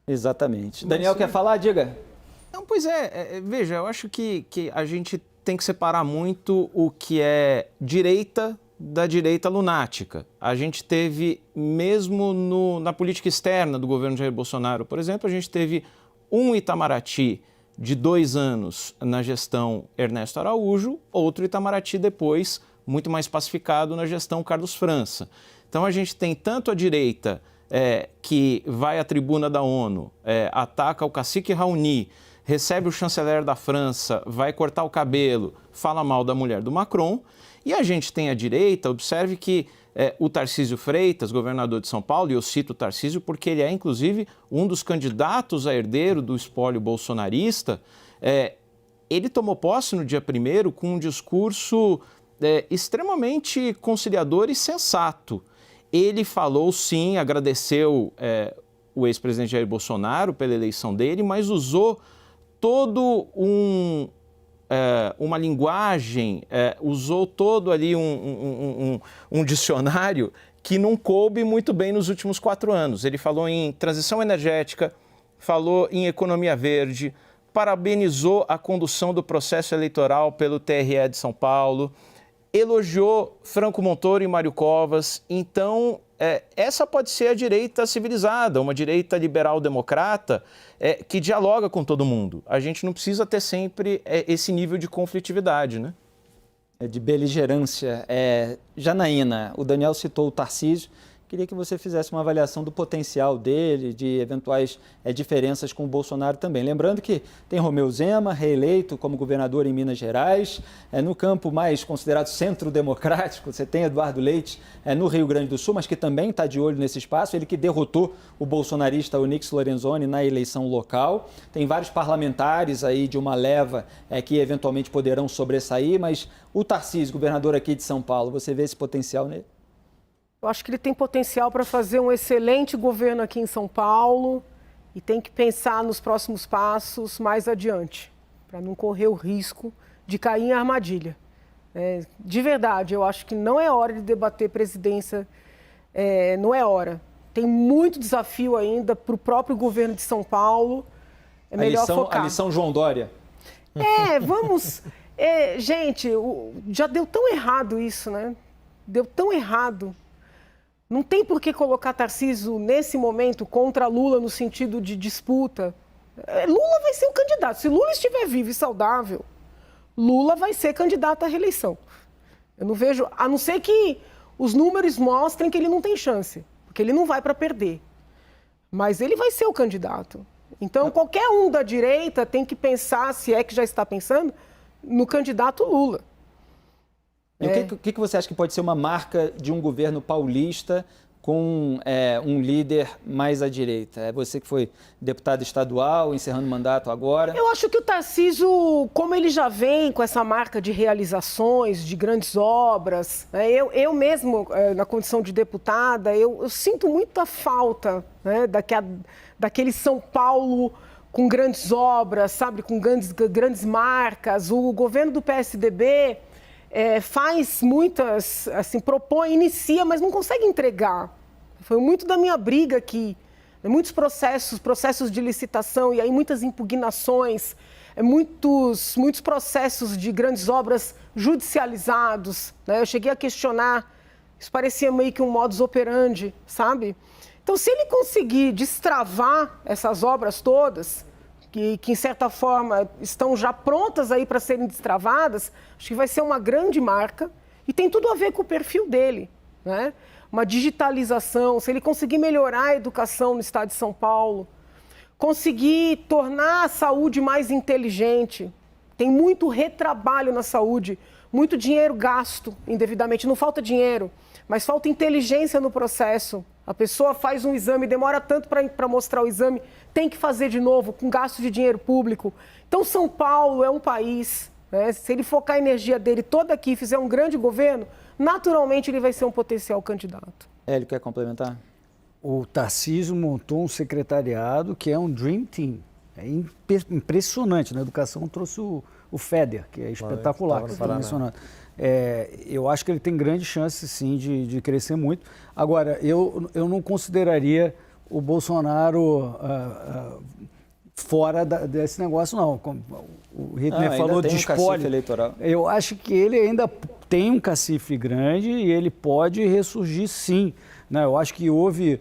Speaker 1: Exatamente. Daniel, quer falar? Diga.
Speaker 6: Não, pois veja, eu acho que a gente tem que separar muito o que é direita da direita lunática. A gente teve, mesmo na política externa do governo Jair Bolsonaro, por exemplo, a gente teve um Itamaraty de 2 anos na gestão Ernesto Araújo, outro Itamaraty depois, muito mais pacificado na gestão Carlos França. Então a gente tem tanto a direita que vai à tribuna da ONU, ataca o cacique Raoni, recebe o chanceler da França, vai cortar o cabelo, fala mal da mulher do Macron, e a gente tem a direita, observe que o Tarcísio Freitas, governador de São Paulo, e eu cito o Tarcísio porque ele é inclusive um dos candidatos a herdeiro do espólio bolsonarista, ele tomou posse no dia 1º com um discurso extremamente conciliador e sensato. Ele falou, sim, agradeceu o ex-presidente Jair Bolsonaro pela eleição dele, mas usou todo uma linguagem, usou todo ali um dicionário que não coube muito bem nos últimos 4 anos. Ele falou em transição energética, falou em economia verde, parabenizou a condução do processo eleitoral pelo TRE de São Paulo, elogiou Franco Montoro e Mário Covas. Então, essa pode ser a direita civilizada, uma direita liberal-democrata que dialoga com todo mundo. A gente não precisa ter sempre esse nível de conflitividade, né?
Speaker 1: De beligerância. Janaína, o Daniel citou o Tarcísio. Queria que você fizesse uma avaliação do potencial dele, de eventuais diferenças com o Bolsonaro também. Lembrando que tem Romeu Zema, reeleito como governador em Minas Gerais. No campo mais considerado centro-democrático, você tem Eduardo Leite no Rio Grande do Sul, mas que também está de olho nesse espaço. Ele que derrotou o bolsonarista Onyx Lorenzoni na eleição local. Tem vários parlamentares aí de uma leva que eventualmente poderão sobressair, mas o Tarcísio, governador aqui de São Paulo, você vê esse potencial nele?
Speaker 4: Eu acho que ele tem potencial para fazer um excelente governo aqui em São Paulo e tem que pensar nos próximos passos mais adiante, para não correr o risco de cair em armadilha. De verdade, eu acho que não é hora de debater presidência, não é hora. Tem muito desafio ainda para o próprio governo de São Paulo, é melhor focar.
Speaker 1: A lição João Dória.
Speaker 4: Vamos... gente, já deu tão errado isso, né? Deu tão errado. Não tem por que colocar Tarcísio, nesse momento, contra Lula no sentido de disputa. Lula vai ser o candidato. Se Lula estiver vivo e saudável, Lula vai ser candidato à reeleição. Eu não vejo, a não ser que os números mostrem que ele não tem chance, porque ele não vai para perder. Mas ele vai ser o candidato. Então, qualquer um da direita tem que pensar, se é que já está pensando, no candidato Lula.
Speaker 1: E o que você acha que pode ser uma marca de um governo paulista com um líder mais à direita? É você que foi deputado estadual, encerrando o mandato agora.
Speaker 4: Eu acho que o Tarcísio, como ele já vem com essa marca de realizações, de grandes obras, eu mesmo, na condição de deputada, eu sinto muita falta, né, daquele São Paulo com grandes obras, sabe, com grandes marcas. O governo do PSDB... faz muitas, assim, propõe, inicia, mas não consegue entregar. Foi muito da minha briga aqui Muitos processos de licitação e aí muitas impugnações, muitos processos de grandes obras judicializados, né? Eu cheguei a questionar, isso parecia meio que um modus operandi, sabe? Então, se ele conseguir destravar essas obras todas, que em certa forma estão já prontas aí para serem destravadas, acho que vai ser uma grande marca e tem tudo a ver com o perfil dele, né? Uma digitalização, se ele conseguir melhorar a educação no estado de São Paulo, conseguir tornar a saúde mais inteligente, tem muito retrabalho na saúde, muito dinheiro gasto indevidamente, não falta dinheiro, mas falta inteligência no processo. A pessoa faz um exame, demora tanto para mostrar o exame, tem que fazer de novo, com gasto de dinheiro público. Então, São Paulo é um país, né? Se ele focar a energia dele toda aqui e fizer um grande governo, naturalmente ele vai ser um potencial candidato.
Speaker 1: Hélio, quer complementar?
Speaker 5: O Tarcísio montou um secretariado que é um Dream Team. É impressionante. Na educação trouxe o FEDER, que é espetacular. Que mencionando. Eu acho que ele tem grande chance, sim, de crescer muito. Agora, eu não consideraria o Bolsonaro fora desse negócio, não. Como o Hittner falou de espólio. Eu acho que ele ainda tem um cacife grande e ele pode ressurgir, sim. Né? Eu acho que houve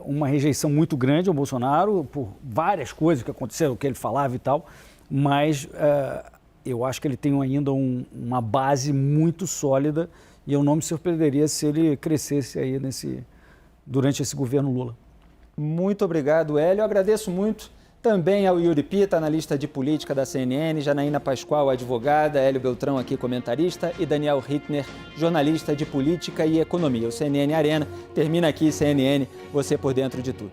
Speaker 5: uma rejeição muito grande ao Bolsonaro por várias coisas que aconteceram, o que ele falava e tal, mas eu acho que ele tem ainda uma base muito sólida e eu não me surpreenderia se ele crescesse aí durante esse governo Lula.
Speaker 1: Muito obrigado, Hélio. Eu agradeço muito também ao Yuri Pita, analista de política da CNN, Janaína Pascoal, advogada, Hélio Beltrão, aqui comentarista, e Daniel Hittner, jornalista de política e economia. O CNN Arena termina aqui, CNN, você por dentro de tudo.